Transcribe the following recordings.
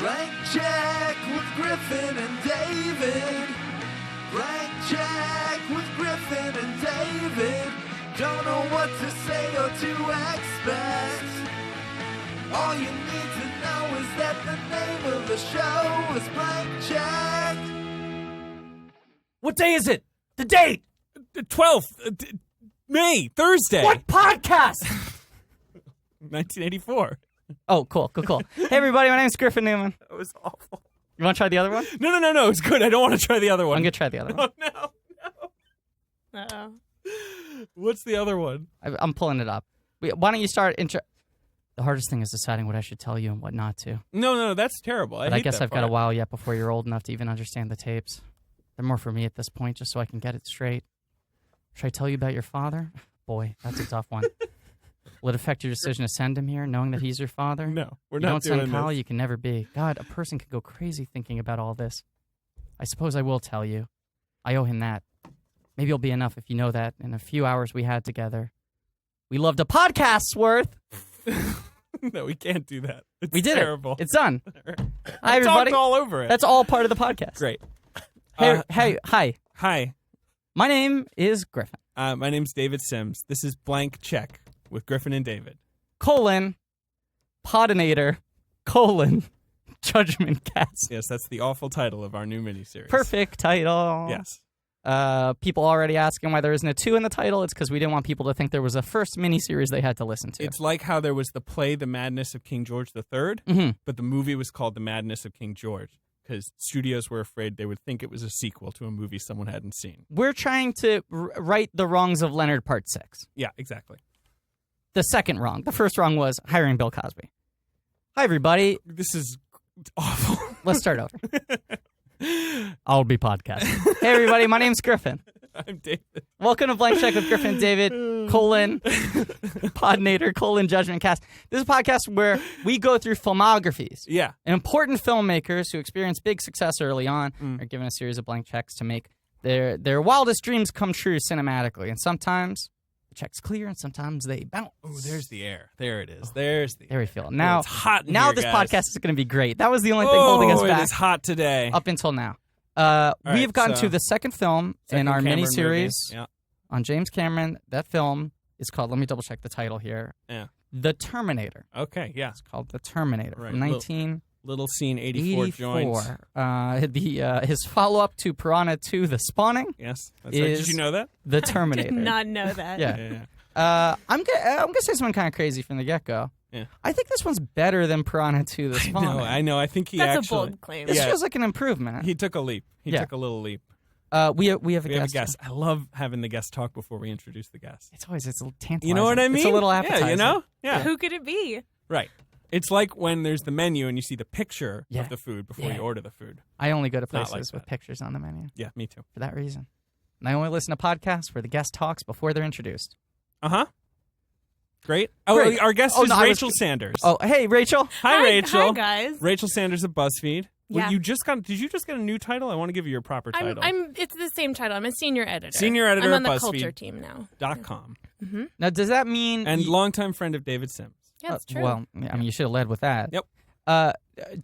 Blank check with Griffin and David. Blank check with Griffin and David. Don't know what to say or to expect. All you need to know is that the name of the show is Blank Check. What day is it? The date! The 12th, May, Thursday. What podcast? 1984. Oh, cool. Hey, everybody, my name's Griffin Newman. That was awful. You want to try the other one? No, it's good. I don't want to try the other one. I'm going to try the other one. Oh, no. Uh-oh. What's the other one? I'm pulling it up. Why don't you start The hardest thing is deciding what I should tell you and what not to. No, that's terrible. But I guess I've got a while yet before you're old enough to even understand the tapes. They're more for me at this point, just so I can get it straight. Should I tell you about your father? Boy, that's a tough one. Will it affect your decision to send him here, knowing that he's your father? No, we're you not don't doing send Kyle, this. you can never be. God, a person could go crazy thinking about all this. I suppose I will tell you. I owe him that. Maybe it'll be enough if you know that in a few hours we had together, we loved a podcast's worth. No, we can't do that. It's We did terrible. it. It's done. Hi, I everybody. talked all over it. That's all part of the podcast. Great. Hey, hi. Hi. My name is Griffin. My name's David Sims. This is Blank Check with Griffin and David. Podinator, Judgment Cast. Yes, that's the awful title of our new miniseries. Perfect title. Yes. People already asking why there isn't a 2 in the title. It's because we didn't want people to think there was a first miniseries they had to listen to. It's like how there was the play The Madness of King George III, but the movie was called The Madness of King George because studios were afraid they would think it was a sequel to a movie someone hadn't seen. We're trying to right the wrongs of Leonard Part 6. Yeah, exactly. The second wrong. The first wrong was hiring Bill Cosby. Hi, everybody. This is awful. Let's start over. I'll be podcasting. Hey, everybody. My name's Griffin. I'm David. Welcome to Blank Check with Griffin and David, Podinator, Judgment Cast. This is a podcast where we go through filmographies. Yeah. And important filmmakers who experience big success early on are given a series of blank checks to make their wildest dreams come true cinematically. And sometimes the check's clear and sometimes they bounce. Oh, there's the air. There it is. There's the There air. we feel it. Now, it's hot in now here, this guys. podcast is going to be great. That was the only thing holding us back. It is hot today. Up until now. right, We've gotten so- to the second film in our Cameron miniseries movie. Yeah. on James Cameron. That film is called, let me double check the title here, Yeah. The Terminator. Okay, yeah. It's called The Terminator Right, from 1984. Little scene 84 joints. His follow-up to Piranha 2, The Spawning, Yes. That's right. Did you know that? The Terminator. Did not know that. Yeah. Yeah. I'm gonna say something kind of crazy from the get-go. Yeah. I think this one's better than Piranha 2, The Spawning. I know. I think he That's actually... a bold claim. This Yeah. feels like an improvement. He took a leap. He Yeah. took a little leap. We have a We have a guest. guest. I love having the guest talk before we introduce the guest. It's a little tantalizing. You know what I mean? It's a little appetizing. Yeah, you know? Yeah. Who could it be? Right. It's like when there's the menu and you see the picture Yeah. of the food before Yeah. you order the food. I only go to Not like places with that. pictures on the menu Yeah, me too. for that reason. And I only listen to podcasts where the guest talks before they're introduced. Uh-huh. Great. Oh, Great. our guest Oh, is no, I was- Rachel Sanders. Oh, hey, Rachel. Hi, Rachel. Hi, guys. Rachel Sanders of BuzzFeed. Yeah. Well, did you just get a new title? I want to give you your proper title. It's the same title. I'm a senior editor. Senior editor I'm on at the BuzzFeed. culture team now. .com. Now, does that mean... And longtime friend of David Sims. Yeah, that's true. Well, I mean, you should have led with that. Yep.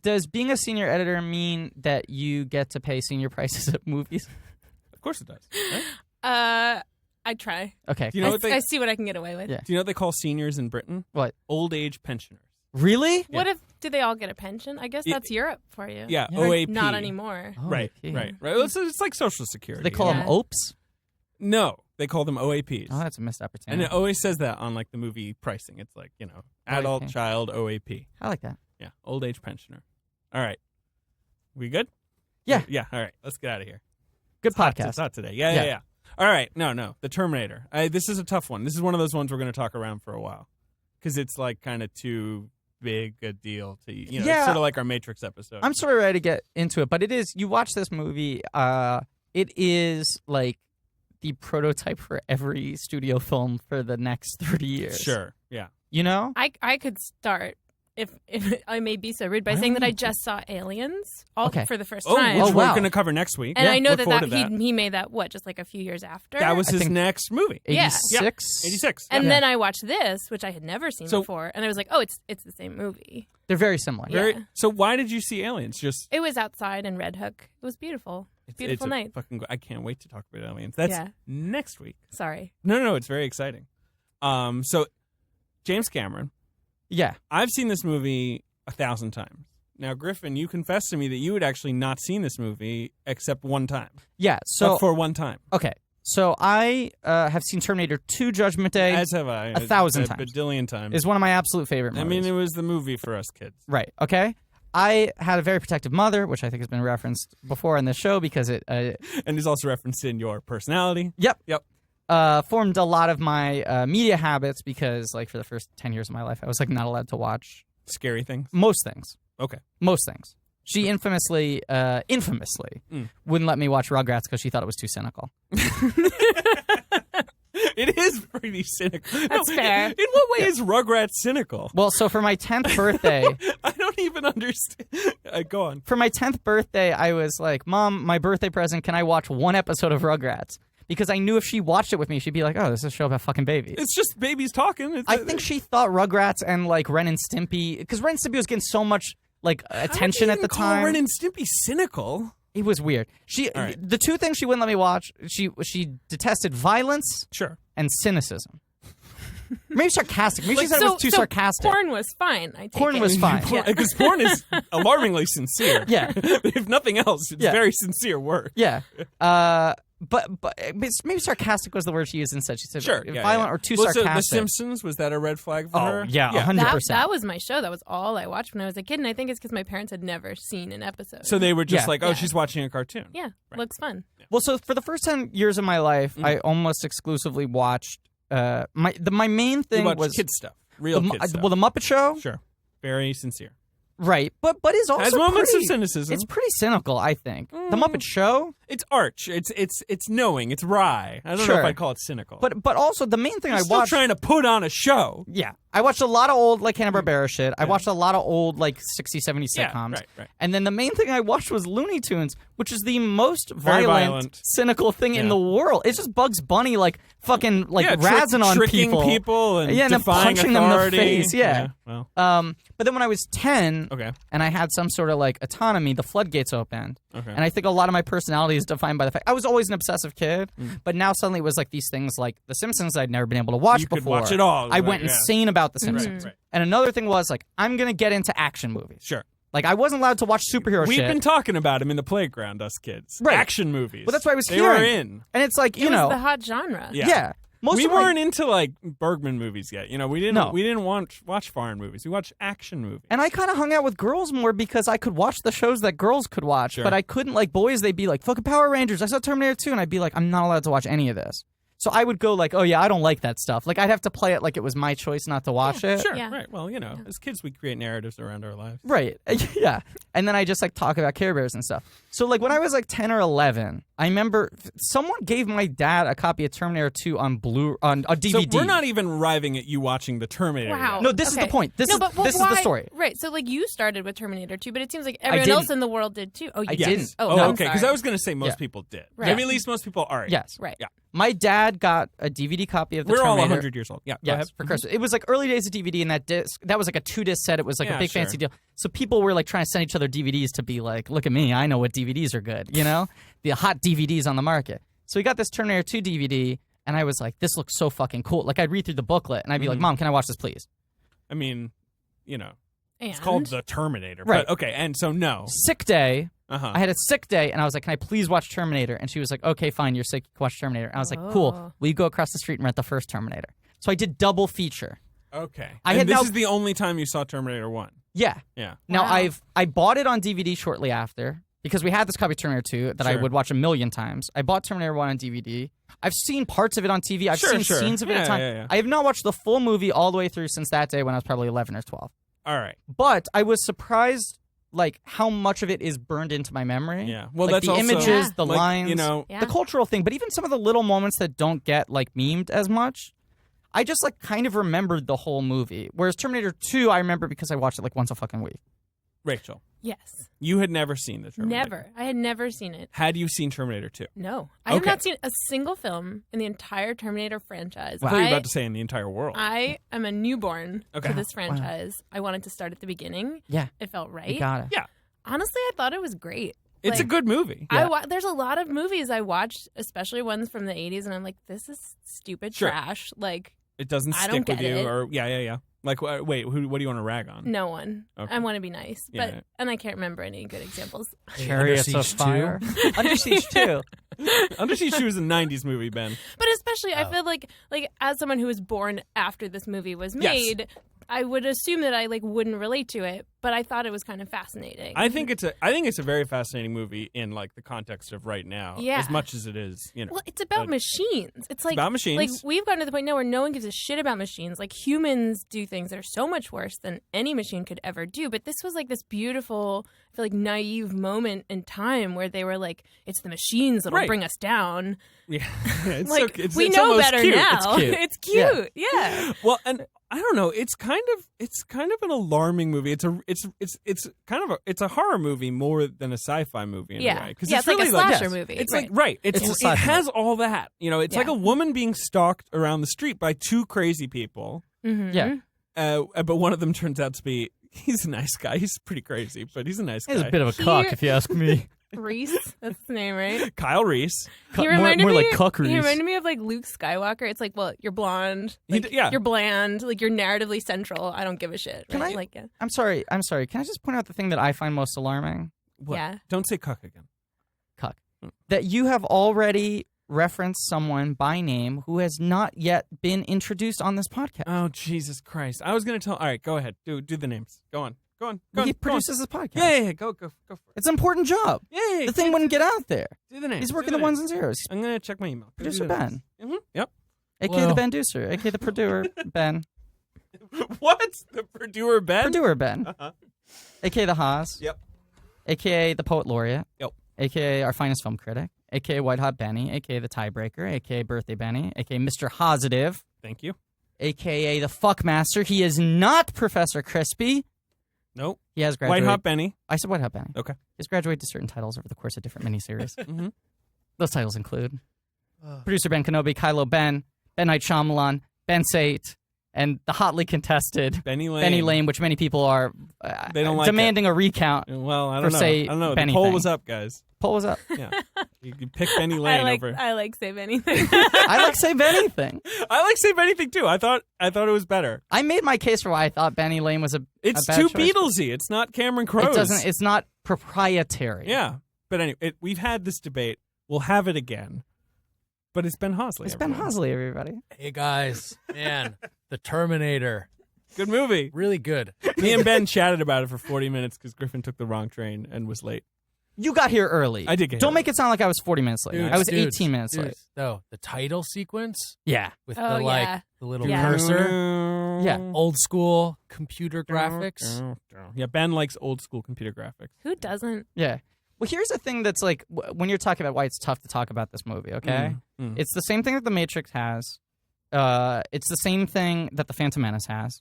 Does being a senior editor mean that you get to pay senior prices at movies? Of course it does. Right? I try. Okay. Do you know what I see what I can get away with. Yeah. Do you know what they call seniors in Britain? What? Old age pensioners. Really? What if do they all get a pension? I guess Yeah. that's Europe for you. Yeah, Yeah. Or OAP. Not anymore. Oh, Right, okay. right. Well, it's like Social Security. They call Yeah. them OPs? No, they call them OAPs. Oh, that's a missed And opportunity. it always says that on like the movie pricing. It's like, adult, OAP. child, OAP. I like that. Yeah, old age pensioner. All right. We good? Yeah. Yeah, all right. Let's get out of here. Good It's podcast. hot today. Yeah, Yeah. yeah, yeah. All right. No. The Terminator. This is a tough one. This is one of those ones we're going to talk around for a while because it's like kind of too big a deal to, Yeah. it's sort of like our Matrix episode. I'm sort of ready to get into it, but it is, you watch this movie, it is like the prototype for every studio film for the next 30 years. Sure. Yeah. You know? I could start if I may be so rude by saying that I just saw Aliens for the first Oh, time. which wow. we're going to cover next week. And I know Look that, forward to he made that, just like a few years after? That was I his think- next movie. 86? 86. And yeah. then I watched this, which I had never seen before, and I was like, oh, it's the same movie. They're very similar. Yeah. So why did you see Aliens? Just It was outside in Red Hook. It was beautiful. Beautiful it's night. I can't wait to talk about Aliens. That's Yeah. next week. Sorry. No, it's very exciting. So James Cameron, Yeah. I've seen this movie 1,000 times. Now, Griffin, you confessed to me that you had actually not seen this movie except one time. Yeah. So, But for one time. okay. So I have seen Terminator 2 Judgment Day. As have I. 1,000 a times. Badillion times. Is one of my absolute favorite movies. I mean, it was the movie for us kids. Right. Okay. I had a very protective mother, which I think has been referenced before on this show because it. And is also referenced in your personality. Yep. Yep. Formed a lot of my media habits because, like, for the first 10 years of my life, I was like not allowed to watch Scary things. most things. Okay. Most things. She infamously wouldn't let me watch Rugrats because she thought it was too cynical. It is pretty cynical. That's fair. In what way is Rugrats cynical? Well, so for my 10th birthday, I don't even understand. Go on. for my 10th birthday, I was like, Mom, my birthday present, can I watch one episode of Rugrats? Because I knew if she watched it with me, she'd be like, oh, this is a show about fucking babies. It's just babies talking. I think she thought Rugrats and, like, Ren and Stimpy, because Ren and Stimpy was getting so much, like, attention at the time. Ren and Stimpy cynical. It was weird. All right. The two things she wouldn't let me watch, she detested violence Sure. and cynicism. Maybe sarcastic. Maybe she said it was too sarcastic. Porn was fine. I take Porn it. was fine. Because porn is alarmingly sincere. Yeah. If nothing else, it's Yeah. very sincere work. Yeah. But maybe sarcastic was the word she used instead. She said Sure. violent or too So sarcastic. The Simpsons, was that a red flag for her? yeah, 100%. That was my show. That was all I watched when I was a kid, and I think it's because my parents had never seen an episode. So they were just Yeah. like, oh, Yeah. she's watching a cartoon. yeah, looks fun. Well, so for the first 10 years of my life, I almost exclusively watched my main You thing watch was kid stuff. Real the, kid stuff. well, the Muppet Show. Sure. Very sincere. Right, but is also Has moments pretty, of cynicism. It's pretty cynical, I think. The Muppet Show, It's arch. It's knowing. It's wry. I don't know Sure. if I'd call it cynical. but also the main thing You're I still watched. trying to put on a show. Yeah, I watched a lot of old like Hanna-Barbera shit. I watched a lot of old like 60s, 70s sitcoms. Yeah, right. And then the main thing I watched was Looney Tunes, which is the most Very violent. cynical thing in Yeah. the world. It's just Bugs Bunny like fucking like Yeah, razzing on tricking people. and Yeah, and then defying punching them in the authority. face, yeah. Well, But then when I was 10 okay. and I had some sort of like autonomy, the floodgates opened. Okay. And I think a lot of my personality is defined by the fact I was always an obsessive kid, but now suddenly it was like these things like The Simpsons I'd never been able to watch You before. could watch it all. I went insane about The Simpsons. Right. And another thing was like I'm going to get into action movies. Sure. Like I wasn't allowed to watch superhero We've shit. been talking about him in the playground, us kids. Right. Action movies. Well, that's why I was they hearing. were in. And it's like, you It know, was the hot genre. Yeah. Most We of my- weren't into like Bergman movies yet. You know, we didn't. No. We didn't watch foreign movies. We watched action movies. And I kind of hung out with girls more because I could watch the shows that girls could watch, Sure. but I couldn't like boys. They'd be like, "Fucking Power Rangers." I saw Terminator 2, and I'd be like, "I'm not allowed to watch any of this." So I would go like, "Oh yeah, I don't like that stuff." Like I'd have to play it like it was my choice not to watch it. Sure. Yeah. Right. Well, you know, as kids, we create narratives around our lives. Right. Yeah. And then I just like talk about Care Bears and stuff. So like when I was like 10 or 11, I remember someone gave my dad a copy of Terminator 2 on a DVD. So we're not even arriving at you watching the Terminator. Wow. yet. No, this is the point. This is well, this is the why- story. Right. So, like, you started with Terminator 2, but it seems like everyone didn't. else in the world did too. Oh, you I did? didn't. Oh, Oh, I'm okay. Because sorry. I was going to say most Yeah. people did. Right. I mean, at least most people are. Yes. Right. Yeah. My dad got a DVD copy of the We're all Terminator. 100 years old. Yeah. Go Yes, ahead. for Christmas. It was like early days of DVD, and that was like a 2-disc set. It was like Yeah, a big sure. fancy deal. So people were like trying to send each other DVDs to be like, look at me, I know what DVDs are good, you know? The hot DVDs on the market. So we got this Terminator 2 DVD, and I was like, this looks so fucking cool. Like I'd read through the booklet, and I'd be like, Mom, can I watch this, please? I mean, you know, And? it's called The Terminator. Right. But, okay. And so, no. Sick day. Uh-huh. I had a sick day, and I was like, can I please watch Terminator? And she was like, okay, fine, you're sick, you can watch Terminator. And I was like, cool, Oh. will you go across the street and rent the first Terminator? So I did double feature. Okay. I and had this now- is the only time you saw Terminator 1. Yeah. Yeah. Now Wow. I bought it on DVD shortly after because we had this copy of Terminator 2 that I Sure. would watch a million times. I bought Terminator 1 on DVD. I've seen parts of it on TV. I've seen Sure. scenes of it at Yeah, a time. yeah, yeah. I have not watched the full movie all the way through since that day when I was probably 11 or 12. All right. But I was surprised like how much of it is burned into my memory. Yeah. Well, like that's the also images, Yeah. the like, lines, you know, Yeah. the cultural thing, but even some of the little moments that don't get like memed as much. I just like kind of remembered the whole movie. Whereas Terminator 2, I remember because I watched it like once a fucking week. Rachel, Yes. you had never seen the Terminator. Never. I had never seen it. Had you seen Terminator 2? No. I have Okay. not seen a single film in the entire Terminator franchise. I thought you were about to say in the entire world. I am a newborn Okay. to this franchise. I wanted to start at the beginning. Yeah. It felt right. You got it. Yeah. Honestly, I thought it was great. It's a Like, good movie. There's a lot of movies I watched, especially ones from the 80s, and I'm like, this is stupid Sure. trash. Like, It doesn't I stick don't with get you. it. Or yeah. Like, wait, what do you want to rag on? no one. Okay. I want to be nice. Yeah. But and I can't remember any good examples. Chariots of Fire. Under Siege 2. Under Siege 2 is a 90s movie, Ben. But especially, I feel like as someone who was born after this movie was Yes. made, I would assume that I wouldn't relate to it, but I thought it was kind of fascinating. I think it's a very fascinating movie in like the context of right now. Yeah. As much as it is, Well, it's about but- machines. It's like about machines. Like we've gotten to the point now where no one gives a shit about machines. Like humans do things that are so much worse than any machine could ever do. But this was like this beautiful, I feel like naive moment in time where they were like, "It's the machines that'll Right. bring us down." Yeah, it's Like so, it's, we it's know almost better cute. now. It's cute. It's cute. Yeah. Well, and I don't know. It's kind of an alarming movie. It's a horror movie more than a sci-fi movie in a way. Because Yeah, it's it's like really a slasher movie. It's Right. like right. It's a It sci-fi has all that. You know, it's like Yeah. a woman being stalked around the street by two crazy people. Mhm. Yeah. But one of them turns out to be he's a nice guy. He's pretty crazy, but he's a nice guy. He's a bit of a cock, if you ask me. Reese, that's his name, right? Kyle Reese. He reminded more me, like cuck He Reese. reminded me of like Luke Skywalker. It's like, well, you're blonde, like, Yeah. you're bland, like you're narratively central. I don't give a shit. Can right? I- Like, yeah. I'm sorry. Can I just point out the thing that I find most alarming? What? Yeah. Don't say cuck again. Cuck. That you have already referenced someone by name who has not yet been introduced on this podcast. Oh Jesus Christ! I was gonna tell. All right, go ahead. Do the names. Go on. He produces this podcast. Yeah. Go for it. It's an important job. Yeah. The thing wouldn't get out there. Do the names. He's Do working the the ones names. and zeros. I'm gonna check my email. Producer Ben, Yep. a.k.a. Hello. the Ben Deucer, a.k.a. the Purduer Ben. What? The Purduer Ben? Purduer Ben, Uh-huh. a.k.a. the Haas, Yep. a.k.a. the Poet Laureate, Yep. a.k.a. our finest film critic, a.k.a. White Hot Benny, a.k.a. the Tiebreaker, a.k.a. Birthday Benny, a.k.a. Mr. Positive, Thank you. a.k.a. the Fuckmaster. He is not Professor Crispy. Nope. He has graduated. White Hot Benny. I said White Hot Benny. Okay. He's graduated to certain titles over the course of different miniseries. Mhm. Those titles include Producer Ben Kenobi, Kylo Ben, Ben Night Shyamalan, Ben Sate, and the hotly contested Benny Lane. Benny Lane, which many people are They don't like demanding a recount. Well, I For, don't know. say, I don't know. Benny The poll thing. was up, guys. Poll was up. Yeah. You pick Benny Lane over. I like Save Anything. I like Save Anything. I like Save Anything too. I thought it was better. I made my case for why I thought Benny Lane was a It's bad too choice. Beatlesy. It's not Cameron Crowe. It doesn't. It's not proprietary. Yeah. But anyway, we've had this debate. We'll have it again. But it's Ben Hosley. It's Ben everyone. Hosley, everybody. Hey guys, man, the Terminator, Good movie. really good. Me and Ben chatted about it for 40 minutes because Griffin took the wrong train and was late. You got here early. I did get here Don't early. make it sound like I was 40 minutes late. Dudes, I was dudes, 18 minutes late. dudes. No, the title sequence Yeah. with Oh, the like yeah. the little Yeah. cursor, Yeah. old school computer graphics. Yeah, Ben likes old school computer graphics. Who doesn't? Yeah. Well, here's the thing that's like, when you're talking about why it's tough to talk about this movie, okay? Mm. It's the same thing that The Matrix has. It's the same thing that The Phantom Menace has.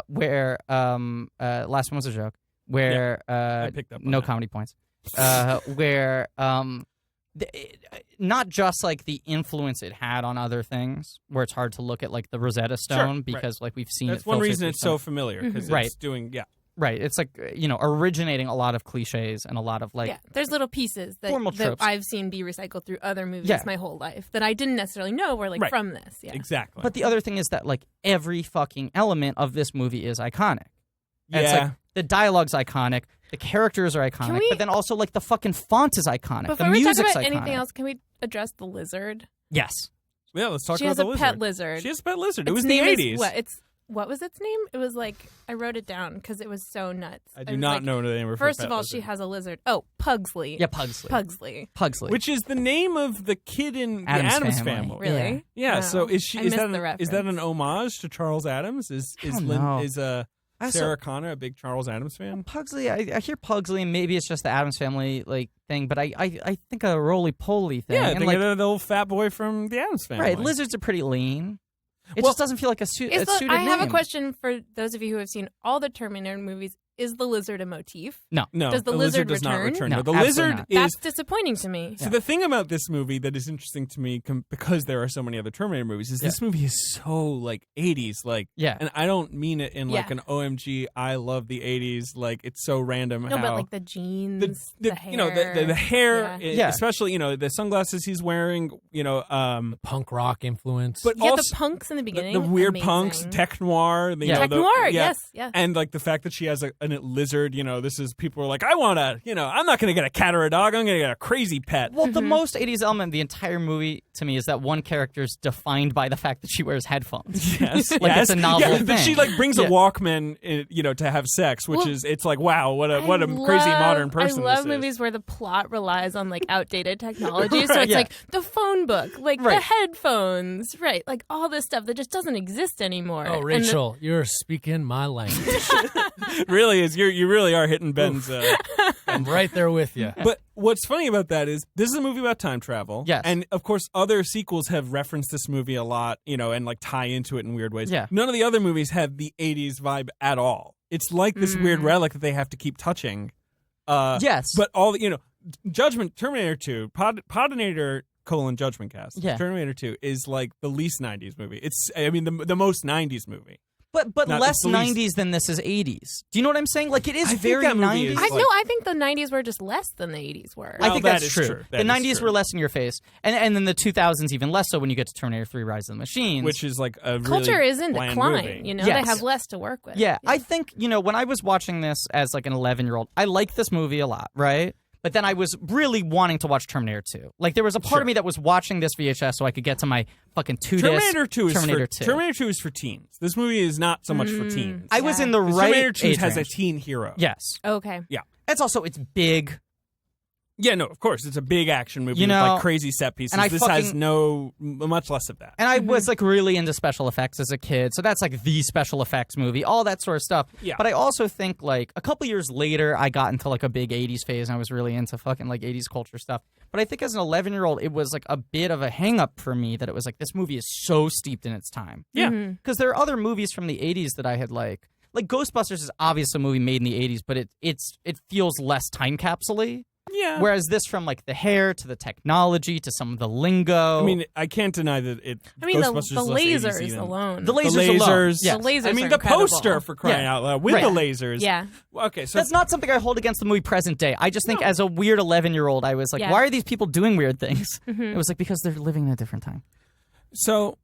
Where last one was a joke. Where I picked up on no that. comedy points. Where not just like the influence it had on other things, where it's hard to look at like the Rosetta Stone right. because like we've seen That's it. one filtered reason through it's some- so familiar because Right. it's doing right. It's like originating a lot of cliches and a lot of like Yeah, there's little pieces that, formal that tropes. I've seen be recycled through other movies Yeah. my whole life that I didn't necessarily know were like Right. from this. Yeah. exactly. But the other thing is that like every fucking element of this movie is iconic. And it's like the dialogue's iconic, the characters are iconic, we- but then also like the fucking font is iconic. Before the we talk music's about iconic. anything else, can we address the lizard? Yes. yeah, let's talk She about has the a lizard. pet lizard. She has a pet lizard. It Its was the name is 80s. what was its name? It was like I wrote it down because it was so nuts. I It do was not like, know the name of her First pet of all, lizard. she has a lizard. Oh, Pugsley. Yeah, Pugsley. Pugsley. Which is the name of the kid in Addams the Addams Family. Family. Really? Yeah. Wow. So is she? I Is missed that the is that an reference. homage to Charles Adams? Is don't know. Sarah Connor a big Charles Adams fan? Pugsley, I hear Pugsley, and maybe it's just the Addams Family like thing, but I think a roly poly thing. Yeah, and they like, get the old fat boy from the Addams Family. right, lizards are pretty lean. It just doesn't feel like a suited I have a name. question for those of you who have seen all the Terminator movies. Is the lizard a motif? No. Does the lizard does not return. No, No, the absolutely lizard not. is. That's disappointing to me. So the thing about this movie that is interesting to me, because there are so many other Terminator movies, is this movie is so like 80s, like, and I don't mean it in like an OMG, I love the 80s, like it's so random. No, how but like the jeans, the hair, you know, the hair, Yeah. especially the sunglasses he's wearing, The punk rock influence. but yeah, also the punks in the beginning, the weird amazing. punks, tech noir, Tech noir, yes, yeah. and like the fact that she has a lizard, this is people are like, I want to, I'm not going to get a cat or a dog, I'm going to get a crazy pet. Well, the most 80s element of the entire movie to me is that one character is defined by the fact that she wears headphones. Yes, like it's a novel thing. That she like brings a Walkman, to have sex, which it's like, wow, what a crazy modern person. I love this movies is. where the plot relies on like outdated technology. So it's like the phone book, like the Right. headphones, right? Like all this stuff that just doesn't exist anymore. Oh, Rachel, you're speaking my language. Really is you really are hitting Ben's. I'm right there with you. But what's funny about that is this is a movie about time travel. Yes. And of course other sequels have referenced this movie a lot, and like tie into it in weird ways. Yeah. None of the other movies have the 80s vibe at all. It's like this weird relic that they have to keep touching. Yes. But all the, Judgment, Terminator 2, Podinator, Judgment Cast. Yeah. Terminator 2 is like the least 90s movie. It's, the most 90s movie. But Not less the least. 90s than this is 80s. Do you know what I'm saying? Like, it is I think very that movie 90s. is I think the 90s were just less than the 80s were. I Well, think that that's is true. true. The That is 90s true. were less in your face. And then the 2000s even less so when you get to Terminator 3 Rise of the Machines. Which is like a Culture really is in bland decline. movie. Yes. They have less to work with. Yeah, I think, when I was watching this as like an 11-year-old, I liked this movie a lot, right? But then I was really wanting to watch Terminator 2. Like, there was a part of me that was watching this VHS so I could get to my fucking 2-disc Terminator 2 is Terminator for 2. Terminator 2 is for teens. This movie is not so much for teens. I was in the Because right Terminator 2 age has range. a teen hero. Yes. Okay. It's big. Yeah, no, of course. It's a big action movie You with know, like crazy set pieces. and I This has fucking- much less of that. And I was like really into special effects as a kid, so that's like the special effects movie, all that sort of stuff. Yeah. But I also think like a couple years later, I got into like a big 80s phase and I was really into fucking like 80s culture stuff. But I think as an 11-year-old, it was like a bit of a hang up for me that it was like this movie is so steeped in its time. Yeah. Because there are other movies from the 80s that I had like Ghostbusters is obviously a movie made in the 80s, but it feels less time capsule-y. Yeah. Whereas this, from like the hair to the technology to some of the lingo. I mean, I can't deny that it. I mean, the Ghostbusters is less 80s lasers even. alone. the The lasers alone. lasers. Yes. The lasers I mean, are the incredible. poster for crying Yeah. out loud with Right. the lasers. Yeah. Okay, so That's not something I hold against the movie present day. I just think as a weird 11-year-old, I was like, Yeah. why are these people doing weird things? It was like, because they're living in a different time. So,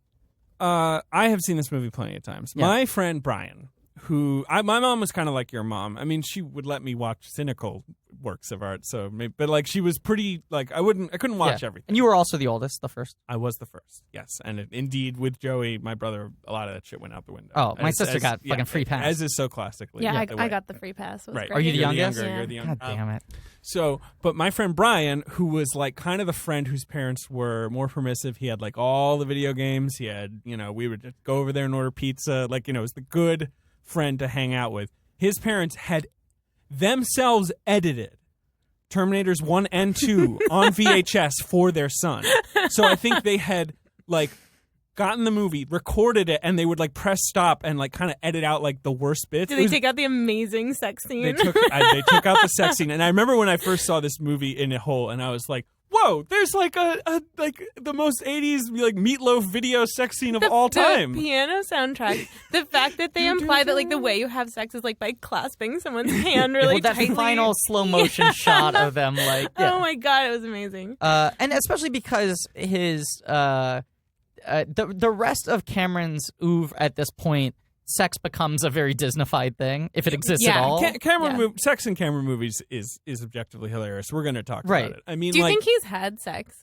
I have seen this movie plenty of times. Yeah. My friend Brian, my mom was kind of like your mom. I mean, she would let me watch cynical works of art. So, but like she was pretty like I couldn't watch Yeah. everything. And you were also the oldest, the first. I was the first, yes, and indeed with Joey, my brother, a lot of that shit went out the window. Oh, my sister got fucking free pass. as is so classically. Yeah, the I way. got the free pass. It was Right. great. Are you the You're youngest? younger, Yeah. You're the younger. God damn it. So, but my friend Brian, who was like kind of the friend whose parents were more permissive, he had like all the video games. He had, we would just go over there and order pizza. Like, it was the good friend to hang out with. His parents had themselves edited Terminators 1 and 2 on VHS for their son. So I think they had like gotten the movie, recorded it, and they would like press stop and like kind of edit out like the worst bits. Did It they was- take out the amazing sex scene? they took out the sex scene, and I remember when I first saw this movie in a whole, and I was like, "Whoa, there's like a like the most '80s like Meatloaf video sex scene of all time." The piano soundtrack. The fact that they imply that like the way you have sex is like by clasping someone's hand really Well, that tightly. final slow motion shot of them, like, yeah. Oh my god, it was amazing. And especially because his the rest of Cameron's oeuvre at this point, sex becomes a very Disneyfied thing if it exists at Yeah. all. Sex in Cameron movies is objectively hilarious. We're going to talk Right. about it. I mean, Do you like think he's had sex?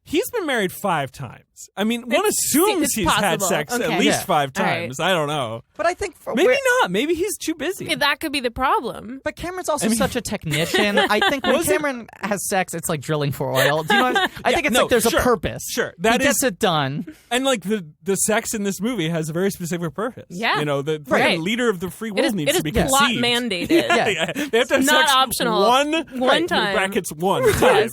he's been married 5 times. I mean, one assumes it's he's had possible. sex Okay. at least Yeah. 5 All right. times. I don't know. But I think Maybe not. Maybe he's too busy. Yeah, that could be the problem. But Cameron's also such a technician. I think when Cameron has sex, it's like drilling for oil. Do you know what I think it's no, like there's sure, a purpose. sure. He That gets is- it done. And like the sex in this movie has a very specific purpose. Yeah. The Right. fucking leader of the free It world is, needs it to is be plot conceived. mandated. Yeah. They have to have Not sex optional. One time. Brackets one time.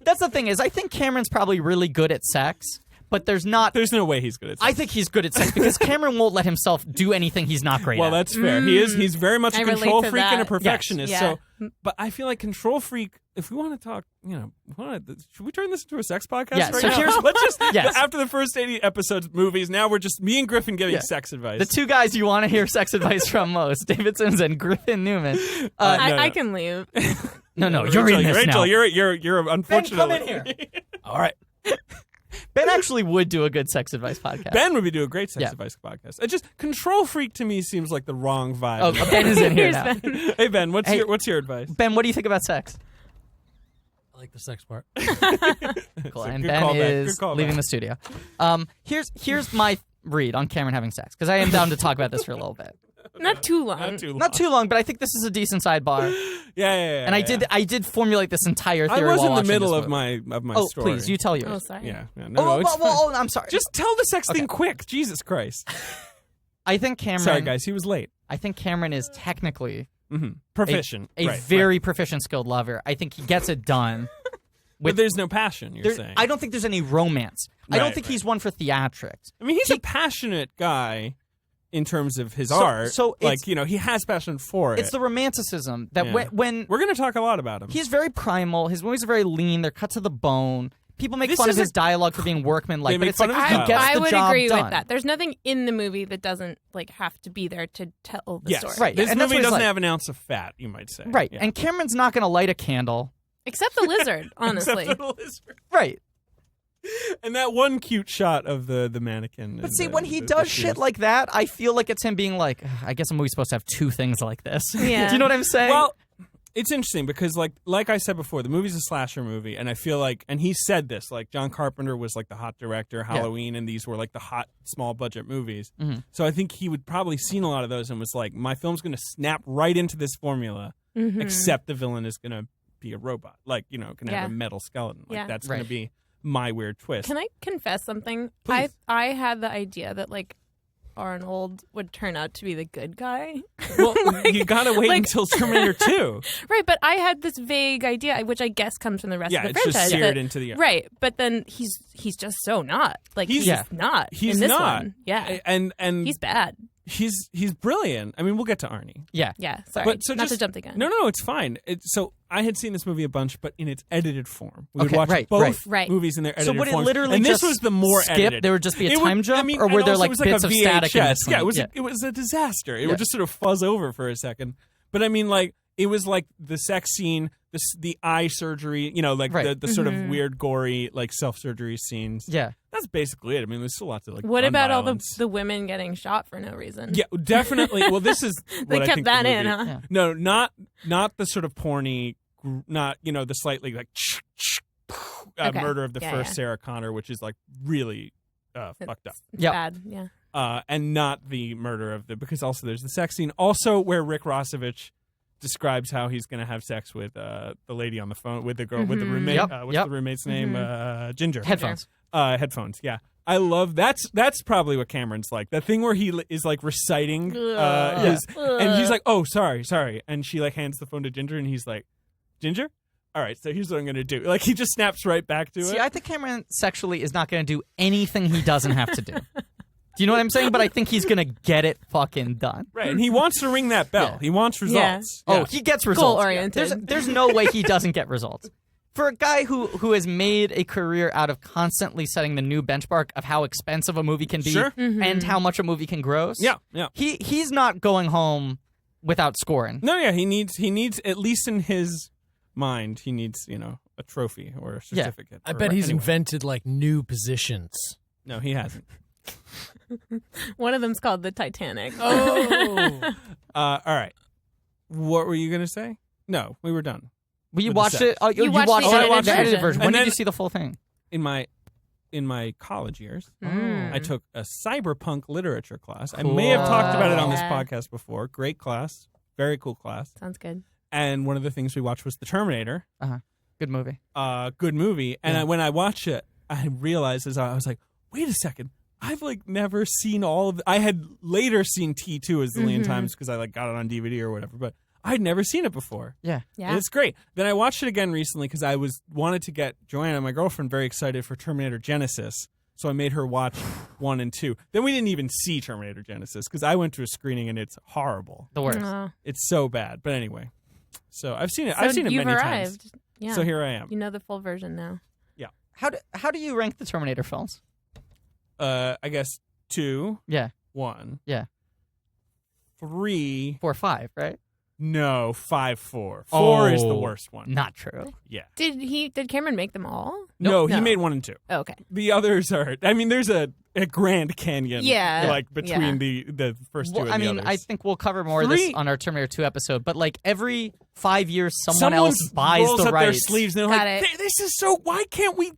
That's the thing is, I think Cameron's probably really good at sex. but there's not. There's no way he's good at sex. I think he's good at sex because Cameron won't let himself do anything he's not great at. Well, that's fair. He's very much a I relate control to freak and a that. perfectionist. Yes. So, Yeah. but I feel like control freak. If we want to talk, should we turn this into a sex podcast Yeah, right so now? here's- Let's just Yes. after the first 80 episodes movies. Now we're just me and Griffin giving sex advice. The two guys you want to hear sex advice from most, David Sims and Griffin Newman. No. I can leave. No, you're in this Rachel, now. you're unfortunately. come in here. All right. Ben actually would do a good sex advice podcast. Ben would be doing a great sex Yeah. advice podcast. It just control freak to me seems like the wrong vibe. Oh, Ben is in here Here's now. Ben. Hey Ben, what's Hey. your advice? Ben, what do you think about sex? I like the sex part. Cool. And good Ben callback, is good callback. leaving the studio. Here's my read on Cameron having sex because I am down to talk about this for a little bit. Not too long. Not too long. Not too long, but I think this is a decent sidebar. Yeah. And I did formulate this entire I theory. was while in the watching middle this of movie. my Oh, story. please, you tell yours. Oh, sorry. Yeah. Oh, No, it's fine. I'm sorry. Just tell the sex Okay. thing quick. Jesus Christ. I think Cameron. Sorry, guys. He was late. I think Cameron is technically Proficient. a Right, very right. proficient, skilled lover. I think he gets it done. But there's no passion, you're There- saying. I don't think there's any romance. I don't Right, think right. he's one for theatrics. I mean, he's a passionate guy in terms of his So- art. so like, it's- he has passion for it. It's the romanticism that Yeah. when We're going to talk a lot about him. he's very primal, his movies are very lean, they're cut to the bone. People make This fun of is a- his dialogue for being workmanlike, They but make it's fun like of his he dialogue. gets I the would job agree done. with that. There's nothing in the movie that doesn't have to be there to tell the yes. story. Right. This and that's movie what it's doesn't like. have an ounce of fat, you might say. Right. Yeah. And Cameron's not going to light a candle. Except the lizard, honestly. Except for the lizard. Right. And that one cute shot of the mannequin. But see, when he does shit like that, I feel like it's him being like, I guess a movie's supposed to have two things like this. Yeah. Do you know what I'm saying? Well, it's interesting because, like I said before, the movie's a slasher movie, and I feel like, and he said this, like John Carpenter was like the hot director, Halloween, and these were like the hot small budget movies. Mm-hmm. So I think he would probably seen a lot of those and was like, my film's going to snap right into this formula, except the villain is going to be a robot, like going to Yeah. have a metal skeleton, like Yeah. that's going Right. to be my weird twist. Can I confess something? Please. I had the idea that Arnold would turn out to be the good guy. Well, you got to wait like- until Terminator 2. Right, but I had this vague idea, which I guess comes from the rest Yeah, of the it's franchise. just seared that- into the Right, but then he's just so not. Like he's He's- not He's in this not. one. Yeah. And He's bad. he's brilliant. I mean, we'll get to Arnie. yeah. Yeah, sorry. But so not just, to jump the gun. No, it's fine. So I had seen this movie a bunch, but in its edited form. We would Okay, watch right, both right. movies in their So edited would it forms. literally and this just was the more skip? edited. There would just be a It time would, jump? I mean, or were and there also like it was like bits a of static in VHS. between? Yeah, it was a disaster. It Yeah. would just sort of fuzz over for a second. But I mean, like, it was like the sex scene, the eye surgery, like Right. the sort of weird, gory, like self-surgery scenes. Yeah. That's basically it. I mean, there's still lots of like. What gun about all violence. the women getting shot for no reason? Yeah, definitely. Well, this is They what I kept think that the in, movie- huh? Yeah. No, not the sort of porny, not the slightly like Okay. murder of the Yeah, first yeah. Sarah Connor, which is like really fucked up. It's Yep. bad. Yeah. And not the murder of because also there's the sex scene, also where Rick Rossovich describes how he's going to have sex with the lady on the phone with the girl with the roommate. Yep, What's yep. the roommate's name? Ginger. Headphones. Headphones. Yeah. I love that's probably what Cameron's like. That thing where he is like reciting his and he's like, "Oh, sorry." And she like hands the phone to Ginger and he's like, "Ginger? All right, so here's what I'm going to do." Like he just snaps right back to See, it. I think Cameron sexually is not going to do anything he doesn't have to do. Do you know what I'm saying? But I think he's going to get it fucking done. Right, and he wants to ring that bell. Yeah. He wants results. Oh, Yeah. he gets results. Goal-oriented. There's no way he doesn't get results. For a guy who has made a career out of constantly setting the new benchmark of how expensive a movie can be Sure. and how much a movie can gross. Yeah. He's not going home without scoring. No, yeah, he needs at least in his mind, he needs, a trophy or a certificate. I bet he's anyway. invented like new positions. No, he hasn't. One of them's called the Titanic. Oh, All right. What were you going to say? No, we were done. Well, you With the watched sex. it. Oh, You you watched watched the it, edited the edited version. version. And When then- did you see the full thing? In my college years, I took a cyberpunk literature class. I may have talked about it on this Yeah. podcast before. Great class. Very cool class. Sounds good. And one of the things we watched was The Terminator. Good movie. Good movie. And Yeah. when I watched it, I realized I was like, wait a second. I've like never seen all of. I had later seen T2 a zillion times because I like got it on DVD or whatever, but I'd never seen it before. Yeah. Yeah. And it's great. Then I watched it again recently because I wanted to get Joanna, my girlfriend, very excited for Terminator Genesis, So I made her watch 1 and 2. Then we didn't even see Terminator Genesis because I went to a screening and it's horrible. The worst. It's so bad. But anyway, so I've seen it. So I've seen it you've many arrived. times. Yeah. So here I am. You know the full version now. How do you rank the Terminator films? I guess 2, Yeah. 1. Yeah. 3. 4, 5, right? No, 5, 4. 4 is the worst one. Not true. Yeah. Did Cameron make them all? No, he No. made 1 and 2. Oh, okay. The others are. I mean, there's a Grand Canyon. Yeah. Like between the first two. Well, and I the mean, others. I think we'll cover more of this 3 on our Terminator 2 episode, but like every 5 years, someone Someone else buys rolls the up rights. their sleeves and they're Got like, it. This is so. Why can't we?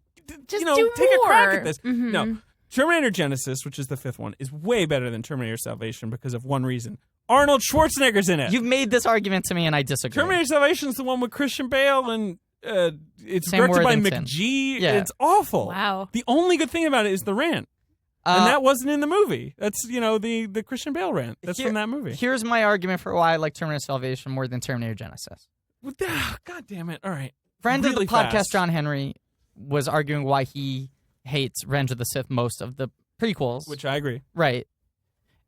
Just take a crack more. at this. Mhm. No, Terminator Genesis, which is the 5th one, is way better than Terminator Salvation because of one reason: Arnold Schwarzenegger's in it. You've made this argument to me, and I disagree. Terminator Salvation is the one with Christian Bale, and it's Sam directed by Worthington. McGee. Yeah. It's awful. Wow. The only good thing about it is the rant. And that wasn't in the movie. That's, the Christian Bale rant. That's from that movie. Here's my argument for why I like Terminator Salvation more than Terminator Genesis. God damn it. All right. Friend Really of the podcast, fast. John Henry, was arguing why he hates Revenge of the Sith most of the prequels. Which I agree. Right.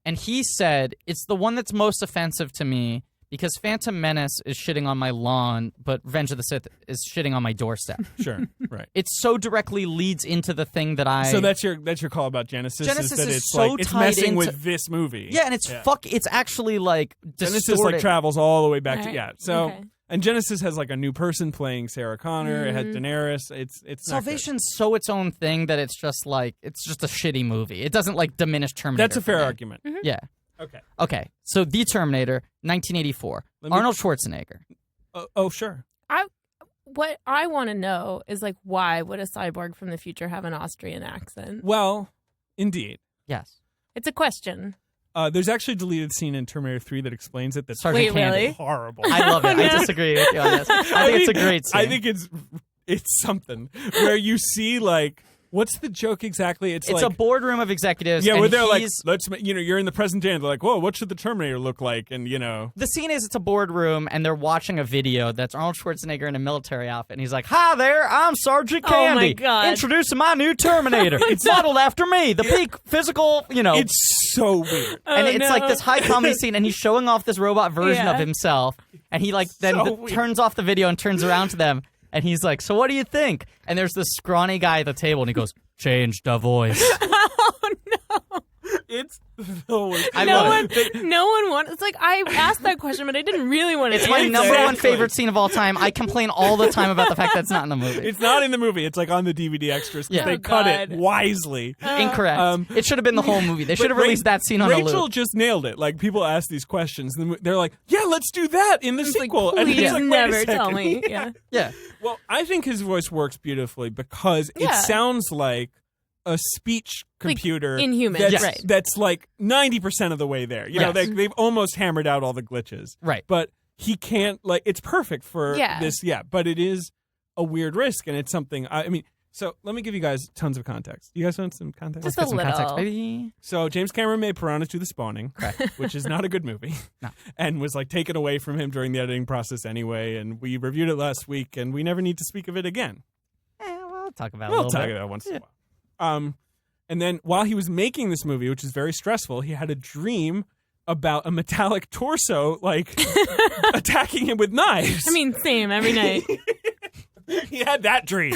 And he said, it's the one that's most offensive to me because Phantom Menace is shitting on my lawn, but Revenge of the Sith is shitting on my doorstep. Sure. Right. It so directly leads into the thing that I... So that's your call about Genesis. Genesis that is it's so like it's tied messing into- with this movie. Yeah, and it's it's actually like Genesis distorted. travels all the way back to Right. So Okay. and Genesis has like a new person playing Sarah Connor. It has Daenerys. It's not good. Salvation's so its own thing that it's just a shitty movie. It doesn't like diminish Terminator. That's a fair for me. argument. Yeah. Okay. Okay. So The Terminator, 1984. Let me- Arnold Schwarzenegger. Oh sure. What I want to know is like, why would a cyborg from the future have an Austrian accent? Well, indeed. Yes. It's a question. There's actually a deleted scene in Terminator 3 that explains it. That's Sergeant Wait, Candy. really? horrible. I love it. No. I disagree with you on this. I think it's a great scene. I think it's something where you see like what's the joke exactly? It's it's like a boardroom of executives. yeah, and where they're like, he's- you're in the present day, and they're like, whoa, what should the Terminator look like? And The scene is it's a boardroom, and they're watching a video that's Arnold Schwarzenegger in a military outfit, and he's like, "Hi there, I'm Sergeant Oh, my Candy, God. introducing my new Terminator. It's modeled after me, the peak physical, it's so weird. and Oh, it's no. like this high comedy scene, and he's showing off this robot version Yeah. of himself, and he then So weird. turns off the video and turns around to them, and he's like, "So what do you think?" And there's this scrawny guy at the table, and he goes, "Change the voice." It's the worst. I no love one, it. no one wants. It's like I asked that question, but I didn't really want to. It's my answer. number one Exactly. favorite scene of all time. I complain all the time about the fact that it's not in the movie. It's not in the movie. It's like on the DVD extras. 'Cause Yeah. they Oh, cut it God. wisely. Incorrect. It should have been the whole movie. They should have But released that scene on a Rachel loop. just nailed it. Like people ask these questions, and they're like, "Yeah, let's do that in the It's like, sequel." and please it's like, wait a never tell second. me. Yeah. Yeah. Well, I think his voice works beautifully because it Yeah. sounds like a speech computer Inhuman, that's, right. that's like 90% of the way there. You know, Yes. they've almost hammered out all the glitches. Right. But he can't, like, it's perfect for Yeah. this, but it is a weird risk, and it's something, I mean, so let me give you guys tons of context. You guys want some context? Just Get a some context, little. baby. So James Cameron made Piranha 2: The Spawning, which is not a good movie, No. and was like taken away from him during the editing process anyway. And we reviewed it last week, and we never need to speak of it again. We'll talk about it a We'll little talk bit. about it once in a while. And then while he was making this movie, which is very stressful, he had a dream about a metallic torso like attacking him with knives. I mean, same every night. He had that dream.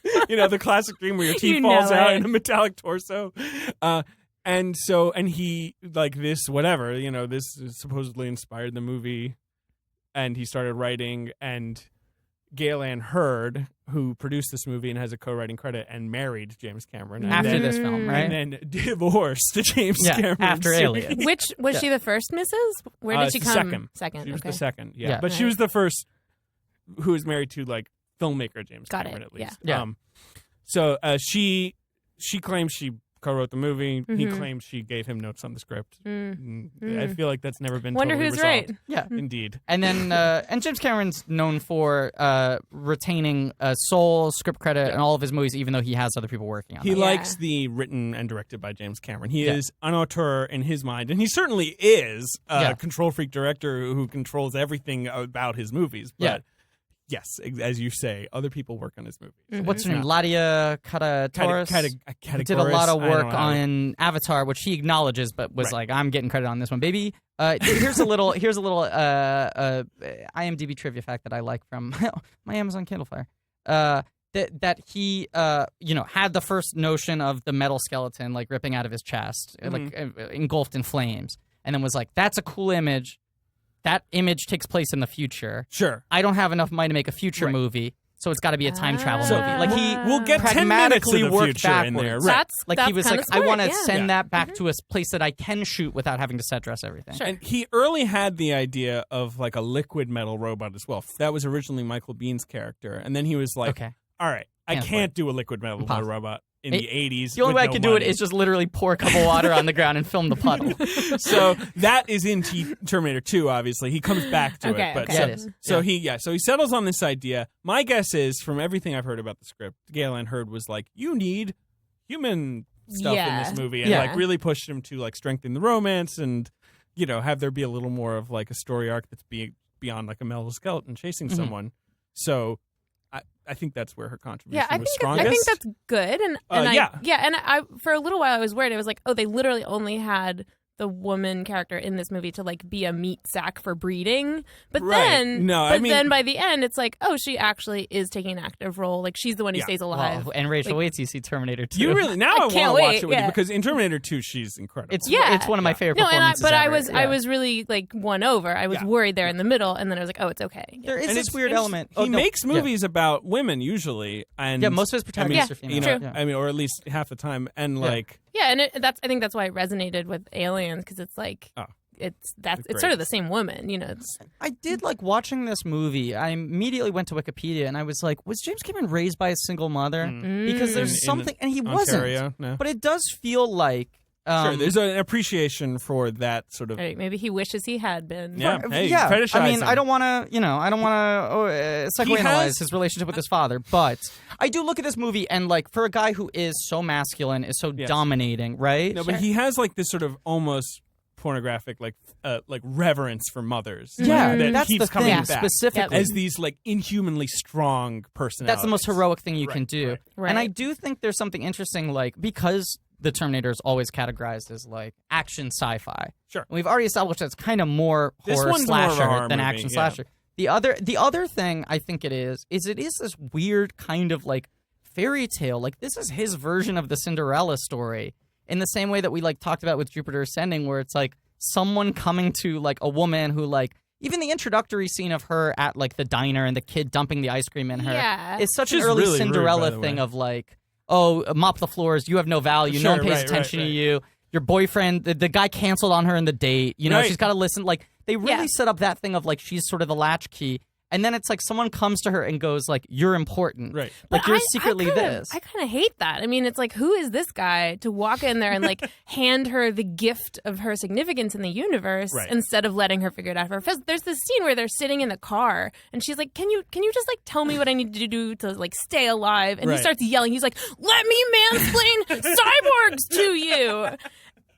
The classic dream where your teeth You know falls out it. in a metallic torso. And he, like this, whatever, this supposedly inspired the movie. And he started writing, and Gail Ann Hurd, who produced this movie and has a co-writing credit, and married James Cameron. And After then, this film, right? And then divorced James Yeah, Cameron. after Alien. Which was she the first Mrs.? Where did she the come? second. Second. She was Okay. the second, Yeah. But she was the first who was married to, like, filmmaker James Got Cameron, it, at least. yeah. So she claims she co-wrote the movie. He Mhm. claims she gave him notes on the script. Mm. I feel like that's never been Wonder totally who's resolved. right. Yeah. Indeed. And then, and James Cameron's known for retaining sole script credit in all of his movies, even though he has other people working on He it. Yeah. likes the written and directed by James Cameron. He Yeah. is an auteur in his mind, and he certainly is a Yeah. control freak director who controls everything about his movies. But Yeah. Yes, as you say, other people work on his movie. What's her name? Ladia Kata-Torres? Did a lot of work on Avatar, which he acknowledges, but was like, "I'm getting credit on this one, baby." Here's a little IMDb trivia fact that I like from my Amazon Kindle Fire. That he had the first notion of the metal skeleton like ripping out of his chest, like engulfed in flames, and then was like, "That's a cool image." That image takes place in the future. Sure. I don't have enough money to make a future movie, so it's got to be a time travel movie. Like we'll get 10 minutes of the worked future in there. backwards. Right. Like he was like, I want to yeah. send that back to a place that I can shoot without having to set dress everything. Sure. And he early had the idea of like a liquid metal robot as well. That was originally Michael Bihn's character, and then he was like, Okay. "All right, I can't do a liquid metal robot in the 80s. The only way I with could no do it money." is just literally pour a cup of water on the ground and film the puddle. So that is in Terminator 2, obviously. He comes back to Okay, it. But okay. Yeah, so, it is. so he settles on this idea. My guess is, from everything I've heard about the script, Gale Ann Hurd was like, you need human stuff in this movie, and like really pushed him to like strengthen the romance and, have there be a little more of like a story arc that's beyond like a metal skeleton chasing someone. So I think that's where her contribution was strongest. I think that's good, and I for a little while I was worried. I was like, oh, they literally only had the woman character in this movie to like be a meat sack for breeding, but then then by the end it's like, oh, she actually is taking an active role. Like she's the one who stays alive. Well, and Rachel, wait till you see Terminator 2. You really now I want to can't watch wait, it with you yeah. because in Terminator 2 she's incredible. It's one of my favorite performances but ever. I was really like won over. I was worried there in the middle, and then I was like, oh, it's okay. Yeah. There is And this weird element. He makes movies about women usually, and most of his protagonists are female. True. I mean, or at least half the time, and like. Yeah, and I think that's why it resonated with Aliens, because it's like it's sort of the same woman, I did like watching this movie. I immediately went to Wikipedia and I was like, was James Cameron raised by a single mother? Because there's something, and he Ontario, wasn't. no. But it does feel like Sure, there's an appreciation for that sort of. Right, maybe he wishes he had been. Yeah, hey, yeah. fetishize I mean, him. I don't want to, psychoanalyze his relationship with his father, but I do look at this movie and like, for a guy who is so masculine, is so dominating, right? No, but he has like this sort of almost pornographic, like reverence for mothers. Yeah, that that's keeps the coming thing, back specifically. as these like inhumanly strong personalities. That's the most heroic thing you can do. Right. And I do think there's something interesting, like, because the Terminator is always categorized as like action sci-fi. Sure. And we've already established that it's kind of more This horror one's more of a slasher horror than movie, action yeah. slasher. The other thing I think it is this weird kind of like fairy tale. Like, this is his version of the Cinderella story, in the same way that we like talked about with Jupiter Ascending, where it's like someone coming to like a woman who like, even the introductory scene of her at like the diner and the kid dumping the ice cream in her. Yeah. It's such Which an is early really rude, Cinderella by the thing way. of like, oh, mop the floors, you have no value, no Sure, one pays right, attention right. to you. Your boyfriend, the guy canceled on her in the date. Right. She's got to listen. Like, they really set up that thing of like, she's sort of the latchkey. And then it's like someone comes to her and goes like, you're important. Right. Like, But you're I secretly this. I kind of hate that. I mean, it's like, who is this guy to walk in there and like hand her the gift of her significance in the universe instead of letting her figure it out for herself? There's this scene where they're sitting in the car and she's like, can you just like tell me what I need to do to like stay alive? And he starts yelling. He's like, let me mansplain cyborgs to you.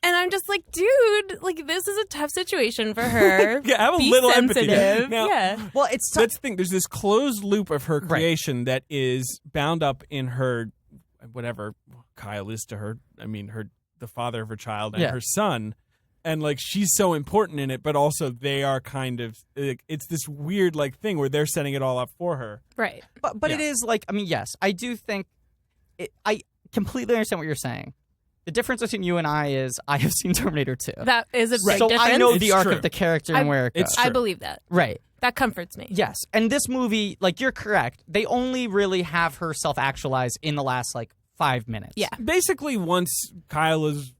And I'm just like, dude, like, this is a tough situation for her. Yeah, have a Be little empathy. sensitive. Now, yeah. Well, it's that's the thing. There's this closed loop of her creation that is bound up in her, whatever Kyle is to her. I mean, the father of her child and her son, and like she's so important in it, but also they are kind of. It's this weird like thing where they're setting it all up for her. Right. But it is like, I mean, yes, I do think I completely understand what you're saying. The difference between you and I is I have seen Terminator 2. That is a big So difference. I know It's the arc true. of the character and where it goes. It's true. I believe that. Right. That comforts me. Yes. And this movie, like, you're correct. They only really have her self-actualize in the last, like, 5 minutes. Yeah. Basically, once Kyle is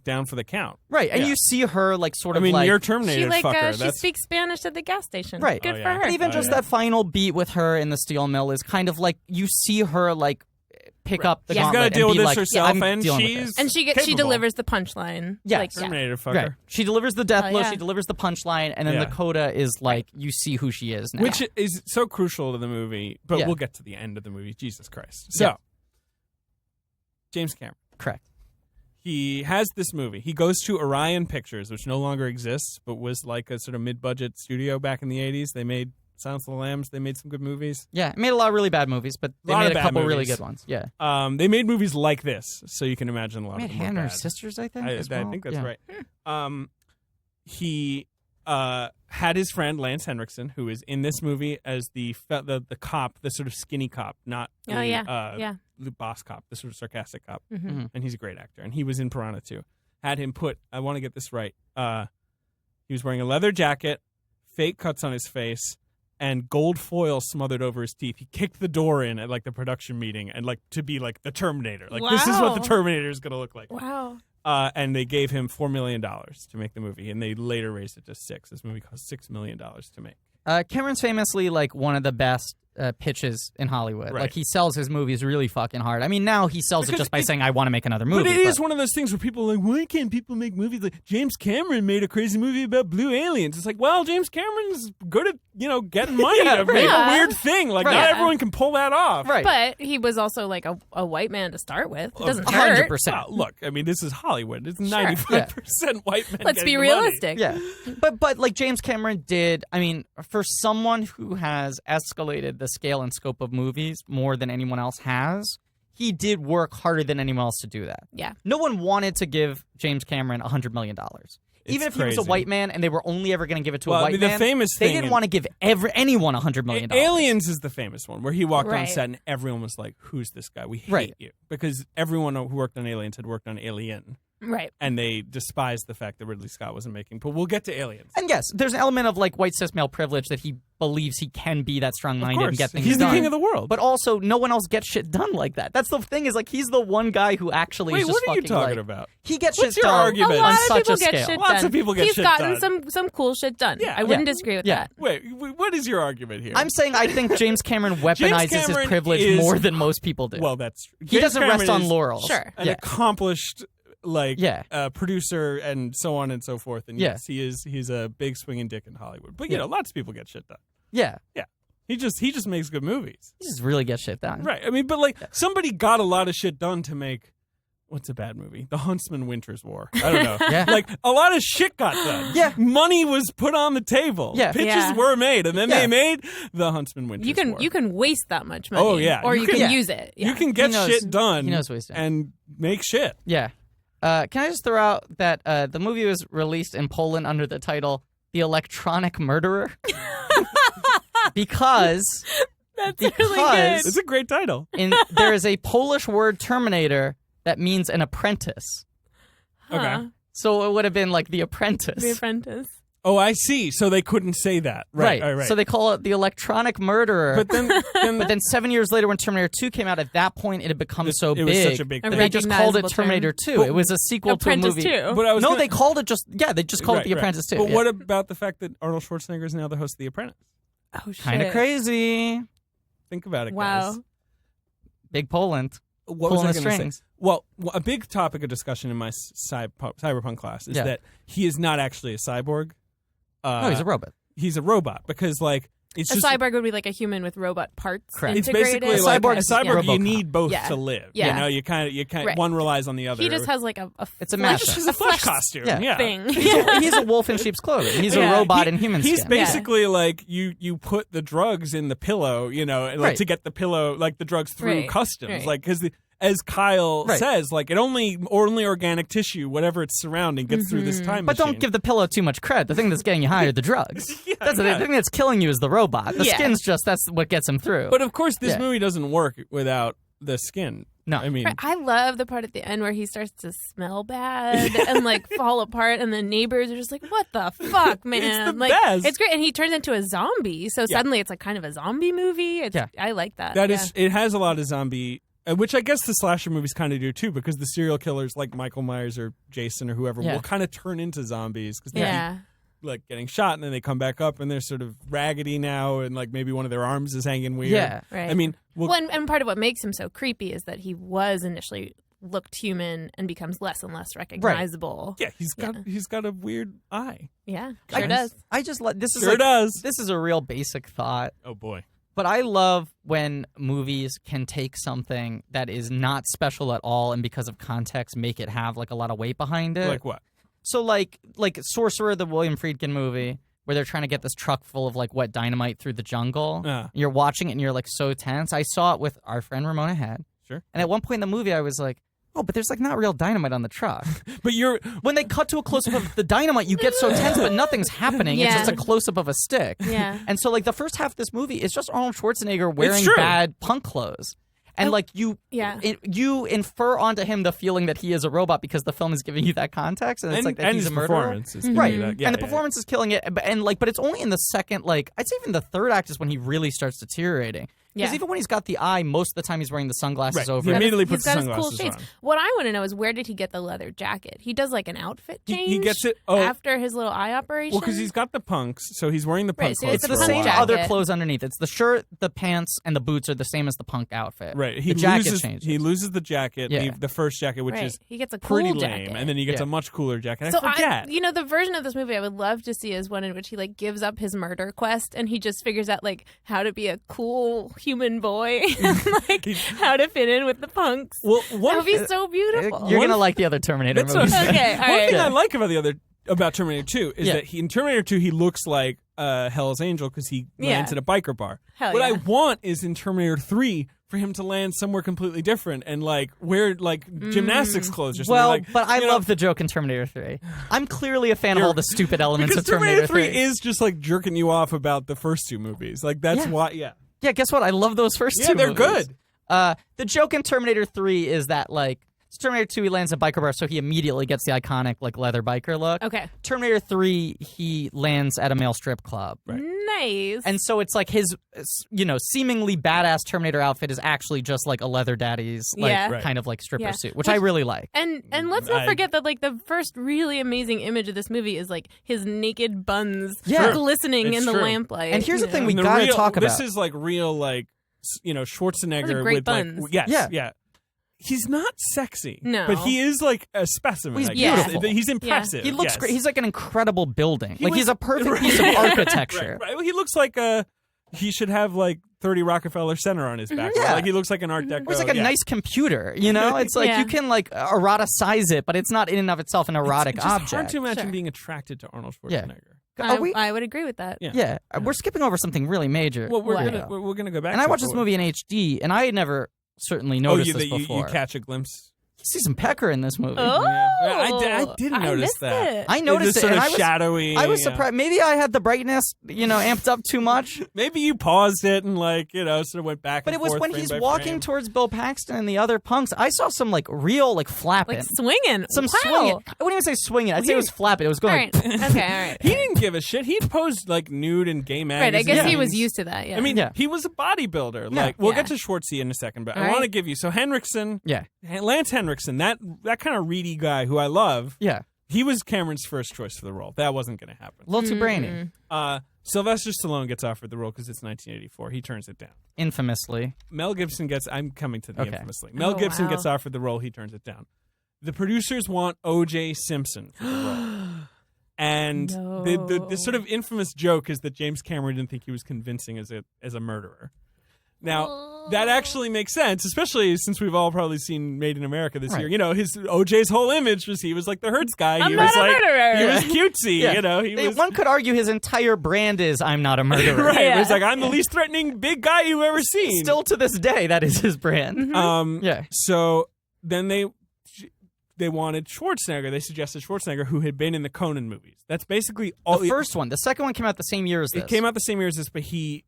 down for the count. Right. And you see her, like, sort I of mean, like... you're Terminator She like fucker. she speaks Spanish at the gas station. Right. Good Oh, for yeah. her. And even just that final beat with her in the steel mill is kind of like, you see her, like, pick up the Yeah. She's gauntlet gotta deal and with be this like, herself, I'm and dealing with she's this. And she capable. delivers the punchline. Yes. Like, Terminator fucker. Right. She delivers the death blow, yeah. she delivers the punchline, and then the coda is like, you see who she is now. Which is so crucial to the movie, but we'll get to the end of the movie. Jesus Christ. So, James Cameron. Correct. He has this movie. He goes to Orion Pictures, which no longer exists, but was like a sort of mid-budget studio back in the 80s. They made Silence of the Lambs. They made some good movies. Yeah, it made a lot of really bad movies, but they Lot of made a bad couple really movies. good ones. Yeah. They made movies like this, so you can imagine a lot Made of them were Hannah and her bad. sisters, I think. I as well. think that's Yeah. right. He had his friend Lance Henriksen, who is in this movie as the cop, the sort of skinny cop, not Oh, the, yeah. the boss cop, the sort of sarcastic cop. Mm-hmm. And he's a great actor. And he was in Piranha 2. Had him put, I want to get this right, he was wearing a leather jacket, fake cuts on his face, and gold foil smothered over his teeth. He kicked the door in at like the production meeting and like to be like the Terminator. Like this is what the Wow. Terminator is going to look like. Wow. And they gave him $4 million to make the movie, and they later raised it to $6 million. This movie cost $6 million to make. Cameron's famously like one of the best pitches in Hollywood. Right. Like he sells his movies really fucking hard. I mean, now he sells it Because just by saying, "I want to make another movie." But it is one of those things where people are like, why can't people make movies? Like James Cameron made a crazy movie about blue aliens. It's like, well, James Cameron's good at getting money Yeah, to right. make Yeah. a weird thing. Like Right. not Yeah. everyone can pull that off. Right. But he was also like a white man to start with. It doesn't 100%. hurt. Well, look, I mean, this is Hollywood. It's 95% white men. Let's getting be the money. realistic. Yeah, but like James Cameron did. I mean, for someone who has escalated the scale and scope of movies more than anyone else has, he did work harder than anyone else to do that. Yeah. No one wanted to give James Cameron $100 million. Even if he was a crazy. white man and they were only ever going to give it to Well, a I white mean, the man, famous they thing didn't in- want to give anyone $100 million. Aliens is the famous one where he walked on Right. set and everyone was like, "Who's this guy? We hate Right. you," because everyone who worked on Aliens had worked on Alien, Right. and they despised the fact that Ridley Scott wasn't making. But we'll get to Aliens. And yes, there's an element of like white cis male privilege that he believes he can be that strong-minded and get things he's done. the king of the world. But also, no one else gets shit done like that. That's the thing is like he's the one guy who actually Wait, is just what are you fucking, talking like, about? He gets What's shit your done argument? A on lot such of people a get scale. shit Lots done. of people get He's shit gotten done. some cool shit done. Yeah. I wouldn't Yeah. disagree with Yeah. that. Wait, what is your argument here? I'm saying I think James Cameron weaponizes Cameron his privilege is- more than most people do. well, that's he James doesn't Cameron rest on is laurels. Sure. An Yeah. accomplished Yeah. producer and so on and so forth. And Yeah. yes, he's a big swinging dick in Hollywood. But Yeah. lots of people get shit done. Yeah. Yeah, he just makes good movies. He just really gets shit done. Right. I mean, but like somebody got a lot of shit done to make. What's a bad movie? The Huntsman Winter's War. I don't know. Yeah. Like a lot of shit got done. Yeah. Money was put on the table. Yeah. Pitches Yeah. were made, and then Yeah. they made The Huntsman Winter's War. You can waste that much money. Oh, yeah. Or You you can- can Yeah. use it. Yeah. You can get He knows- shit done. he knows what he's doing. and make shit. Yeah. Can I just throw out that the movie was released in Poland under the title The Electronic Murderer? because That's really Because- good. It's a great title. there is a Polish word Terminator that means an apprentice. Okay. Huh. So it would have been like The Apprentice. The Apprentice. Oh, I see. So they couldn't say that. Right. Right. So they call it The Electronic Murderer. But then, 7 years later, when Terminator 2 came out, at that point it had become so it big. was such a big A that thing. they just called it recognizable term. Terminator 2. It was a sequel Apprentice to a movie. too. But I was No, gonna- they called it they just called it The Right, Apprentice right. 2. But what about the fact that Arnold Schwarzenegger is now the host of The Apprentice? Oh shit. Kind of crazy. Think about it, Wow. guys. Big Poland. What Pulling was the I going to strings. say? Well, a big topic of discussion in my cyberpunk class is Yeah. that he is not actually a cyborg. No, he's a robot. He's a robot because, like, it's A just cyborg would be like a human with robot parts Correct. it's integrated. basically A like cyborg a is cyborg. You RoboCop. need both Yeah. to live. Yeah. You know, you kind of Right. one relies on the other. He just has like a It's a flesh, mashup. He's a flesh costume. Yeah. Yeah. thing. He's a wolf in sheep's clothing. He's a Yeah. robot in human He's skin. basically like you put the drugs in the pillow, you know, and, like, Right. to get the pillow, like the drugs through Right. customs, Right. like because as Kyle Right. says, like it only organic tissue, whatever it's surrounding, gets through this time But machine. don't give the pillow too much credit. The thing that's getting you high are the drugs. That's yeah. the thing that's killing you is the robot. The Yeah. skin's that's what gets him through. But of course, this Yeah. movie doesn't work without the skin. No. I mean, Right, I love the part at the end where he starts to smell bad and like fall apart, and the neighbors are just like, "What the fuck, man!" It's the like, best. it's great, and he turns into a zombie. So suddenly, it's like kind of a zombie movie. Yeah. I like that. that yeah. is, it has a lot of zombie, which I guess the slasher movies kind of do too, because the serial killers like Michael Myers or Jason or whoever Yeah. will kind of turn into zombies because they Yeah. keep like getting shot and then they come back up and they're sort of raggedy now and like maybe one of their arms is hanging weird. Yeah. Right. I mean, Well, and part of what makes him so creepy is that he was initially looked human and becomes less and less recognizable. yeah, he's got a weird eye. Yeah, sure does. I just like this is Sure like, does. This is a real basic thought. Oh boy. But I love when movies can take something that is not special at all and because of context make it have like a lot of weight behind it. Like what? So like Sorcerer, the William Friedkin movie, where they're trying to get this truck full of like wet dynamite through the jungle. Yeah. You're watching it and you're like so tense. I saw it with our friend Ramona Head. Sure. And at one point in the movie, I was like, oh, but there's like not real dynamite on the truck. But when they cut to a close-up of the dynamite, you get so tense, but nothing's happening. Yeah. It's just a close-up of a stick. Yeah. And so like the first half of this movie is just Arnold Schwarzenegger wearing true. bad punk clothes. And like you infer onto him the feeling that he is a robot because the film is giving you that context, and it's like that and he's his a murderer. performance is giving Right, you that. Yeah, and the yeah, performance is killing it, but it's only in the second, like I'd say even the third act is when he really starts deteriorating. Because Yeah. even when he's got the eye, most of the time he's wearing the sunglasses Right. over. He immediately He's puts got the his cool sunglasses shades. on. What I want to know is where did he get the leather jacket? He does like an outfit change. He gets it after his little eye operation. Well, because he's got the punks, so he's wearing the punk Right, so clothes It's it's the for a same while. jacket. other clothes underneath. It's the shirt, the pants, and the boots are the same as the punk outfit. Right. The jacket loses, changes. He loses the jacket, Yeah. the first jacket, which Right. is He gets a cool pretty jacket. lame, and then he gets Yeah. a much cooler jacket. So I forget. the version of this movie I would love to see is one in which he like gives up his murder quest and he just figures out like how to be a cool human boy, like how to fit in with the punks. Well, That one would be so beautiful. You're gonna like the other Terminator That's movies. what- Okay, all One right. thing Yeah. I like about Terminator 2 is Yeah. that in Terminator 2 he looks like Hell's Angel because he Yeah. lands at a biker bar. Hell what I yeah. want is in Terminator 3 for him to land somewhere completely different and like wear like gymnastics clothes or something. Well, like, but I you know, love the joke in Terminator 3. I'm clearly a fan of all the stupid elements because of Terminator 3. is just like jerking you off about the first two movies. Like that's Yeah. why. Yeah. Yeah, guess what? I love those first Yeah, two they're movies. good. The joke in Terminator 3 is that, like, Terminator 2, he lands at a biker bar, so he immediately gets the iconic, like, leather biker look. Okay. Terminator 3, he lands at a male strip club. Right. Nice. And so it's like his, seemingly badass Terminator outfit is actually just like a leather daddy's, like, Yeah. Right. kind of like stripper Yeah. suit, which I really like. And let's not I- forget that like the first really amazing image of this movie is like his naked buns Yeah. glistening It's in the true. lamplight. And here's the you thing know? we And the gotta real- talk about. This is like real, like Schwarzenegger Those are great with buns. like Yeah. yeah. He's not sexy, No. but he is like a specimen. He's I guess. beautiful. He's impressive. He looks yes. great. He's like an incredible building. He Like, he's was- a perfect Right. piece of architecture. Right. Well, he looks like he should have like 30 Rockefeller Center on his back. Yeah. Like he looks like an Art Deco. It's like a yeah. nice computer, you know? It's like Yeah. you can like eroticize it, but it's not in and of itself an erotic It's just object. hard to imagine Sure. being attracted to Arnold Yeah. Schwarzenegger. Are we? I would agree with that. Yeah. Yeah, we're skipping over something really major. Well, we're What? gonna go back. and I to watched it, this but- movie in HD, and I had never certainly Oh, noticed you, this that you before. catch a glimpse. You see some pecker in this movie. Oh, I didn't notice missed that. it. I noticed It's it, sort and of I was shadowy. I was yeah. surprised. Maybe I had the brightness, amped up too much. Maybe you paused it and sort of went back. But and it was forth when frame he's by walking frame. towards Bill Paxton and the other punks. I saw some real flapping, Like swinging. some wow. swinging. I wouldn't even say swinging. I'd say it was flapping. It was All going. right. Okay. All right. He didn't give a shit. He'd posed like nude in gay Right. magazines. I guess he was used to that. Yeah. I mean, Yeah. he was a bodybuilder. Yeah. Like, we'll Yeah. get to Schwartzy in a second, but All I want to right. give you Henriksen, Yeah, Lance Henriksen, that kind of reedy guy who I love. yeah. He was Cameron's first choice for the role. That wasn't going to happen. A little too brainy. Sylvester Stallone gets offered the role because it's 1984. He turns it down. Infamously. Mel Gibson gets. I'm coming to the Okay. infamously. Mel Oh, Gibson wow. gets offered the role. He turns it down. The producers want O.J. Simpson for the role. And the sort of infamous joke is that James Cameron didn't think he was convincing as a murderer. Now, that actually makes sense, especially since we've all probably seen Made in America this Right. year. His OJ's whole image was he was like the Hertz guy. I'm he not was a like murderer. he was cutesy. Yeah. He was One could argue his entire brand is "I'm not a murderer." right. It was Yeah. like I'm the least threatening big guy you've ever seen. Still to this day, that is his brand. Yeah. So then they wanted Schwarzenegger. They suggested Schwarzenegger, who had been in the Conan movies. That's basically all. The first one. The second one came out the same year as this. It came out the same year as this, but he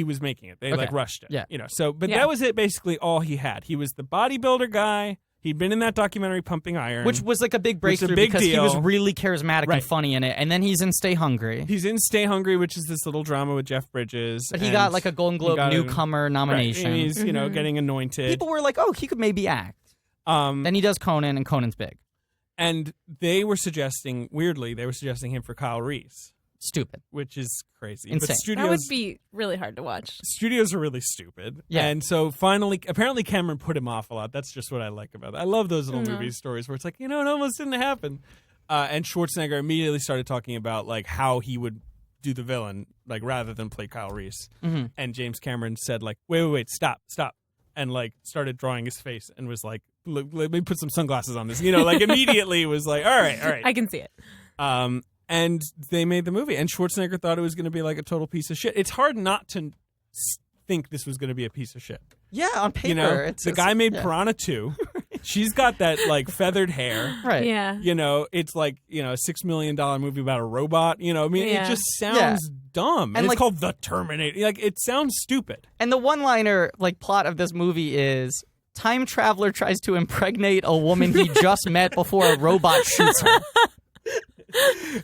was making it. They Okay. rushed it. Yeah. So, but Yeah. that was it. Basically, all he had. He was the bodybuilder guy. He'd been in that documentary, Pumping Iron, Which was like a big Which is a breakthrough big because he was deal. really charismatic Right. and funny in it. And then he's in Stay Hungry. he's in Stay Hungry, which is this little drama with Jeff Bridges. But he and got like a Golden he Globe got newcomer Right. nomination. And he's getting anointed. People were like, oh, he could maybe act. Then he does Conan, and Conan's big. And they were suggesting him for Kyle Reese, Stupid. which is crazy. Insane. But that would studios be really hard to watch. studios are really stupid. Yeah. And so finally, apparently Cameron put him off a lot. That's just what I like about it. I love those little movie stories where it's like, it almost didn't happen. And Schwarzenegger immediately started talking about like how he would do the villain, like rather than play Kyle Reese. Mm-hmm. And James Cameron said like, wait, stop. And like started drawing his face and was like, look, let me put some sunglasses on this. Like immediately was like, all right. I can see it. And they made the movie, and Schwarzenegger thought it was going to be like a total piece of shit. It's hard not to think this was going to be a piece of shit. Yeah, on paper. You know, the guy made Piranha 2. She's got that like feathered hair. Right. Yeah. You know, it's like, you know, a $6 million movie about a robot. You know, I mean, it just sounds dumb. And it's like, called The Terminator. Like, it sounds stupid. And the one-liner like plot of this movie is time traveler tries to impregnate a woman he just met before a robot shoots her.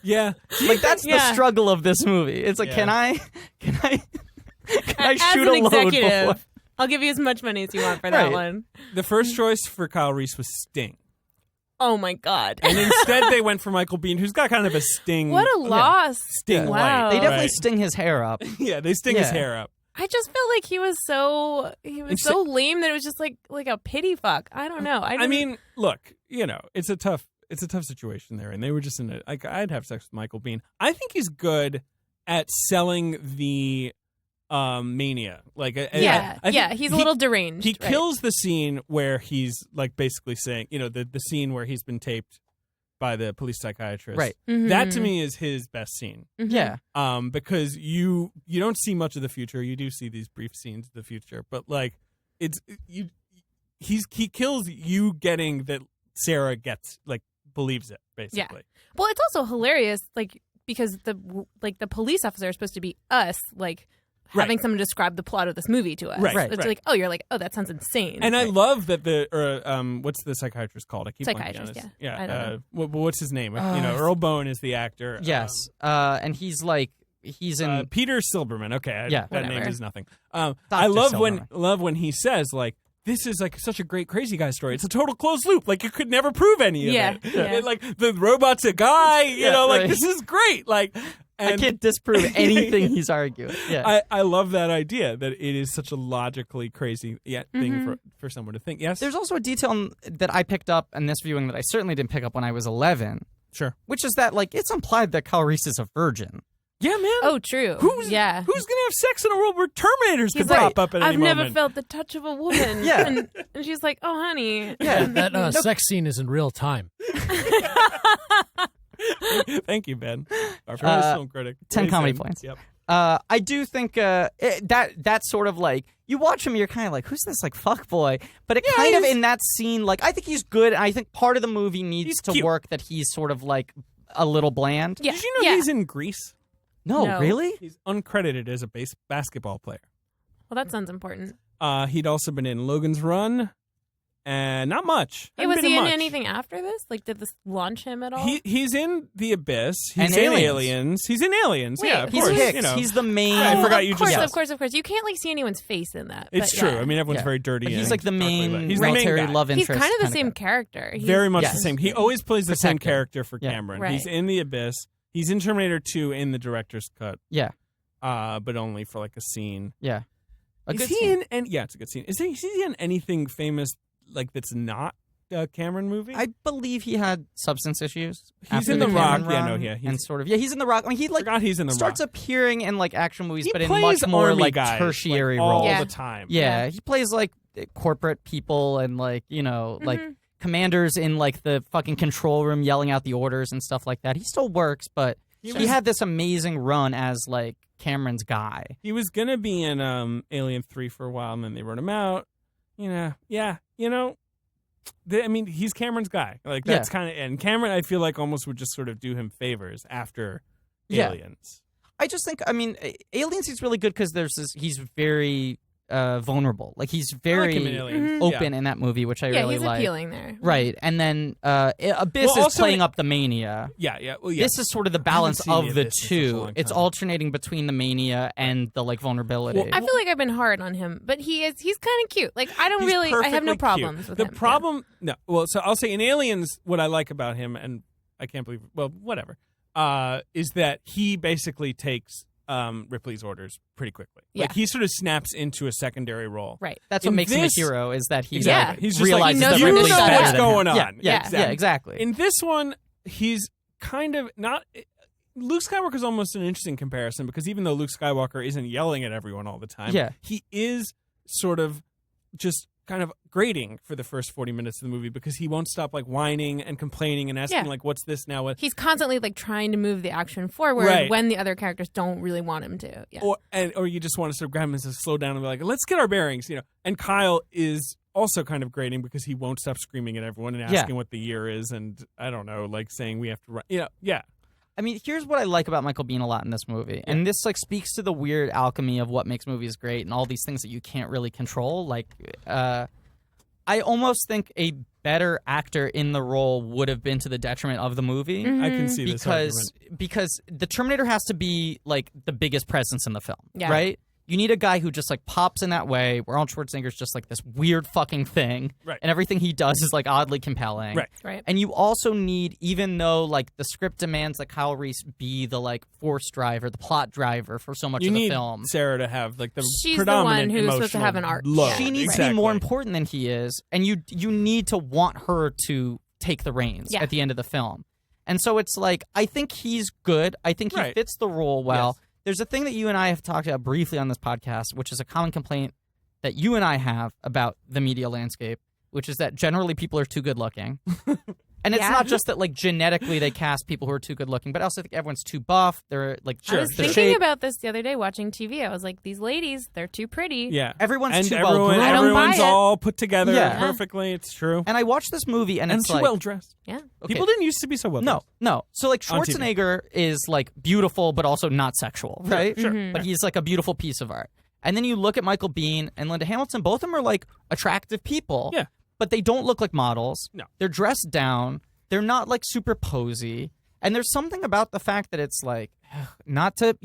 Yeah. Like that's the struggle of this movie. It's like, can I As shoot an a load executive, before? I'll give you as much money as you want for that one. The first choice for Kyle Reese was Sting. Oh my God. And instead they went for Michael Biehn, who's got kind of a Sting. What a loss. Sting Wow. light. They definitely right? sting his hair up. Yeah, they sting his hair up. I just felt like he was so lame that it was just like a pity fuck. I don't know. I mean, look, you know, it's a tough situation there, and they were just in it. Like, I'd have sex with Michael Biehn. I think he's good at selling the mania. Like, he's a little deranged. He kills the scene where he's like basically saying, you know, the scene where he's been taped by the police psychiatrist. Right. Mm-hmm. That to me is his best scene. Mm-hmm. Yeah. Because you don't see much of the future. You do see these brief scenes of the future, but like he kills you getting that Sarah gets like believes it basically. Yeah. Well, it's also hilarious, like because the police officer is supposed to be us, like having someone describe the plot of this movie to us. Right. It's like, you're like, that sounds insane. And I love that what's the psychiatrist called? I keep blanking on Psychiatrist, his- yeah. I don't know. What's his name? Earl Bowen is the actor. Yes. And he's like he's in Peter Silberman. Okay, that whatever. name is nothing. I love Silberman. when he says like, this is like such a great crazy guy story. It's a total closed loop. Like you could never prove any of it. Yeah. And, like the robot's a guy. You know, like this is great. Like I can't disprove anything he's arguing. Yeah. I love that idea that it is such a logically crazy thing for someone to think. Yes. There's also a detail that I picked up in this viewing that I certainly didn't pick up when I was 11. Sure. Which is that like it's implied that Kyle Reese is a virgin. Yeah, man. Oh, true. Who's gonna have sex in a world where Terminators could pop up at any I've moment? never felt the touch of a woman. Yeah. And she's like, oh, honey. Yeah. That sex scene is in real time. Thank you, Ben. Our famous film critic. 10 comedy Amazing. points. Yep. I do think that's sort of like you watch him, you're kind of like, who's this like fuck boy? But it kind of in that scene, like I think he's good. And I think part of the movie needs to cute. work that he's sort of like a little bland. Yeah. Did you know he's in Grease? No, really? He's uncredited as a basketball player. Well, that sounds important. He'd also been in Logan's Run, and not much. Hey, Hadn't was been he in much. anything after this? Like, did this launch him at all? He's in The Abyss. And He's in Aliens. Aliens. He's in Aliens. Wait, yeah, of He's course. Hicks. You know. He's the main. I forgot you of course, just- of course. You can't like see anyone's face in that. It's but true. yeah. I mean, everyone's Yeah. very dirty. But he's and like the darkly main lit. He's the main military guy. love He's interest. kind of the kinda same guy. character. He's- Very much Yes. the same. He always plays the same Protective. character for Yeah. Cameron. Right. He's in The Abyss. He's in Terminator 2 in the director's cut. Yeah. But only for like a scene. Yeah. A Is good he scene. in? Yeah, it's a good scene. Is he in anything famous like that's not a Cameron movie? I believe he had substance issues. He's after in the The Rock. Cameron Yeah, no, run, yeah, he's- and sort of he's in The Rock. I mean, he like forgot he's in The starts Rock. appearing in like action movies, He but in plays much more army like guys, tertiary like, all roles. Yeah. the time. Yeah, he plays like corporate people and like like commanders in like the fucking control room yelling out the orders and stuff like that. He still works, but he had this amazing run as like Cameron's guy. He was gonna be in Alien 3 for a while, and then they wrote him out. I mean, he's Cameron's guy. Like that's kind of, and Cameron, I feel like almost would just sort of do him favors after Yeah. Aliens. I just think, I mean, Aliens he's really good because he's very vulnerable. Like he's I like very him in Aliens. open in that movie, which I Yeah, really he's like. appealing there. Right, and then Abyss Well, is also playing up the mania. Yeah. Well, yeah. This is sort of the balance seen of the the Abyss in such a two. long It's time. alternating between the mania and the like vulnerability. Well, I feel like I've been hard on him, but he's kind of cute. Like I don't He's really, I have no perfectly problems cute. with the him. problem. No, well, so I'll say in Aliens, what I like about him, and I can't believe, well, whatever, is that he basically takes Ripley's orders pretty quickly. Like Yeah. he sort of snaps into a secondary role. Right. That's what in makes him a this- hero is that he Exactly. He's just realizes like, that he knows Ripley's what better what's than him. going on. Yeah, exactly. In this one, he's kind of not. Luke Skywalker is almost an interesting comparison because even though Luke Skywalker isn't yelling at everyone all the time, Yeah. he is sort of just kind of grating for the first 40 minutes of the movie because he won't stop like whining and complaining and asking like, what's this now? What? He's constantly like trying to move the action forward when the other characters don't really want him to. Yeah. Or you just want to sort of grab him and slow down and be like, let's get our bearings, And Kyle is also kind of grating because he won't stop screaming at everyone and asking what the year is, and I don't know, like saying we have to run. I mean, here's what I like about Michael Biehn a lot in this movie, and this like speaks to the weird alchemy of what makes movies great and all these things that you can't really control. Like, I almost think a better actor in the role would have been to the detriment of the movie. Mm-hmm. I can see this argument. Because the Terminator has to be like the biggest presence in the film, right? You need a guy who just like pops in that way, where Arnold Schwarzenegger's just like this weird fucking thing, right. And everything he does is like oddly compelling, right. And you also need, even though like the script demands that Kyle Reese be the like force driver, the plot driver for so much of the film, Sarah to have like the She's predominant the one who's supposed to have an arc. Load. She needs to be more important than he is, and you need to want her to take the reins at the end of the film. And so it's like, I think he's good. I think he fits the role well. Yes. There's a thing that you and I have talked about briefly on this podcast, which is a common complaint that you and I have about the media landscape, which is that generally people are too good looking. And it's not just that like genetically they cast people who are too good looking, but I also think everyone's too buff. They're like, I was thinking about this the other day watching TV. I was like, these ladies, they're too pretty. Yeah. Everyone's too well groomed. Everyone's all put together perfectly. It's true. And I watched this movie and it's too like, well dressed. Yeah. Okay. People didn't used to be so well dressed. No. So like Schwarzenegger is like beautiful but also not sexual, right? Sure. Mm-hmm. But he's like a beautiful piece of art. And then you look at Michael Biehn and Linda Hamilton, both of them are like attractive people. Yeah. But they don't look like models. No. They're dressed down. They're not like super posy. And there's something about the fact that it's like, not to,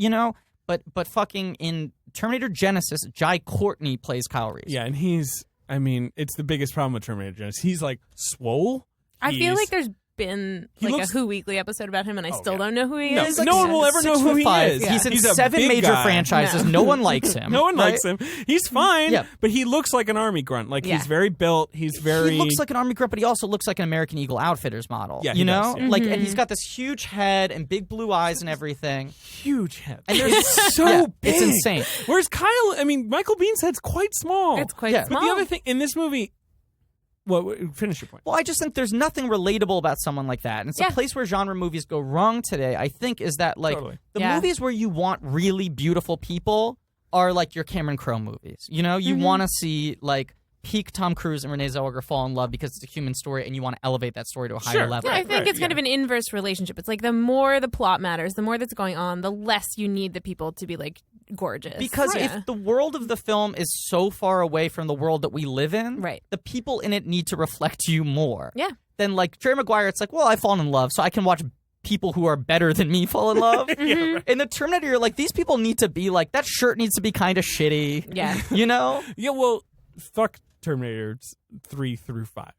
but fucking in Terminator Genesis, Jai Courtney plays Kyle Reese. Yeah, and it's the biggest problem with Terminator Genesis. He's like swole. I feel like there's been like a Who Weekly episode about him, and I still don't know who he is. No one will ever know who he is. He's in a 7 big major guy. franchises. No one likes him. No one likes him. He's fine, Yeah. but he looks like an army grunt. Like he's very built. He's very. He looks like an army grunt, but he also looks like an American Eagle Outfitters model. Yeah, you know, does, yeah. like, and he's got this huge head and big blue eyes and everything. Huge head. And it's so big. It's insane. Whereas Michael Bihn's head's quite small. It's quite Yeah. small. But the other thing in this movie. Well, finish your point. Well, I just think there's nothing relatable about someone like that. And it's a place where genre movies go wrong today, I think, is that, like, the movies where you want really beautiful people are, like, your Cameron Crowe movies. You know? You want to see, like, peak Tom Cruise and Renee Zellweger fall in love because it's a human story and you want to elevate that story to a higher level. Yeah, I think it's kind of an inverse relationship. It's like the more the plot matters, the more that's going on, the less you need the people to be, like, gorgeous. Because if the world of the film is so far away from the world that we live in, the people in it need to reflect you more. Yeah. Then, like, Jerry Maguire, it's like, well, I've fallen in love, so I can watch people who are better than me fall in love. In the Terminator, you're like, these people need to be like, that shirt needs to be kind of shitty. Yeah. You know? Yeah, well, fuck Terminator 3 through 5.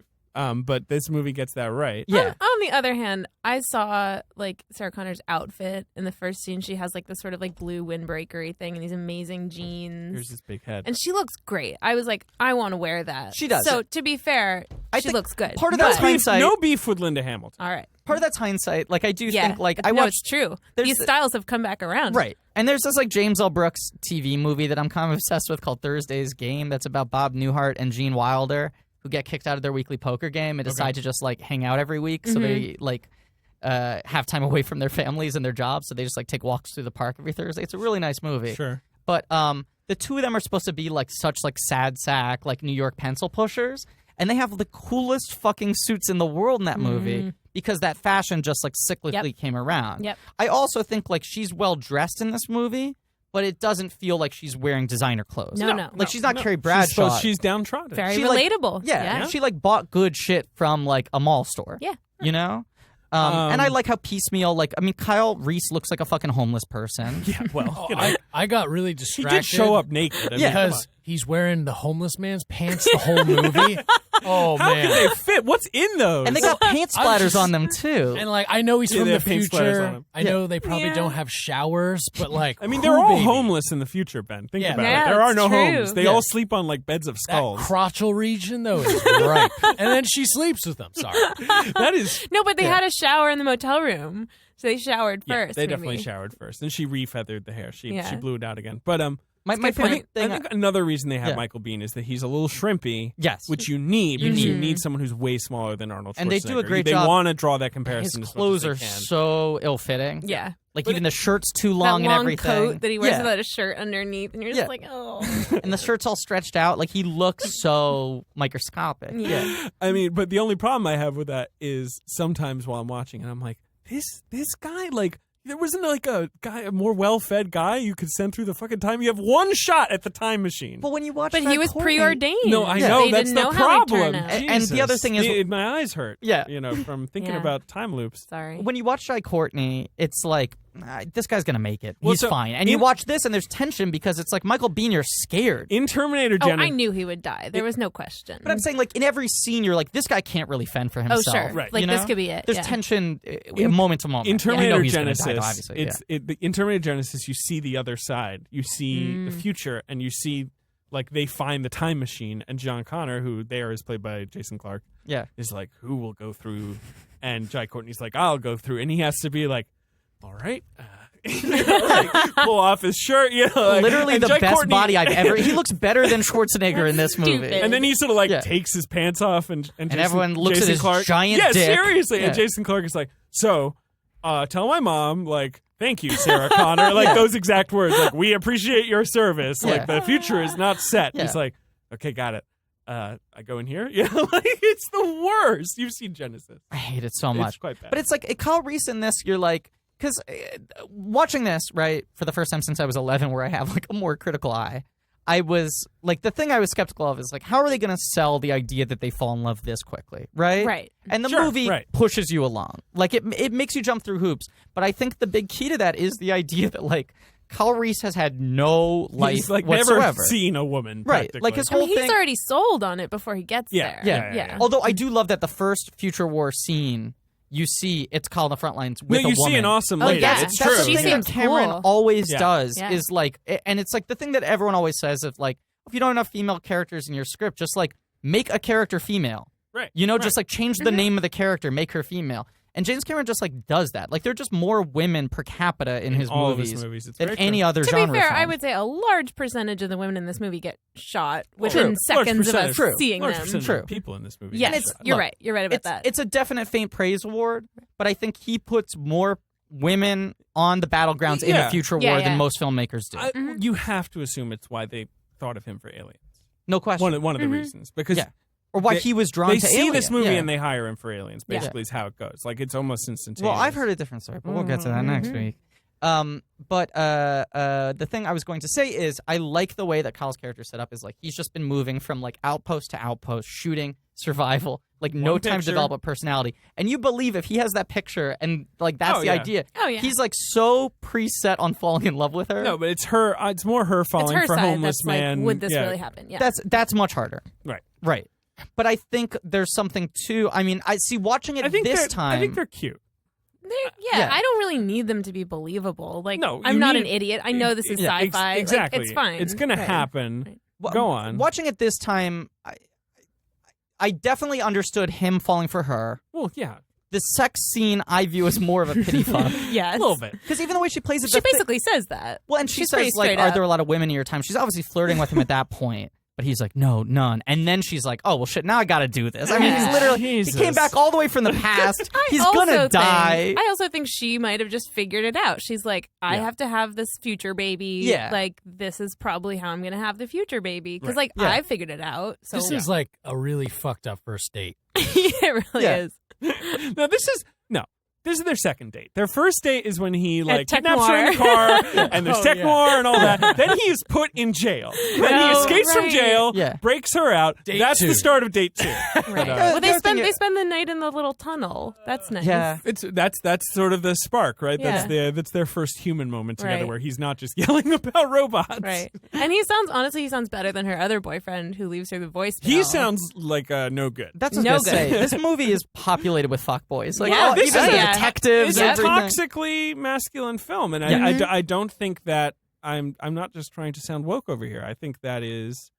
But this movie gets that right. Yeah. On the other hand, I saw like Sarah Connor's outfit in the first scene. She has like this sort of like blue windbreakery thing and these amazing jeans. Here's this big head. And she looks great. I was like, I want to wear that. She does. So to be fair, I she think looks good. part of that's hindsight. No beef with Linda Hamilton. All right. Part of that's hindsight. Like, I do think, like, I watched... it's true. These styles have come back around. Right. And there's this, like, James L. Brooks TV movie that I'm kind of obsessed with called Thursday's Game that's about Bob Newhart and Gene Wilder, who get kicked out of their weekly poker game and decide to just, like, hang out every week. So they, like, have time away from their families and their jobs. So they just, like, take walks through the park every Thursday. It's a really nice movie. Sure. But the two of them are supposed to be, like, such, like, sad sack, like, New York pencil pushers. And they have the coolest fucking suits in the world in that movie because that fashion just, like, cyclically came around. Yep. I also think, like, she's well-dressed in this movie, but it doesn't feel like she's wearing designer clothes. No. Like, she's not Carrie Bradshaw. She's downtrodden. Very She, relatable. Like, yeah. She, like, bought good shit from, like, a mall store. Yeah. You know? And I like how piecemeal, like, I mean, Kyle Reese looks like a fucking homeless person. Yeah, well, I got really he distracted. did show up naked. I mean, because he's wearing the homeless man's pants the whole movie. Oh, how man. can they fit? What's in those? And they got paint splatters on them, too. And, like, I know he's from they the have paint splatters on future. him. I know they probably don't have showers, but, like, I mean, they're all baby? homeless in the future, Ben. Think about Yeah, it. There are it's no true. homes. They all sleep on, like, beds of That skulls. crotchal region, though, is ripe. And then she sleeps with them. Sorry. That is... No, but they had a shower in the motel room. So they showered Yeah, first. they maybe. definitely showered first. Then she refeathered the hair. She Yeah. blew it out again. But My good favorite point. thing. I think another reason they have Yeah. Michael Biehn is that he's a little shrimpy. Yes. Which you need because Mm-hmm. you need someone who's way smaller than Arnold Schwarzenegger. And they do a great they job. They want to draw that his comparison. clothes are as much as they can. so ill-fitting. Yeah. Like But even the shirt's too That long long and everything. coat that he wears Yeah. without a shirt underneath, and you're just Yeah. like, oh. And the shirt's all stretched out. Like he looks so microscopic. Yeah. I mean, but the only problem I have with that is sometimes while I'm watching and I'm like, this guy, like, there wasn't like a more well-fed guy you could send through the fucking time. You have one shot at the time machine. But when you watch But that he was Courtney- preordained. No, I Yeah. know They that's didn't the know how he'd problem. turn out. And the other thing is- my eyes hurt. Yeah. From thinking Yeah. about time loops. Sorry. When you watch Jai Courtney, it's like this guy's gonna make it. Well, He's so fine. And you watch this, and there's tension because it's like Michael Biehn, you're scared. In Terminator Oh, Genesis, I knew he would die. There was no question. But I'm saying, like in every scene, you're like, this guy can't really fend for Oh, himself. sure. Right. Like, You this know? could be it. There's yeah. tension, moment to moment. in Yeah, I know Terminator he's gonna Genesis, die, though, obviously. in Terminator Genesis, you see the other side. You see the future, and you see like they find the time machine, and John Connor, who there is played by Jason Clarke, Yeah. is like, who will go through? And Jai Courtney's like, I'll go through, and he has to be like, all right. Like, pull off his shirt, like, Literally and the Jai best Courtney- body I've ever. He looks better than Schwarzenegger in this movie. Stupid. And then he sort of like Yeah. takes his pants off, and everyone looks at Jason his Clarke, giant yeah, dick. seriously. Yeah. And Jason Clarke is like, so, tell my mom, like, thank you, Sarah Connor, like those exact words, like, we appreciate your service, Yeah. like the future is not set. Yeah. He's like, okay, got it. I go in here, yeah, like it's the worst. You've seen Genesis, I hate it so much. It's quite bad. But it's like Kyle Reese in this, you're like, because watching this, right, for the first time since I was 11, where I have like a more critical eye, I was like, the thing I was skeptical of is like, how are they going to sell the idea that they fall in love this quickly, right? Right. And the Sure, movie right. pushes you along. Like, it makes you jump through hoops. But I think the big key to that is the idea that, like, Kyle Reese has had no life he's like whatsoever. never seen a woman, Right, practically. like his I mean, whole he's thing. already sold on it before he gets Yeah. there. Yeah. Although I do love that the first Future War scene, you see it's Kyle on the front lines with no, a you woman. see an awesome Oh, lady. yeah. It's That's true. the She thing yeah. that seems Cameron cool. always Yeah. does Yeah. is like, and it's like the thing that everyone always says of like, if you don't have enough female characters in your script, just like make a character female. Right. You know, right. just like change the name of the character, make her female. And James Cameron just like does that. Like there are just more women per capita in his all movies, of his movies. It's than very any true. other To genre be fair, film. I would say a large percentage of the women in this movie get shot True. within Large seconds of us percentage. seeing Large them. percentage True. of people in this movie. Yes, get shot. you're Look, right. You're right about it's, that. It's a definite faint praise award, but I think he puts more women on the battlegrounds in Yeah. a future Yeah, war yeah. than most filmmakers do. You have to assume it's why they thought of him for Aliens. No question. One of the reasons, because Yeah. Or why they- he was drawn they to see Alien. this movie Yeah. and they hire him for Aliens. Yeah. Basically, is how it goes. Like it's almost instantaneous. Well, I've heard a different story, but we'll get to that next week. But the thing I was going to say is I like the way that Kyle's character set up is like he's just been moving from like outpost to outpost, shooting, survival, like no One time to picture. develop a personality. And you believe if he has that picture and like that's Oh, the yeah. idea. Oh, yeah. He's like so preset on falling in love with her. No, but it's her. It's more her it's falling her for side homeless that's man. like, would this yeah. really happen? Yeah. That's much harder. Right. Right. But I think there's something to. I mean, I see watching it I think this they're- time. I think they're cute. Yeah, Yeah. I don't really need them to be believable. Like, No, I'm you not need- an idiot. I know this is Yeah, sci-fi. Like, exactly. it's fine. It's gonna Right. happen. Right. Go on. Watching it this time, I definitely understood him falling for her. Well, yeah, The sex scene I view as more of a pity fuck. Yes. a little bit. Because even the way she plays it, She basically says that. well, and she she's says pretty like, straight "Are up. there a lot of women in your time?" She's obviously flirting with him at that point, but he's like, "No, none." And then she's like, "Oh well, shit. Now I got to do this." I mean, he's Yeah. literally Jesus. he came back all the way from the past. He's I also gonna think- die. I also think she might have just figured it out. She's like, I Yeah. have to have this future baby. Yeah. Like, this is probably how I'm going to have the future baby. Because, Right. like, Yeah. I figured it out. So This is like a really fucked up first date. it really Yeah. is. No, this is their second date. Their first date is when he like Tech kidnaps her in the Noir. car, and there's Oh, Tech yeah. Noir and all that. Then he is put in jail. Then he Oh, escapes from right. jail, Yeah. breaks her out. Date That's two. the start of date 2. Right. the Well, other thing they is- spend the night in the little tunnel. That's nice. Yeah. That's sort of the spark, right? Yeah. That's their first human moment together, Right. where he's not just yelling about robots. Right. And he sounds better than her other boyfriend who leaves her the voicemail. He sounds like no good. That's what No I was gonna say. good. This movie is populated with fuckboys. Like, Yeah, oh, this even is the a- detectives. It's and a everything. toxically masculine film, and Yeah. I don't think that I'm not just trying to sound woke over here. I think that is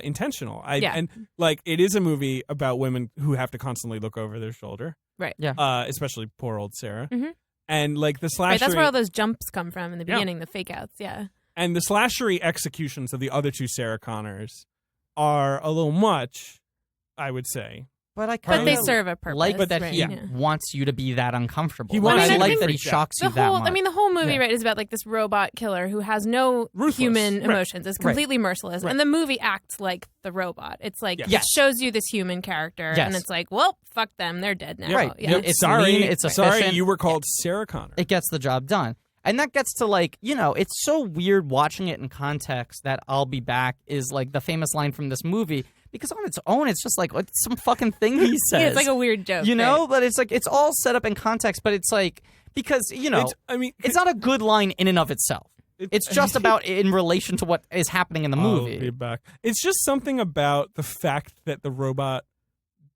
intentional. Yeah. And like it is a movie about women who have to constantly look over their shoulder. Right. Yeah. Especially poor old Sarah. Mhm. And like the slasher. Right, that's where all those jumps come from in the Yeah. beginning, the fake outs. Yeah. And the slashery executions of the other two Sarah Connors are a little much, I would say. But I But kind they of serve a purpose. like that right, he yeah. wants you to be that uncomfortable. He Like, wants I you to like be that he freaked out. shocks you The that whole, much. I mean, the whole movie, Yeah. right, is about like this robot killer who has no Ruthless. human Right. emotions. It's completely merciless. Right. And the movie acts like the robot. It's like, Yes. it shows you this human character, Yes. and it's like, well, fuck them. They're dead now. Right. Yeah. It's sorry, lean, it's sorry, efficient. you were called Sarah Connor. It gets the job done. And that gets to, like, you know, it's so weird watching it in context that I'll be back is, like, the famous line from this movie. Because on its own, it's just, like, it's some fucking thing he says. Yeah, it's like a weird joke. You know? right? But it's, like, it's all set up in context. But it's, like, because, you know, it's not a good line in and of itself. It's just about in relation to what is happening in the movie. I'll be back. It's just something about the fact that the robot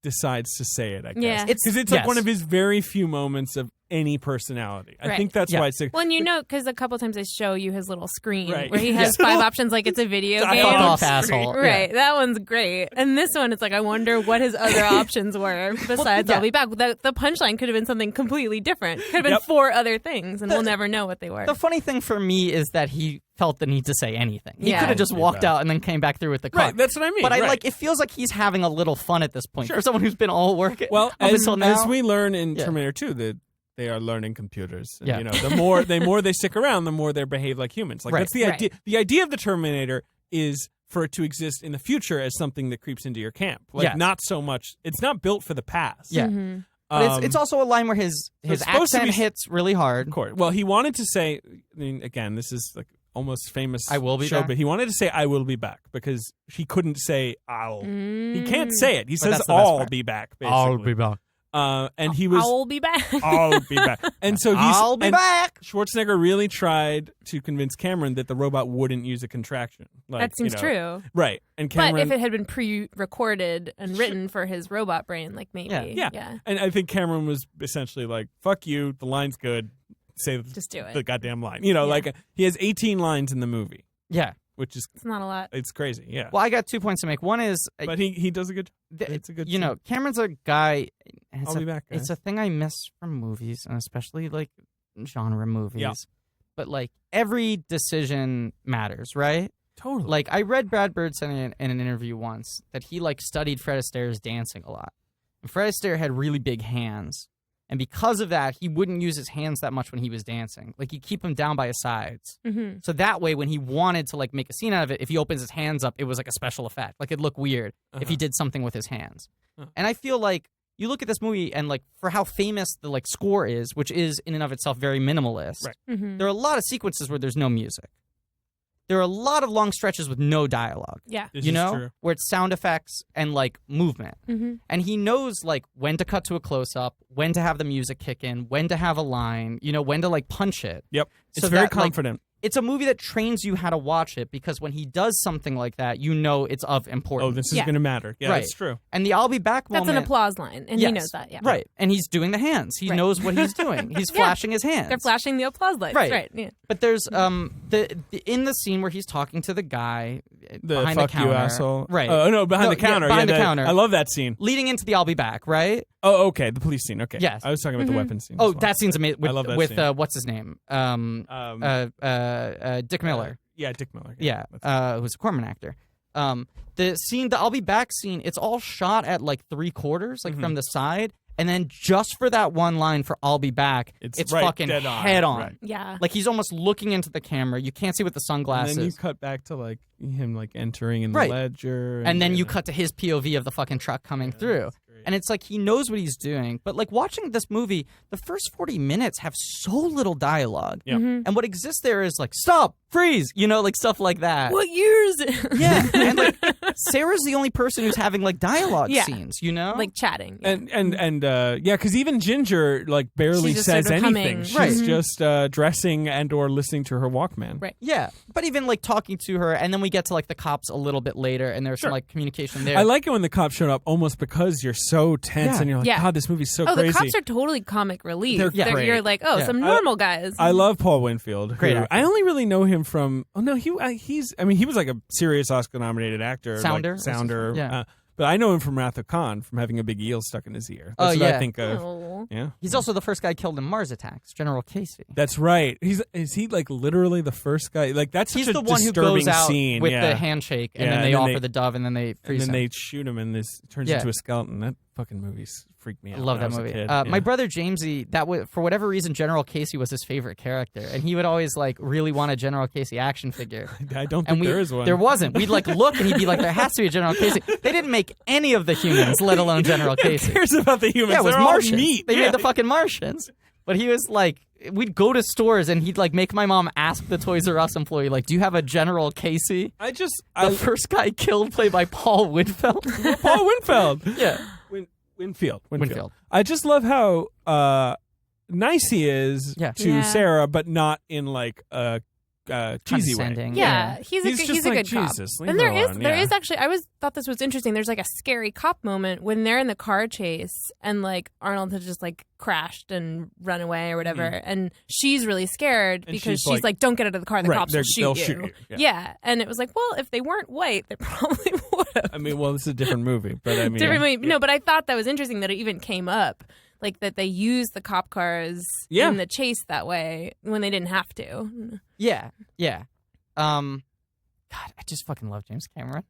decides to say it, I guess. Yeah. Because it's like yes. one of his very few moments of any personality. I Right. think that's Yeah. why it's like, Well, and you know, because a couple times they show you his little screen Right. where he has Yeah. 5 options, like it's a video Fuck game. Fuck off, screen. asshole. Yeah. Right, that one's great. And this one, it's like, I wonder what his other options were besides yeah. I'll be back. The punchline could have been something completely different. Could have been Yep. 4 other things, and we'll never know what they were. The funny thing for me is that he felt the need to say anything. He Yeah. could have just walked out and then came back through with the car. right, that's what I mean. But I right. like it feels like he's having a little fun at this point Sure. for someone who's been all work Well, up as, until now. as we learn in Yeah. Terminator 2, that they are learning computers. And, Yeah. you know, the more they stick around, the more they behave like humans. Like Right. that's the Right. idea. The idea of the Terminator is for it to exist in the future as something that creeps into your camp. Like Yes. not so much. It's not built for the past. Yeah. Mhm. But it's also a line where his it's supposed to accent be- hits really hard. Of course. Well, he wanted to say. I mean, again, this is like almost famous. I will be show, back? but he wanted to say "I will be back" because he couldn't say "I'll." He can't say it. He But says that's the best "I'll part. be back." Basically. back. And he was. I'll be back. I'll be back. And so he's. I'll be and back. Schwarzenegger really tried to convince Cameron that the robot wouldn't use a contraction. Like, That seems you know, true. Right. And But Cameron. if it had been pre-recorded and written for his robot brain, like maybe, Yeah. And I think Cameron was essentially like, "Fuck you. The line's good. Say Just do it. the goddamn line." You know, Yeah. like he has 18 lines in the movie, Yeah. which is It's not a lot. it's crazy. Yeah. Well, I got 2 points to make. One is, But he does a good. th- It's a good. you know, Cameron's a guy. It's I'll be back, guys. It's a thing I miss from movies, and especially like genre movies. Yeah. But like every decision matters, right? Totally. Like I read Brad Bird saying in an interview once that he like studied Fred Astaire's dancing a lot. And Fred Astaire had really big hands. And because of that, he wouldn't use his hands that much when he was dancing. Like he'd keep them down by his sides. Mm-hmm. So that way when he wanted to like make a scene out of it, if he opens his hands up, it was like a special effect. Like it'd look weird if he Uh-huh. did something with his hands. Huh. And I feel like you look at this movie and like for how famous the like score is, which is in and of itself very minimalist. Right. Mm-hmm. There are a lot of sequences where there's no music. There are a lot of long stretches with no dialogue. Yeah. This you is know, true. where it's sound effects and like movement. Mm-hmm. And he knows like when to cut to a close up, when to have the music kick in, when to have a line, you know, when to like punch it. Yep. It's So very that, like, confident. It's a movie that trains you how to watch it because when he does something like that, you know it's of importance. Oh, this is Yeah. going to matter. Yeah, Right. that's true. And the I'll be back That's moment. an applause line, and Yes. he knows that. Yeah. Right. And he's doing the hands. He Right. knows what he's doing. He's Yeah. flashing his hands. They're flashing the applause lights. Right. Right. Yeah. But there's the in the scene where he's talking to the guy The behind fuck the counter. you asshole. Right. Oh no, behind No, the counter. yeah, behind the that- counter. I love that scene. Leading into the I'll be back, right? Oh, okay. The police scene. Okay. Yes. I was talking about the weapon scene. Oh, as well. that scene's amazing. With, I love that with scene. what's his name? Dick Miller. Yeah, Dick Miller. Yeah, That's- who's a Corman actor. The scene, the I'll be back scene, it's all shot at like 3/4, like from the side, and then just for that one line for I'll be back, it's right, fucking dead on, head on. right. Yeah. Like he's almost looking into the camera. You can't see with the And sunglasses. then you cut back to like him like entering in the Right. ledger, And then you cut to his POV of the fucking truck coming through. that's great. And it's like he knows what he's doing. But like watching this movie, the first 40 minutes have so little dialogue. Yeah. And what exists there is like, stop, freeze, you know, like stuff like that. What year is it? Yeah. And like Sarah's the only person who's having like dialogue Yeah. scenes, you know? Like chatting. Yeah. And yeah, because even Ginger like barely She's just says sort of anything. humming. She's Right. just dressing and or listening to her Walkman. Right. yeah. But even like talking to her, and then we get to like the cops a little bit later, and there's some Sure. like communication there. I like it when the cops showed up almost because you're so tense Yeah. and you're like, Yeah. God, this movie's so Oh, crazy. the cops are totally comic relief. They're great. You're like, oh, Yeah. some normal guys. I love Paul Winfield. Great who- actor. I only really know him from. Oh no, he was like a serious Oscar-nominated actor, Sounder? like Sounder. Yeah. But I know him from Wrath of Khan, from having a big eel stuck in his ear. Oh, That's what yeah. I think of. Oh. Yeah. He's also the first guy killed in Mars Attacks, General Casey. That's right. Is he like literally the first guy? Like that's such He's a the one who disturbing goes out scene with yeah. the handshake, and Yeah, then and they then offer they- the dove, and then they freeze And then him. they shoot him, and this turns Yeah. into a skeleton. That fucking movie's freaked me out. I love when that I was movie. a kid. My Yeah. brother Jamesy, for whatever reason, General Casey was his favorite character, and he would always like really want a General Casey action figure. I don't And think there is one. There wasn't. We'd like look, and he'd be like, "There has to be a General Casey." They didn't make any of the humans, let alone General Who Casey. cares about the humans? Yeah, it was They're all Martians. meat. They Yeah. made the fucking Martians. But he was like, we'd go to stores, and he'd like make my mom ask the Toys R Us employee, like, "Do you have a General Casey?" The first guy killed, played by Paul Winfield. Paul Winfield. Yeah. Winfield. I just love how nice he is Yeah. to Yeah. Sarah, but not in like a cheesy way. Condescending. Yeah, he's a just he's a like, good cop. Jesus, leave And her there is alone, yeah. actually, I thought this was interesting. There's like a scary cop moment when they're in the car chase and like Arnold has just like crashed and run away or whatever, and she's really scared And because she's she's like, "Don't get out of the car. The Right, cops will they'll shoot you." shoot you, Yeah, and it was like, well, if they weren't white, they probably would have. I mean, well, it's a different movie, but I mean, Different movie. yeah. No, but I thought that was interesting that it even came up, like that they used the cop cars Yeah. in the chase that way when they didn't have to. Yeah. Yeah. God, I just fucking love James Cameron.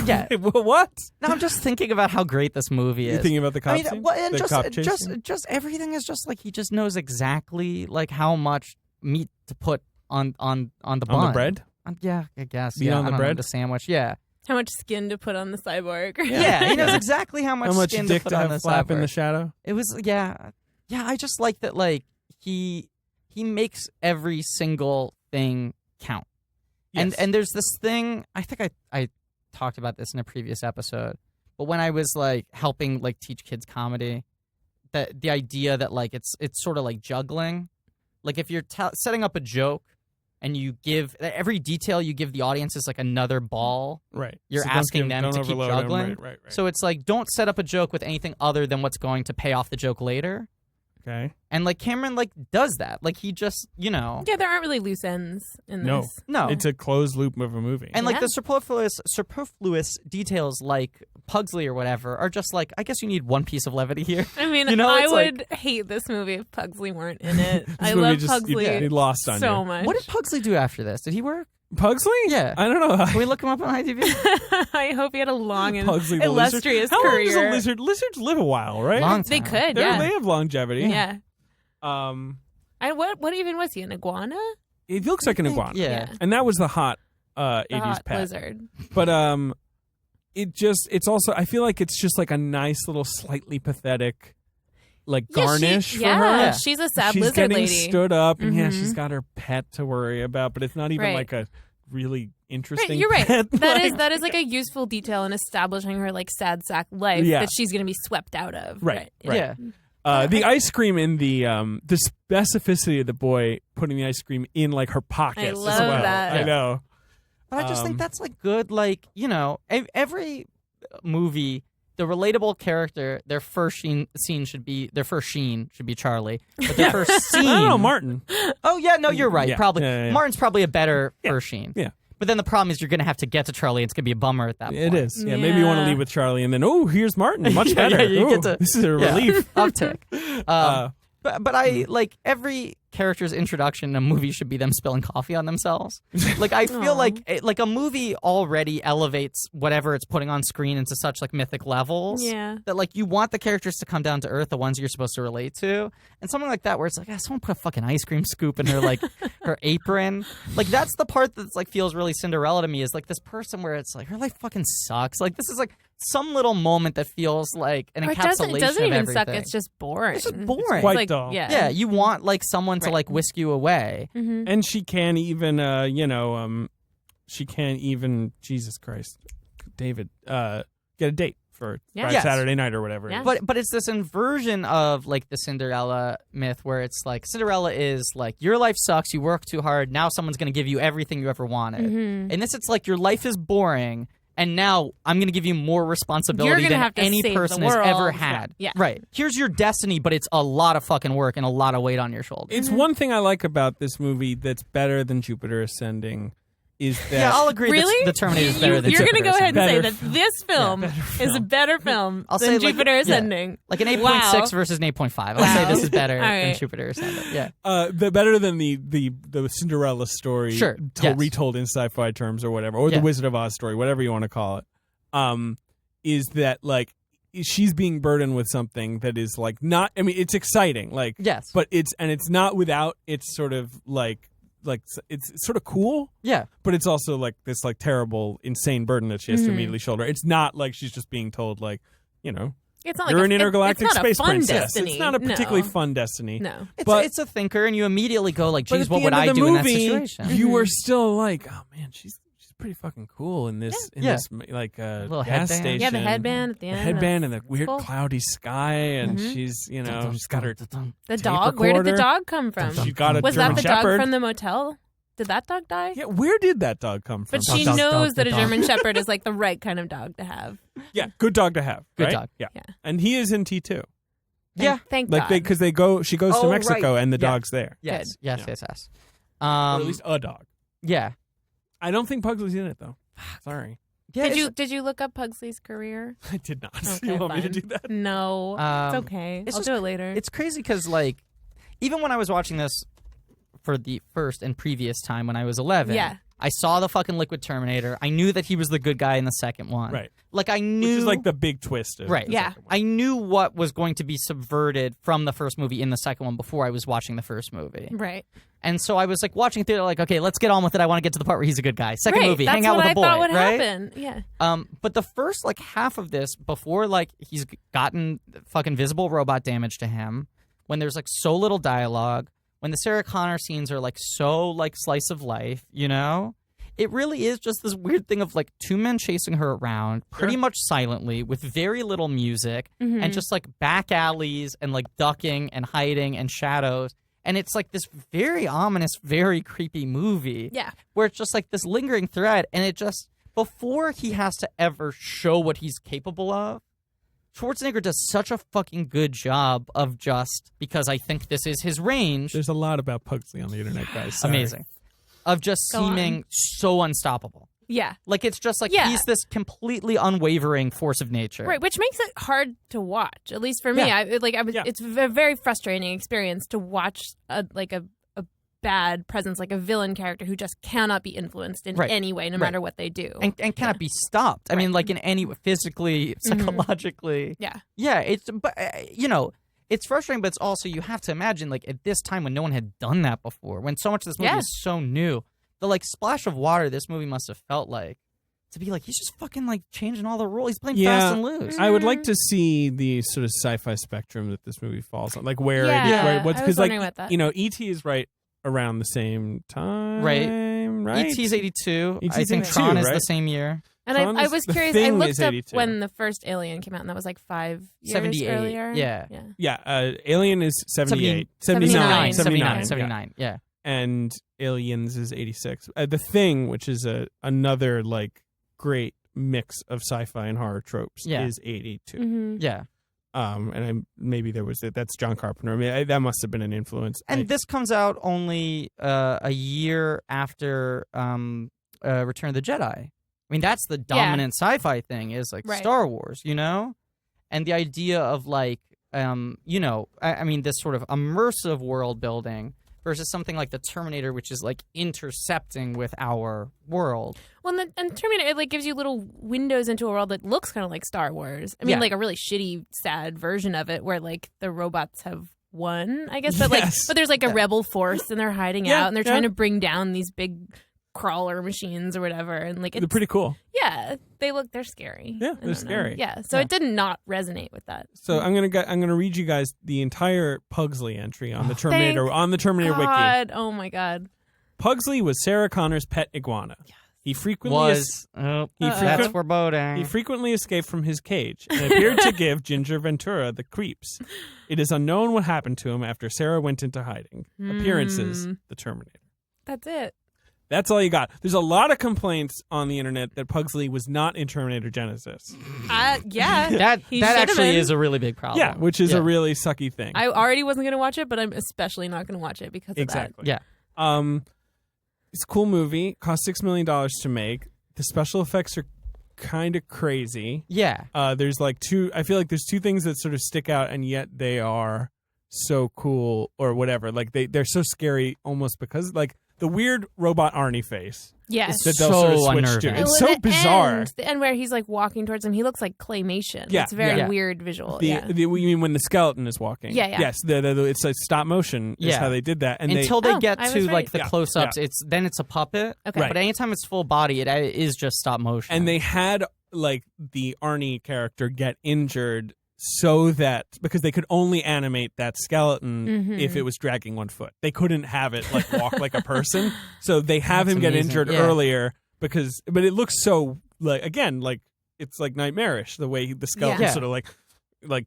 Yeah. What? No, I'm just thinking about how great this movie You is. thinking about the cop I mean, scene? well, and The cop chase just scene? everything is just like he just knows exactly like how much meat to put on the bun. On the bread? Yeah, I guess. Meat yeah, on the I don't know, bread? the sandwich. Yeah. How much skin to put on the cyborg? Yeah, he knows exactly how much How much skin dick to put to on have the flap in the cyborg. shadow? It was yeah. I just like that like he makes every single thing count. Yes. And there's this thing, I think I talked about this in a previous episode, but when I was like helping like teach kids comedy, that the idea that like it's sort of like juggling. Like if you're setting up a joke and you give every detail you give the audience is like another ball. Right. You're So don't asking them don't to keep overload them. juggling. Right. So it's like don't set up a joke with anything other than what's going to pay off the joke later. Okay. And like Cameron like does that. Like he just, you know. Yeah, there aren't really loose ends in No. this. No. It's a closed loop of a movie. And like Yeah. the superfluous details like Pugsley or whatever are just like, I guess you need one piece of levity here. I mean, You know, I it's would hate this movie if Pugsley weren't in it. I movie love just- Pugsley he lost on so you. much. What did Pugsley do after this? Did he work? Pugsley? Yeah. I don't know. Can we look him up on IMDb? I hope he had a long and Pugsley the illustrious lizard. How long career. does a lizard? Lizards live a while, right? Long They time. could, They yeah. have longevity. Yeah. What even was he? An iguana? It looks like an iguana. Yeah. And that was the hot The 80s hot pet. lizard. But it's also I feel like it's just like a nice little slightly pathetic like garnish for her. Yeah. She's a sad She's lizard getting lady. stood up and yeah, Mhm. she's got her pet to worry about, but it's not even Right. like a really interesting Right, you're right. pet. That is like a useful detail in establishing her like sad sack life Yeah. that she's going to be swept out of. Right. Yeah. The ice cream in the specificity of the boy putting the ice cream in like her pocket I as love well. that. I know. But I just think Um, that's like good. Like, you know, every movie, the relatable character, their first scene should be Charlie. But their first scene. I don't know, Martin. Oh, yeah, no, you're right. Yeah. Probably. Yeah. Martin's probably a better first scene. Yeah. But then the problem is you're going to have to get to Charlie. It's going to be a bummer at that point. It is. Yeah, maybe you want to Yeah. leave with Charlie and then, oh, here's Martin. Much Yeah, better. yeah, you Ooh, get to- this is a Yeah. relief. Uptick. Uh, But I like every character's introduction in a movie should be them spilling coffee on themselves. Like I feel like a movie already elevates whatever it's putting on screen into such like mythic levels. Yeah. That like you want the characters to come down to earth, the ones you're supposed to relate to, and something like that where it's like, someone put a fucking ice cream scoop in her like her apron. Like that's the part that's like feels really Cinderella to me is like this person where it's like her life fucking sucks. Like this is like some little moment that feels like an Or encapsulation it doesn't of even everything. suck. It's just boring. It's just boring. quite like, dull. Yeah. Yeah, you want like someone to Right. like whisk you away. And she can't even, she can't even, Jesus Christ, David, get a date for Yeah. Friday, Yes. Saturday night or whatever. Yeah. But it's this inversion of like the Cinderella myth where it's like Cinderella is like your life sucks, you work too hard, now someone's going to give you everything you ever wanted. And this it's like your life is boring and now I'm going to give you more responsibility You're gonna than have to any save the person has ever world. had. Yeah. Right. Here's your destiny, but it's a lot of fucking work and a lot of weight on your shoulders. It's one thing I like about this movie that's better than Jupiter Ascending is that Yeah, I'll agree. Really? The Terminator is better than You're going to Jupiter go ahead and say Better that this film is a better film I'll than say Jupiter Ascending. Like an 8.6 Wow. versus an 8.5. I'll say this is better All than right. Jupiter Ascending. Yeah. the better than the Cinderella story, Sure, yes. retold in sci-fi terms or whatever, or Yeah. the Wizard of Oz story, whatever you want to call it, is that like she's being burdened with something that is like not. I mean, it's exciting, like Yes. but it's not without its sort of like it's sort of cool, Yeah. but it's also like this like terrible, insane burden that she has to immediately shoulder. It's not like she's just being told like, you know, It's not you're like an intergalactic it's not space a fun princess. Destiny. It's not a particularly No. fun destiny. No. It's a thinker, and you immediately go like, But geez, at what the would end I of the do in that movie, situation? You were still like, oh man, she's pretty fucking cool in this Yeah. this like Little gas headband. station. Yeah, the headband at the The end. headband and the that's weird cool. cloudy sky, and she's she's got her. The tape dog. Where did the recorder. dog come from? She got a Was German that the Shepherd. dog from the motel? Did that dog die? Yeah, where did that dog come from? But she Dog, knows dog, that a dog. German Shepherd is like the right kind of dog to have. Yeah, good dog to have. Good right? dog. Yeah. Yeah. And he is in T2. Yeah. Thank Like God. because she goes to Oh, Mexico right. and the Yeah. dog's there. Yes. Good. Yes. Yeah. Yes. Yes. Or at least a dog. Yeah. I don't think Pugsley's in it though. Sorry. Yeah. Did you look up Pugsley's career? I did not. Okay, you want me to fine. do that? No, it's okay. it's I'll just- do it later. It's crazy because, like, even when I was watching this for the first and previous time when I was 11, Yeah. I saw the fucking Liquid Terminator. I knew that he was the good guy in the second one. Right. Like, I knew. Which is like the big twist of Right. the Yeah. second one. I knew what was going to be subverted from the first movie in the second one before I was watching the first movie. Right. And so I was, like, watching theater, like, okay, let's get on with it. I want to get to the part where he's a good guy. Second Right, movie, that's hang out what with I a boy, thought would right? happen. Yeah. But the first like half of this, before like he's gotten fucking visible robot damage to him, when there's like so little dialogue, when the Sarah Connor scenes are like so like slice of life, you know, it really is just this weird thing of like two men chasing her around, pretty much silently, with very little music, and just like back alleys and like ducking and hiding and shadows. And it's like this very ominous, very creepy movie. Yeah. Where it's just like this lingering thread, and it just, before he has to ever show what he's capable of, Schwarzenegger does such a fucking good job of just, because I think this is his range, There's a lot about Pugsley on the internet, guys. Sorry. amazing, of just Go on. seeming so unstoppable. Yeah. Like, it's just like Yeah. he's this completely unwavering force of nature. Right, which makes it hard to watch. At least for me, Yeah. Yeah. it's a very frustrating experience to watch a bad presence, like a villain character who just cannot be influenced in Right. any way, no Right. matter what they do. And cannot be stopped. I mean, like, in any way, physically, psychologically. Yeah. Yeah, but you know, it's frustrating, but it's also, you have to imagine, like, at this time when no one had done that before, when so much of this movie Yeah. is so new, the, like, splash of water this movie must have felt like, to be like, he's just fucking, like, changing all the rules. He's playing fast and loose. I would like to see the sort of sci-fi spectrum that this movie falls on, like where Yeah, what's I was because like wondering about that. you know, E.T. is right around the same time, Right. Right. E.T.'s 82. E.T.'s I think 82, Tron is the right? same year. And Tron I is- was The curious. I Thing looked is up 82. when the first Alien came out, and that was like 5 years 78, earlier. yeah. Yeah, Alien is 78, 79, 79, yeah. and Aliens is 86. The Thing, which is another like great mix of sci-fi and horror tropes, Yeah. is 82. Mm-hmm. Yeah. And maybe that's John Carpenter. I mean, that must have been an influence. And this comes out only a year after Return of the Jedi. I mean, that's the dominant sci-fi thing, is like Right. Star Wars, you know? And the idea of like, you know, I mean, this sort of immersive world building versus something like the Terminator, which is like intercepting with our world. Well, and Terminator, it like gives you little windows into a world that looks kind of like Star Wars. I mean, Yeah. like a really shitty, sad version of it, where like the robots have won, I guess. But like, Yes. but there's like a rebel force, and they're hiding Yeah, out, and they're yeah. trying to bring down these big crawler machines or whatever. And like, they're it's, pretty cool. yeah, they're scary. Yeah, I they're don't know. scary. Yeah, so it did not resonate with that. So I'm gonna read you guys the entire Pugsley entry on the Terminator Terminator wiki. God, oh my God. Pugsley was Sarah Connor's pet iguana. He frequently That's foreboding. He frequently escaped from his cage and appeared to give Ginger Ventura the creeps. It is unknown what happened to him after Sarah went into hiding. Appearances: The Terminator. That's it. That's all you got. There's a lot of complaints on the internet that Pugsley was not in Terminator Genesis. Yeah. that He that should've actually been. is a really big problem. Yeah, which is Yeah. a really sucky thing. I already wasn't going to watch it, but I'm especially not going to watch it because of exactly. Yeah. It's a cool movie. Cost $6 million to make. The special effects are kind of crazy. Yeah. There's like I feel like there's two things that sort of stick out, and yet they are so cool or whatever. Like they're so scary almost because like the weird robot Arnie face. Yes. That they'll sort of So switch unnerving. to. It's so bizarre. The end where he's like walking towards him, he looks like claymation. Yeah, It's a very yeah. weird visual. You mean when the skeleton is walking? Yeah, yeah. Yes, it's like stop motion is Yeah. how they did that. And Until they get I to was like right. the Yeah, close-ups, yeah. it's a puppet. Okay. Right. But anytime it's full body, it is just stop motion. and they had like the Arnie character get injured so that because they could only animate that skeleton Mm-hmm. if it was dragging one foot. They couldn't have it like walk like a person. So they have That's him get amazing. injured Yeah. earlier but it looks so like again like it's like nightmarish the way the skeleton Yeah. sort of like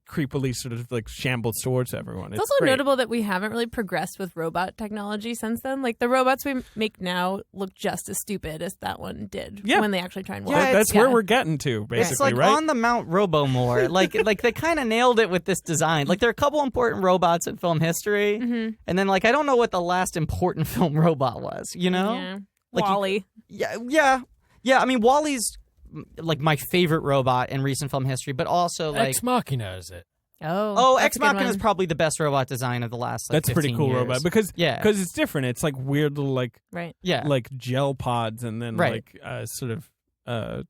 creepily sort of like shambles towards everyone. It's also great. notable that we haven't really progressed with robot technology since then. Like the robots we make now look just as stupid as that one did Yeah. when they actually try and walk. Yeah, That's where Yeah. we're getting to basically, it's like right? on the Mount Robo more. like they kind of nailed it with this design. Like there are a couple important robots in film history, and then like I don't know what the last important film robot was. You know? Yeah. Like you- Wall-E. Yeah. I mean, Wall-E's like my favorite robot in recent film history, but also like Ex Machina is it? Oh, Ex that's a good Machina is one. probably the best robot design of the last. Like, That's a pretty 15 cool years. robot because Yeah. it's different. It's like weird little like Right. Yeah, like gel pods and then Right. like sort of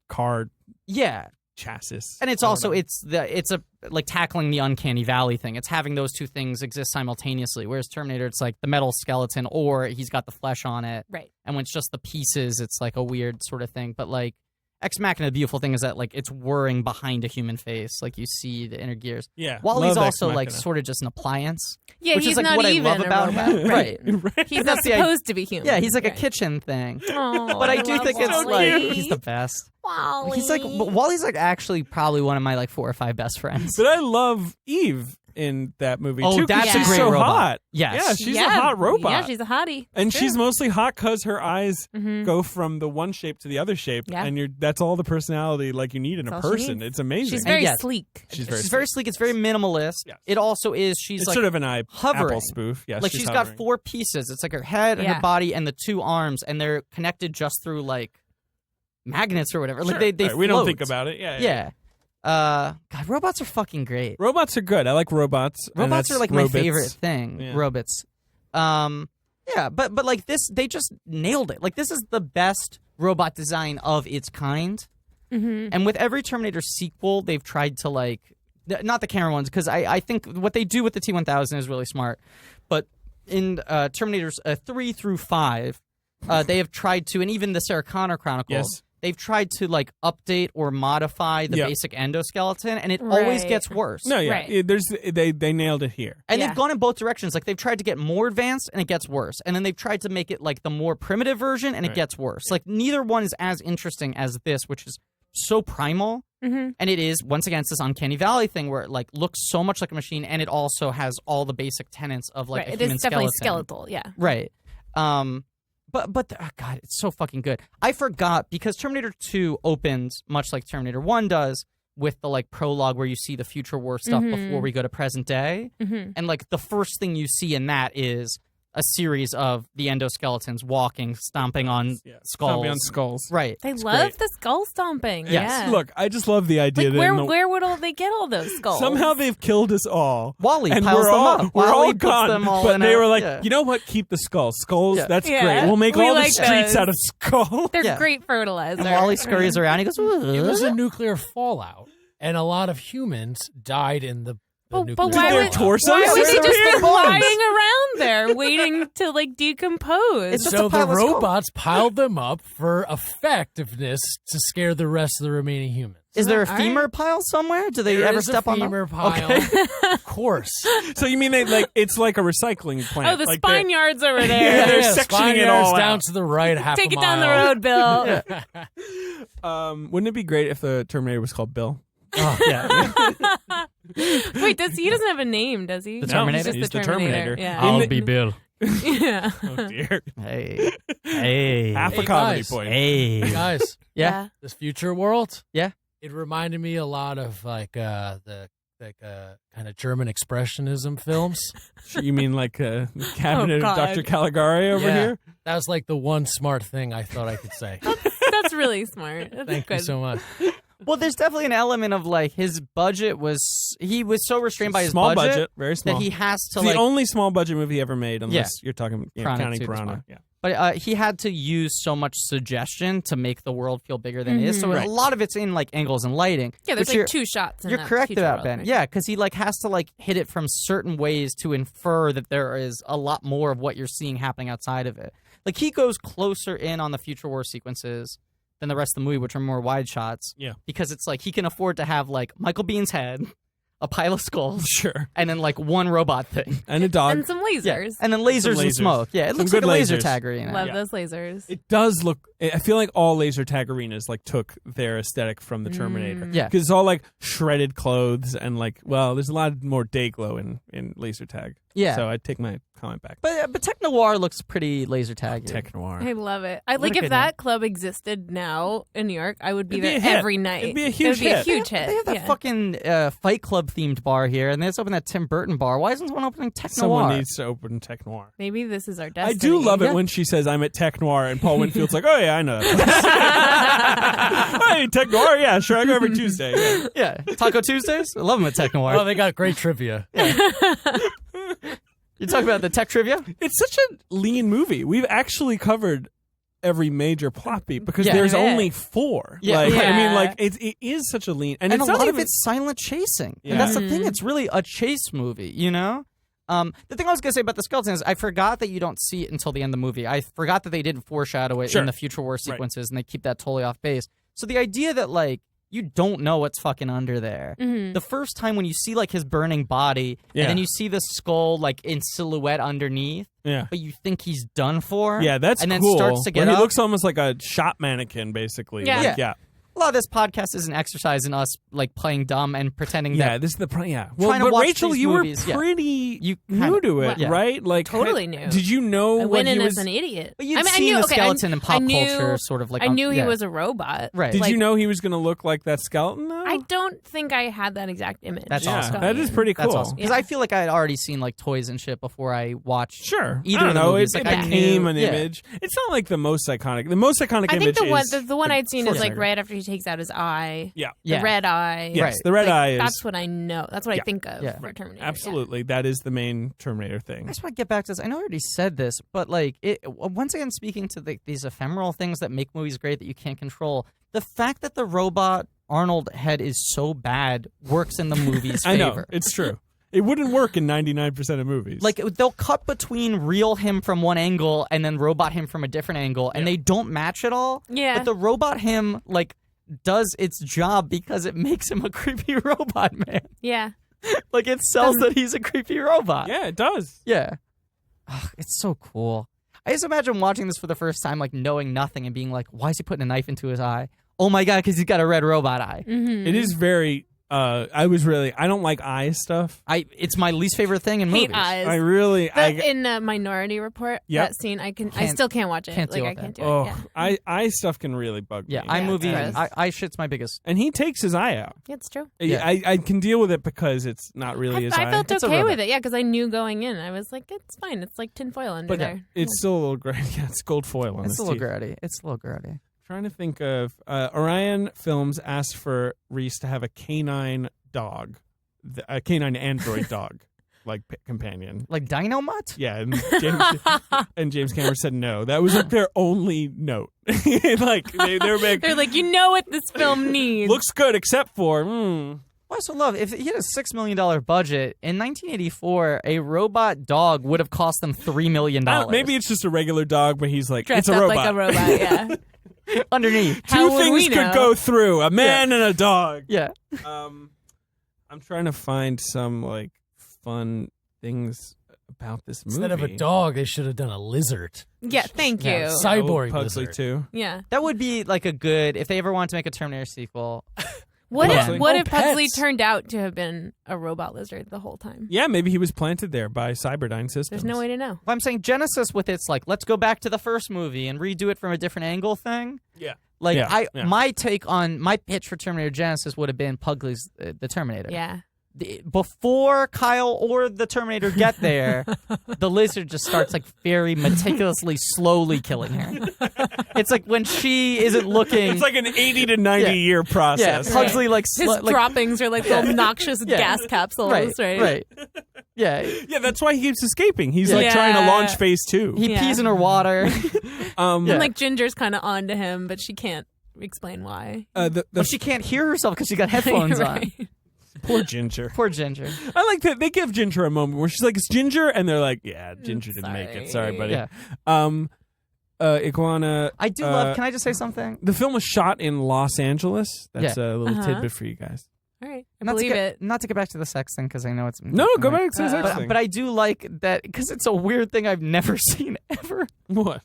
car yeah. chassis. And it's I don't also know. it's a like tackling the uncanny valley thing. It's having those two things exist simultaneously. Whereas Terminator, it's like the metal skeleton or he's got the flesh on it. Right. And when it's just the pieces, it's like a weird sort of thing. But like Ex Machina, the beautiful thing is that like it's whirring behind a human face. Like you see the inner gears. yeah. Wall-E's love Ex also like Machina. sort of just an appliance. Yeah, which he's is like not what even I love a about robot. him. Right. He's But not that's the supposed to be human. Yeah, he's like a Right. kitchen thing. Oh, But I do love think it's Wall-E. like he's the best. Wall-E. He's like Wally's like actually probably one of my like 4 or 5 best friends. But I love Eve in that movie Oh, too. 'cause that's a she's great so robot. hot. Yes. Yeah, she's a hot robot. Yeah, she's a hottie. and It's she's true. mostly hot because her eyes Mhm. go from the one shape to the other shape, Yeah. and that's all the personality like you need in a That's all she person. needs. It's amazing. She's very yes. sleek. She's She's very sleek. It's very minimalist. Yes. It also is. She's It's like sort of an hovering. Apple spoof. Yes, like she's got hovering. 4 pieces. It's like her head, Yeah. her body, and the 2 arms, and they're connected just through like magnets or whatever. Like Sure. they Right, we don't float. think about it. Yeah. Yeah. God, robots are fucking great. Robots are good. I like robots. and Robots that's are like my robots. favorite thing. Yeah. Robots. Yeah, but like this, they just nailed it. Like this is the best robot design of its kind. Mm-hmm. And with every Terminator sequel, they've tried to like, not the camera ones, because I think what they do with the T-1000 is really smart. But in Terminators 3 through 5, they have tried to, and even the Sarah Connor Chronicles, Yes. they've tried to like update or modify the Yep. basic endoskeleton, and it always Right. gets worse. No, yeah. Right. They nailed it here. And Yeah. they've gone in both directions. Like they've tried to get more advanced and it gets worse. And then they've tried to make it like the more primitive version and it Right. gets worse. Like neither one is as interesting as this, which is so primal. Mm-hmm. And it is, once again, it's this uncanny valley thing where it like looks so much like a machine and it also has all the basic tenets of like Right. a It human is definitely skeleton. skeletal. Yeah. Right. But God, it's so fucking good. I forgot because Terminator 2 opens much like Terminator 1 does with the like prologue where you see the future war stuff before we go to present day. Mm-hmm. And like the first thing you see in that is a series of the endoskeletons walking, stomping on Yeah. skulls. Stomping on skulls. Right. They It's love great. the skull stomping. Yes. Yeah. Look, I just love the idea like that where in the- where would all they get all those skulls? somehow they've killed us all. Wally and piles we're them all, up. We're Wally all puts gone. them all but in they a- were like, yeah. you know what? Keep the skulls. Skulls, Yeah. that's Yeah. great. We'll make We all like the streets those. out of skull. They're Yeah. great fertilizer. And Wally scurries around. He goes, It was "Ugh." a nuclear fallout, and a lot of humans died in the But nuclear why their would, fallout. torsos? why would Where they are just their be bones? lying around there waiting to like decompose? It's just So a the pile of skulls. robots piled them up for effectiveness to scare the rest of the remaining humans. Is there a All femur right. pile somewhere? Do they There ever is step a on femur them? pile? Okay. Of course. So you mean they like it's like a recycling plant? Oh, the like spine they're- yards over Yeah, there. they're Yeah, sectioning it Spaniards all down out. to the right, half Take a it down the mile. road, Bill. Wouldn't it be great if the Terminator was called Bill? Oh, yeah. Wait, he doesn't have a name, does he? The No, Terminator? he's the Terminator. Yeah. I'll be Bill. yeah. Oh dear. Hey. Hey. Half a Hey, comedy guys. point. Hey. Guys, Yeah. this future world, Yeah. it reminded me a lot of like the like kind of German expressionism films. You mean like a cabinet Oh, of God. Dr. Caligari over Yeah. here? That was like the one smart thing I thought I could say. That's really smart. That's Thank good. you so much. Well, there's definitely an element of like his budget he was so restrained by his Small budget, very small. that he has to It's like the only small budget movie ever made, unless you're talking Piranha counting 2 this Piranha. one. Yeah. But he had to use so much suggestion to make the world feel bigger than it is. So Right. a lot of it's in like angles and lighting. Yeah, there's which like 2 shots. In You're that correct future about world, Ben. right? Yeah, because he like has to like hit it from certain ways to infer that there is a lot more of what you're seeing happening outside of it. Like he goes closer in on the future war sequences than the rest of the movie, which are more wide shots. Yeah. Because it's like he can afford to have like Michael Bihn's head, a pile of skulls, Sure. and then like one robot thing. And a dog. And some lasers. Yeah. And then lasers, Some and lasers. smoke. Yeah, it Some looks good like a laser lasers. tag arena. Love Yeah. those lasers. It does look. I feel like all laser tag arenas like took their aesthetic from the Terminator. Yeah. Because it's all like shredded clothes and like, well, there's a lot more day glow in laser tag. Yeah. So I take my comment back. But Tech Noir looks pretty laser tag. Tech noir. I love it. I What like a if good that club existed now in New York, I would be It'd be there a hit. every night. It'd be a It huge would be hit. a huge hit. They have that yeah. fucking Fight Club themed bar here, and they just opened that Tim Burton bar. Why isn't someone opening Tech Someone Noir? needs to open Tech Noir. Maybe this is our I destiny. do love it Yeah. when she says I'm at Tech Noir and Paul Winfield's like, oh yeah, I know that. Hey, Tech Noir, yeah, sure, I go every Tuesday. Yeah. Yeah, Taco Tuesdays. I love them at Tech Noir. Oh, they got great trivia. You talk about the tech trivia? It's such a lean movie. We've actually covered every major plot beat because Yeah. there's Yeah. only 4. Yeah. Like, I mean, Yeah. like it is such a lean, and And it's a not lot even, of it's silent chasing. Yeah. And that's the thing. It's really a chase movie, you know? The thing I was going to say about the skeleton is I forgot that you don't see it until the end of the movie. I forgot that they didn't foreshadow it Sure. in the future war sequences, and they keep that totally off base. So the idea that, like, you don't know what's fucking under there. Mm-hmm. The first time when you see, like, his burning body, Yeah. and then you see the skull, like, in silhouette underneath, yeah. but you think he's done for. Yeah, that's and then cool. starts to get Where up. he looks almost like a shop mannequin, basically. Yeah. Like, Yeah. A lot of this podcast is an exercise in us, like, playing dumb and pretending Yeah, that this is the yeah. Well, Trying to but watch Rachel, these you movies, were yeah. pretty You new kinda- to it, yeah. right? Like Totally new. Did you know I what went in he was? as an idiot. But you'd I mean, seen I knew, the okay, skeleton in pop I knew, culture, sort of like I knew he yeah. was a robot. Right. Did Like, you know he was going to look like that skeleton? Though? I don't think I had that exact image. That's yeah, awesome. that is pretty cool. That's awesome. Because Yeah. I feel like I had already seen like toys and shit before I watched. Sure. Either I don't of the know. movies. It Like, I became knew- an yeah. image. It's not like the most iconic. The most iconic I image think is the one I'd seen is like Schwarzenegger. right after he takes out his eye. Yeah. Yeah. The red eye. Yes, Right. the red Like, eye is That's what I know. That's what Yeah. I think of Yeah. for Terminator. absolutely that is the main Terminator I thing. just want to get back to this. I know I already said this, but like once again, speaking to these ephemeral things that make movies great that you can't control, the fact that the robot Arnold head is so bad works in the movie's I know favor. it's true. It wouldn't work in 99% of movies. Like they'll cut between real him from one angle and then robot him from a different angle, and they don't match at all. Yeah. But the robot him like does its job because it makes him a creepy robot, man. Yeah. Like it sells that he's a creepy robot. yeah, it does. Yeah. Ugh, it's so cool. I just imagine watching this for the first time, like knowing nothing and being like, why is he putting a knife into his eye? Oh my God, because he's got a red robot eye. Mm-hmm. It is very. I don't like eye stuff. It's my least favorite thing in Hate movies. eyes. I really. In Minority Report, Yep. that scene, I Can't- still can't watch it. can't like deal I with can't that. do Oh, it. Yeah. eye stuff can really bug Yeah, me. iMovie, it's gross. eye shit's my biggest. And he takes his eye out. Yeah, it's true. Yeah. I can deal with it because it's not really his eye. I felt It's a okay robot. with it, yeah, because I knew going in. I was like, it's fine. It's like tinfoil under but there. it's still a little gray. Yeah, it's gold foil on It's his a little teeth. grody. It's a little grody. Trying to think of Orion Films asked for Reese to have a canine dog, a canine android dog, like companion. Like Dino Mutt? Yeah, and James Cameron said no. That was their only note. Like they were like, They're like, you know what this film needs. looks good except for. Well, I also love if he had a $6 million budget in 1984, a robot dog would have cost them $3 million. Maybe it's just a regular dog, but he's like, dressed it's a up robot. like a robot, yeah. underneath. How Two would things we could know? go through: a man and a dog. Yeah. I'm trying to find some like fun things about this movie. Instead of a dog, they should have done a lizard. Yeah, thank you. Yeah, Cyborg Pugsley lizard. too. Yeah. That would be like a good if they ever want to make a Terminator sequel. What Pugsley. if what Oh, if Pugsley pets. turned out to have been a robot lizard the whole time? Yeah, maybe he was planted there by Cyberdyne Systems. There's no way to know. If I'm saying Genesis with its like, let's go back to the first movie and redo it from a different angle thing. Yeah. Like Yeah, yeah. my take on my pitch for Terminator Genesis would have been Pugsley's the Terminator. Yeah. before Kyle or the Terminator get there, the lizard just starts like very meticulously, slowly killing her. It's like when she isn't looking. It's like an 80 to 90 year process. Yeah, Pugsley His droppings are like little noxious gas capsules, right? Yeah. Yeah, that's why he keeps escaping. He's like trying to launch phase 2. He pees in her water. And like Ginger's kind of onto him, but she can't explain why. But she can't hear herself because she got headphones on. Poor Ginger. Poor Ginger. I like that they give Ginger a moment where she's like, "It's Ginger," and they're like, "Yeah, Ginger didn't make it. Sorry, buddy." Yeah. Iguana. I do love. Can I just say something? The film was shot in Los Angeles. That's a little tidbit for you guys. All right, Not believe it. Not to get back to the sex thing because I know it's Go back to the sex thing. But I do like that because it's a weird thing I've never seen ever. What?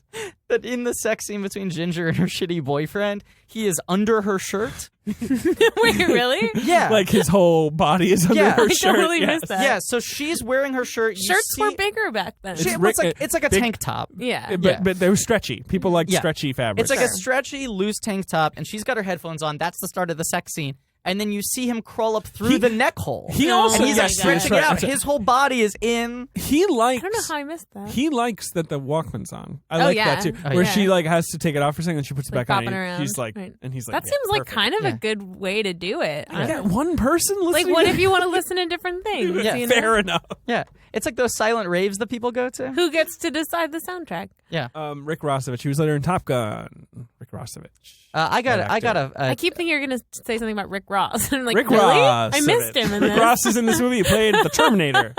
That in the sex scene between Ginger and her shitty boyfriend, he is under her shirt. Wait, really? Yeah, Like his whole body is under her I shirt. totally Yes. missed that. yeah. So she's wearing her shirt. Shirts were bigger back then. It's like a big- tank top. Yeah. But they were stretchy. People like Yeah. stretchy fabrics. It's like a stretchy, loose tank top, and she's got her headphones on. That's the start of the sex scene. And then you see him crawl up through the neck hole. He also and he's like yes, stretching that's it out. right. His whole body is in. He likes. I don't know how I missed that. He likes that the Walkman's on. I like yeah. that too. Oh, Where yeah. she like has to take it off for a second, and she puts it Like back on. bopping And around. he's like, Right. and he's like, That yeah, seems like perfect. kind of Yeah. a good way to do it. I Yeah, don't- one person Like, listening. what to if you want to listen to different things? Yeah, you know? Fair enough. Yeah, it's like those silent raves that people go to. Who gets to decide the soundtrack? Yeah, Rick Rossovich. He was later in Top Gun. Rick Rossovich. I got a. I keep thinking you're going to say something about Rick Ross. I'm like, Rick really? Ross. I missed him in Rick this. Ross is in this movie. He played the Terminator.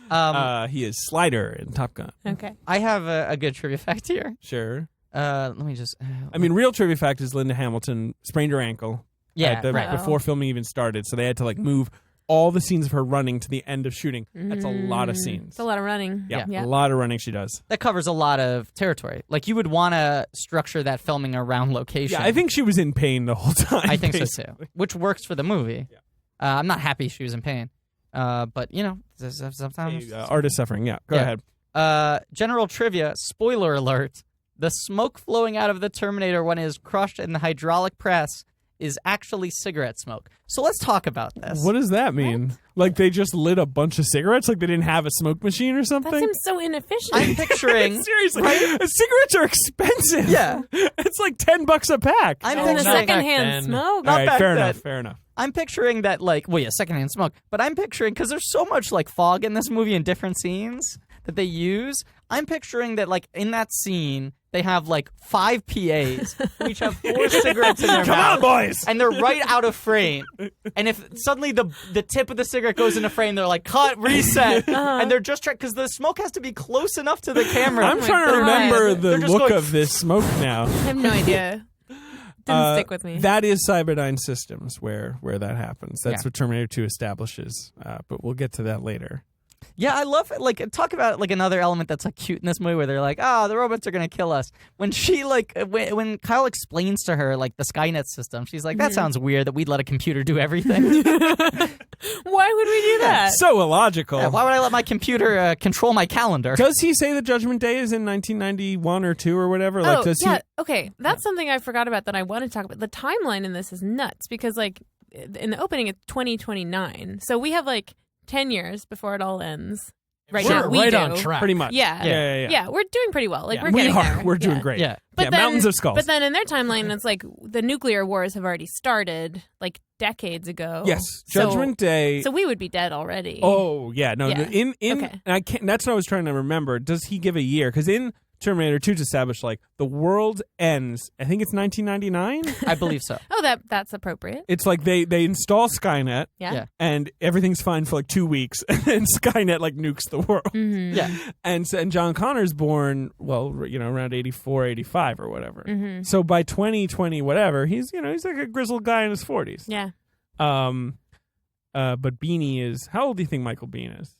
Um, He is Slider in Top Gun. Okay. I have a good trivia fact here. Sure. Let me just. I mean, real trivia fact is Linda Hamilton sprained her ankle. Yeah, right. Before filming even started, so they had to like move all the scenes of her running to the end of shooting. That's a lot of scenes. It's a lot of running. Yeah, Yeah. a lot of running she does. that covers a lot of territory. Like you would want to structure that filming around location. Yeah, I think she was in pain the whole time. I think so basically. too, which works for the movie. Yeah. I'm not happy she was in pain, but you know, sometimes. Hey, artist suffering. Yeah, go Yeah. ahead. General trivia. Spoiler alert: the smoke flowing out of the Terminator when it is crushed in the hydraulic press is actually cigarette smoke. So let's talk about this. What does that mean? Like they just lit a bunch of cigarettes? Like they didn't have a smoke machine or something? That seems so inefficient. I'm picturing. Seriously, right? cigarettes are expensive. Yeah. It's like $10 a pack. I'm and the picturing. secondhand then. smoke. All Not right, back fair then. enough. Fair enough. I'm picturing that, like, well, yeah, secondhand smoke. But I'm picturing, because there's so much, like, fog in this movie in different scenes that they use. I'm picturing that, like, in that scene, they have, like, 5 PAs who each have 4 cigarettes in their Come mouth. on, boys. And they're right out of frame. And if suddenly the tip of the cigarette goes into frame, they're like, cut, reset. And they're just trying, because the smoke has to be close enough to the camera. I'm trying to God. remember the They're just look going- of this smoke now. I have no idea. Didn't stick with me. That is Cyberdyne Systems where that happens. That's Yeah. what Terminator 2 establishes. But we'll get to that later. Yeah, I love it. Like, talk about like another element that's like cute in this movie where they're like, "Oh, the robots are gonna kill us." When she like, when Kyle explains to her like the Skynet system, she's like, "That sounds weird that we'd let a computer do everything." Why would we do that? So illogical. Yeah, why would I let my computer control my calendar? Does he say the Judgment Day is in 1991 or 2 or whatever? Like, Oh, does yeah. Okay. That's something I forgot about that I want to talk about. The timeline in this is nuts because, like, in the opening, it's 2029. So we have, like, 10 years before it all ends. Right We're now. We right do. on track. Pretty much. Yeah. Yeah. We're doing pretty well. Like, Yeah. we're We getting are. there. We're doing Yeah. great. Yeah. But Yeah, then, mountains of skulls. But then in their timeline, it's like the nuclear wars have already started, like, decades ago. Yes. So- Judgment Day. So we would be dead already. Oh yeah, no. Yeah. In Okay. and I can't. That's what I was trying to remember. Does he give a year? Because in Terminator 2, it's established like the world ends. I think it's 1999. I believe so. Oh, that's appropriate. It's like they install Skynet Yeah. Yeah. and everything's fine for like 2 weeks, and then Skynet like nukes the world. Mm-hmm. Yeah. And John Connor's born around 84, 85 or whatever. Mm-hmm. So by 2020 whatever, he's like a grizzled guy in his 40s. Yeah. But Beanie is how old do you think Michael Biehn is?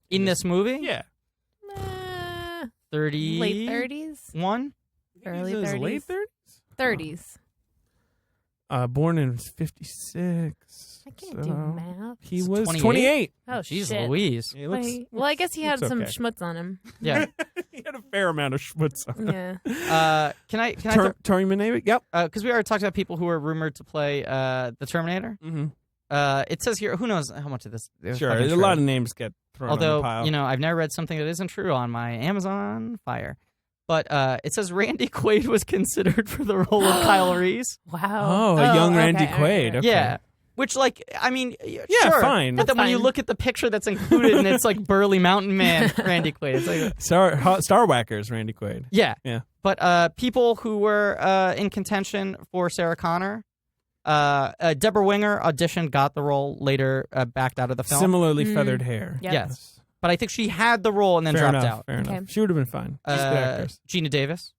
In this movie, Yeah. 30, Late 30s? one. Early He's in his 30s. late 30s? 30s. Born in 56. I can't do so math. He It's was 28? 28. Oh, Jeez shit. Louise. He Well, looks, well, I guess he had looks some okay. schmutz on him. Yeah. He had a fair amount of schmutz on him. Yeah. Can I? Terminator? Yep. Because we already talked about people who are rumored to play the Terminator. Mm-hmm. It says here, who knows how much of this is Sure, fucking a true. lot of names get thrown on the Although, pile. you know, I've never read something that isn't true on my Amazon Fire. But it says Randy Quaid was considered for the role of Kyle Reese. Wow. Oh, a young okay, Randy all Quaid. right. Okay. Yeah. Which, like, I mean, Yeah, sure. fine. But then when you fine. look at the picture that's included and it's like burly mountain man Randy Quaid, it's like, Star Whackers, Randy Quaid. yeah. Yeah. But people who were in contention for Sarah Connor, Deborah Winger auditioned, got the role, later backed out of the film. Similarly feathered hair. Yep. Yes. But I think she had the role and then Fair dropped enough, out. Fair Okay. enough. She would have been fine. She's a good actress. Gina Davis.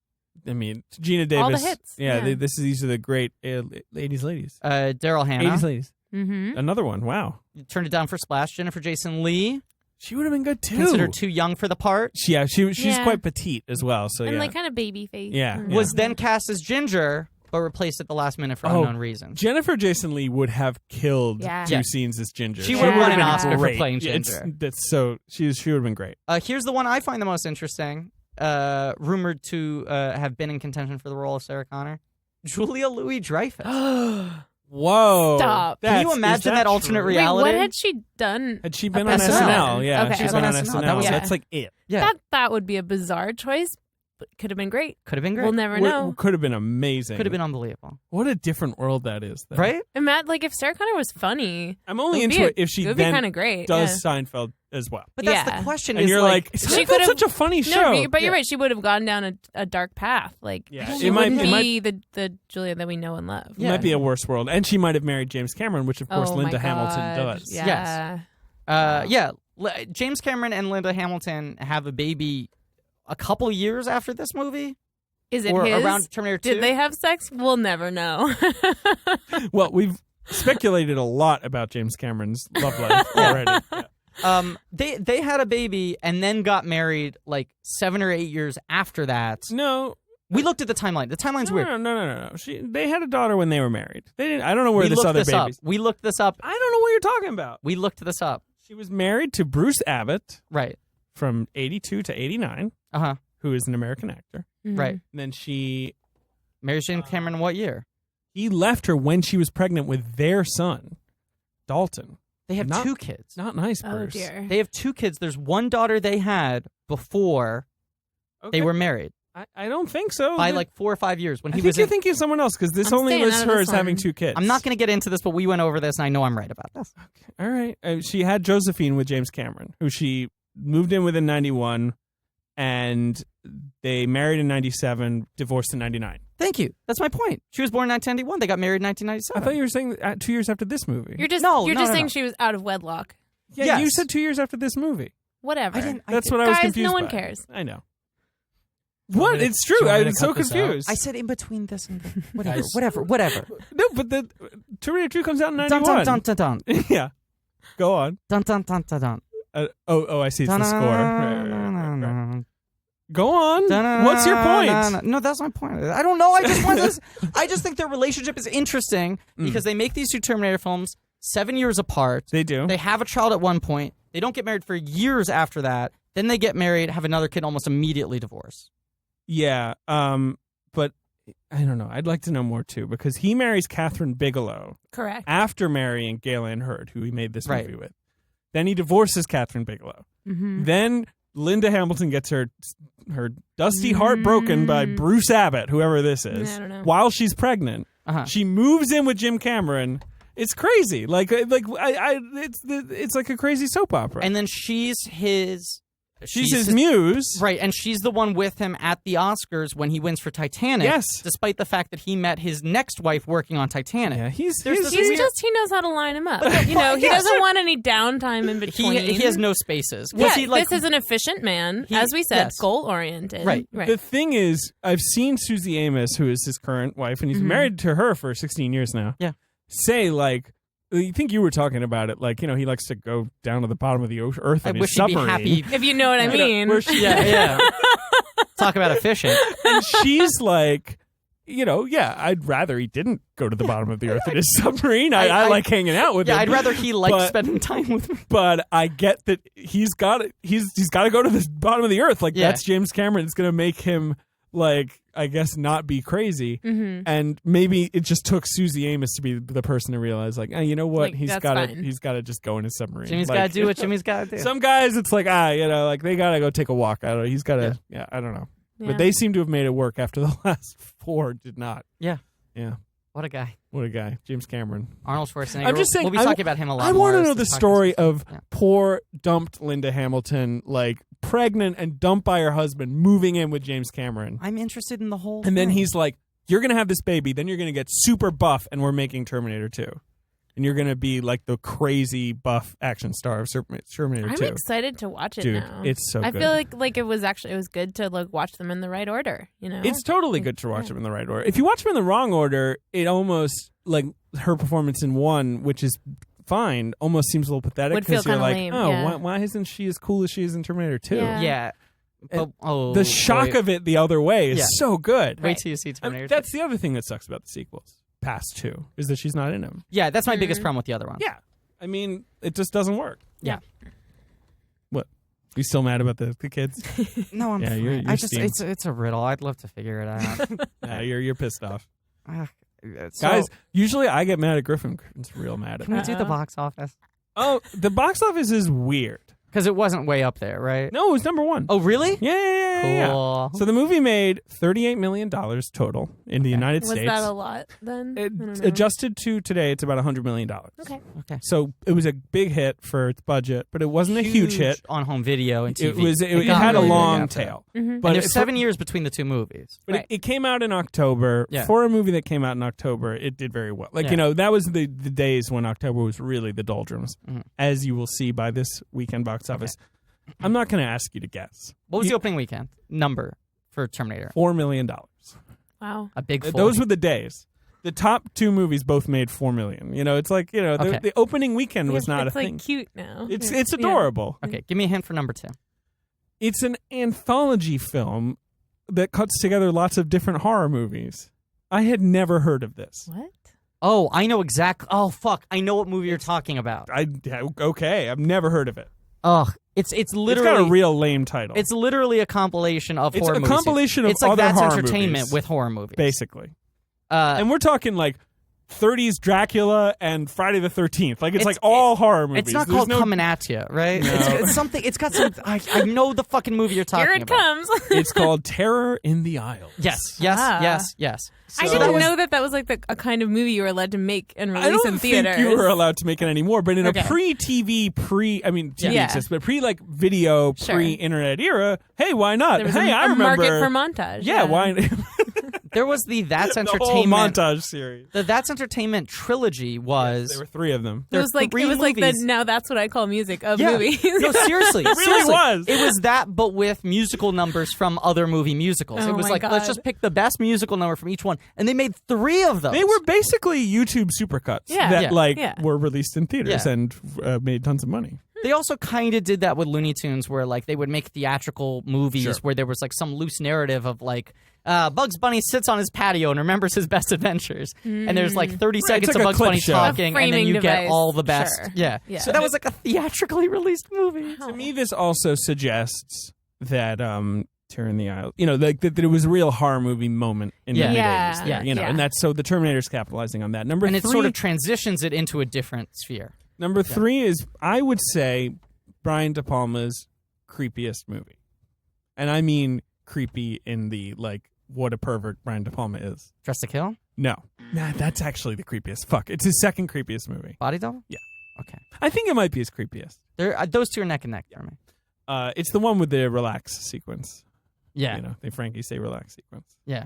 I mean, Gina Davis. All the hits, Yeah, yeah. these are the great ladies. Daryl Hannah. 80s ladies. Mm-hmm. Another one. Wow. Turned it down for Splash. Jennifer Jason Leigh. She would have been good too. Considered too young for the part. She's Yeah. quite petite as well. So And yeah. like kind of baby face. Yeah, Mm. yeah. Was then cast as Ginger, but replaced at the last minute for unknown reasons. Jennifer Jason Leigh would have killed Yeah. two Yes. scenes as Ginger. She would have won been an Oscar for great. playing Yeah, Ginger. That's so she would have been great. Here's the one I find the most interesting. Rumored to have been in contention for the role of Sarah Connor. Julia Louis-Dreyfus. Whoa! Stop. Can you Is imagine that alternate true? reality? Wait, what had she done? Had she been Up on SNL? SNL? Yeah, Okay, she's okay. been on SNL. SNL. That was That's like it. Yeah, That would be a bizarre choice, but could have been great. could have been great. We'll never know. Could have been amazing. Could have been unbelievable, What a different world that is, though. right? And Matt, like if Sarah Connor was funny, I'm only it would into be it if she it would be then kind of great. does Seinfeld as well. But that's Yeah. the question. And is you're like, she Seinfeld's could've- such a funny show. No, but you're right. She would have gone down a dark path. Like Yeah, she it might- wouldn't it might- be the Julia that we know and love. It might be a worse world. And she might have married James Cameron, which of course Oh Linda my Hamilton God. does. Yeah. Yeah. James Cameron and Linda Hamilton have a baby a couple years after this movie, Is it or his? around Terminator 2. Did they have sex? We'll never know. Well, we've speculated a lot about James Cameron's love life already. Yeah. They had a baby and then got married like 7 or 8 years after that. No. We looked at the timeline. The timeline's weird. No. They had a daughter when they were married. They didn't. I don't know where We this looked other this baby. up. We looked this up. I don't know what you're talking about. We looked this up. She was married to Bruce Abbott Right. from 82 to 89, Uh-huh. who is an American actor. Mhm. Right. And then Mary Jane Cameron, what year? he left her when she was pregnant with their son, Dalton. They have Not- 2 kids. It's not nice, Oh Bruce. dear. They have 2 kids. There's one daughter they had before Okay. they were married I don't think so. by like 4 or 5 years. When I he think was you're in, thinking of someone else because this I'm only staying lists out of her this as having one. 2 kids. I'm not going to get into this, but we went over this, and I know I'm right about this. All right. She had Josephine with James Cameron, who she moved in with in 91, and they married in 97, divorced in 99. Thank you. That's my point. She was born in 1991. They got married in I 1997. thought you were saying that 2 years after this movie. You're just No, saying no. she was out of wedlock. Yeah, you Yes. said 2 years after this movie. Whatever. That's what I was Guys, confused no one by. cares. I know. Do you What? want me to- It's do you true. want me to I'm so cut this out? confused. I said in between this and the, whatever, Guys. whatever. No, but the Terminator 2 comes out in Dun 91. dun dun dun dun Yeah. Go on. dun dun dun dun dun. I see. It's the score. Right. Go on. Dun. What's your point? No, that's my point. I don't know. I just want this. I just think their relationship is interesting because they make these 2 Terminator films 7 years apart. They do. They have a child at one point. They don't get married for years after that. Then they get married, have another kid, almost immediately divorce. Yeah. But I don't know. I'd like to know more too because he marries Catherine Bigelow Correct. after marrying Gale Ann Hurd, who he made this Right. movie with. Then he divorces Catherine Bigelow. Mm-hmm. Then Linda Hamilton gets her dusty heart broken by Bruce Abbott, whoever this is, I don't know. while she's pregnant. Uh-huh. She moves in with Jim Cameron. It's crazy. It's like a crazy soap opera. And then she's his muse. Right, and she's the one with him at the Oscars when he wins for Titanic. Yes. Despite the fact that he met his next wife working on Titanic. Yeah, he's There's this He's weird- just he knows how to line him up. He doesn't want any downtime in between. He has no spaces. Yeah, he, like, this is an efficient man, He- as we said, yes. goal oriented. Right. The thing is, I've seen Susie Amos, who is his current wife, and he's been married to her for 16 years now. Yeah. Say like. I think you were talking about it, like, he likes to go down to the bottom of the earth I in wish his he'd be submarine. happy. If you know what I mean. Where she- Yeah. Talk about efficient. and she's like, I'd rather he didn't go to the bottom of the earth in his submarine. I like hanging out with him. Yeah, I'd rather he liked But- spending time with me. But I get that he's got to go to the bottom of the earth. Like, Yeah. that's James Cameron. It's going to make him like, I guess, not be crazy. Mm-hmm. And maybe it just took Susie Amos to be the person to realize, like, you know what? Like, He's that's got to fine. he's got to just go in his submarine. Jimmy's Like, got to do what Jimmy's got to do. Some guys, it's like, like they got to go take a walk. I don't know. He's got to, I don't know. Yeah. But they seem to have made it work after the last 4 did not. Yeah. Yeah. What a guy. What a guy. James Cameron. Arnold Schwarzenegger. I'm just saying, We'll be talking about him a lot I more. want to as know this the podcast story goes on. of poor, dumped Linda Hamilton, like pregnant and dumped by her husband, moving in with James Cameron. I'm interested in the whole And then thing. he's like, you're going to have this baby, then you're going to get super buff, and we're making Terminator 2. And you're going to be like the crazy buff action star of Terminator I'm 2. excited to watch it Dude, now. it's so I good. feel like it was good to like watch them in the right order. You know, It's totally good to watch them in the right order. If you watch them in the wrong order, it almost, like her performance in 1, which is fine, almost seems a little pathetic. Would feel because you're kinda like, lame, oh, yeah. why isn't she as cool as she is in Terminator 2? Yeah. Yeah. The shock of it the other way is Yeah. so good. Wait till you see Terminator. That's the other thing that sucks about the sequels. Past 2 is that she's not in them. Yeah, that's my biggest problem with the other one. Yeah. I mean, it just doesn't work. Yeah. What? You still mad about the kids? No, I'm Yeah, fine. you're I just steamed. it's a riddle. I'd love to figure it out. Yeah, you're pissed off. So, Guys, usually I get mad at Griffin. Griffin's real mad at can we me. do the box office? Oh, the box office is weird. Because it wasn't way up there, right? No, it was number 1. Oh, really? Yeah. Cool. So the movie made $38 million total in the United was States. that a lot then? I don't know. Adjusted to today, it's about $100 million. Okay. Okay. So it was a big hit for its budget, but it wasn't a huge hit. on home video and TV. It got had a really big long after that. tail. Mm-hmm. But And there's it- 7 years between the two movies. But Right. it came out in October. Yeah. For a movie that came out in October, it did very well. Like, Yeah. that was the days when October was really the doldrums, Mhm. as you will see by this weekend box office. I'm not going to ask you to guess. What was the opening weekend number for Terminator? $4 million. Wow. A big 4. Those were the days. The top 2 movies both made $4 million. It's like, Okay. the opening weekend was not it's a like thing. cute now. It's Yeah. adorable. Okay, give me a hint for number 2. It's an anthology film that cuts together lots of different horror movies. I had never heard of this. What? Oh, I know exactly. Oh, fuck. I know what movie you're talking about. Okay, I've never heard of it. Ugh. It's literally. It's got a real lame title. It's literally a compilation of It's horror a movies. compilation of It's like other That's horror Entertainment movies. with horror movies. basically. Uh, And we're talking like 30s Dracula and Friday the 13th. Like it's like all horror movies. It's not There's called no, Coming At You, right? No. It's something. It's got some. I know the fucking movie you're talking Here it about. comes. It's called Terror in the Isles. Yes, yes, Ah. yes. I So- didn't know that was like a kind of movie you were allowed to make and I release don't in think theaters. you were allowed to make it anymore, but in Okay. a pre-TV, TV Yeah. exists, but like video, Sure. pre-internet era, hey, why not? There was Hey, a I remember. market for montage. yeah, why? There was the That's the whole Entertainment. montage series. The That's Entertainment trilogy was. There were 3 of them. It was like three the movies. now that's what I call music of Yeah. movies. No, seriously. It really seriously. was. It was that, but with musical numbers from other movie musicals. Oh it was my like, let's God. just pick the best musical number from each one. And they made 3 of those. They were basically YouTube supercuts Yeah. that Yeah. were released in theaters Yeah. and made tons of money. They also kind of did that with Looney Tunes, where like they would make theatrical movies Sure. where there was like some loose narrative of like Bugs Bunny sits on his patio and remembers his best adventures, and there's like 30 seconds it's of like a Bugs clip Bunny show. talking, A and then framing you get device. all the best. Sure. Yeah. Yeah. So that was like a theatrically released movie. To me, this also suggests that Terror in the Isle, like that it was a real horror movie moment in Yeah. the mid Yeah. 80s. Yeah. There, and that's so the Terminator's capitalizing on that. Number And 3, it sort of transitions it into a different sphere. number 3 is I would say Brian De Palma's creepiest movie, and I mean creepy in the like what a pervert Brian De Palma is. Dress to Kill? No, that's actually the creepiest. Fuck, it's his second creepiest movie. Body Double? Yeah. Okay. I think it might be his creepiest. Those two are neck and neck for me. It's the one with the relax sequence. Yeah. They frankly say relax sequence. Yeah.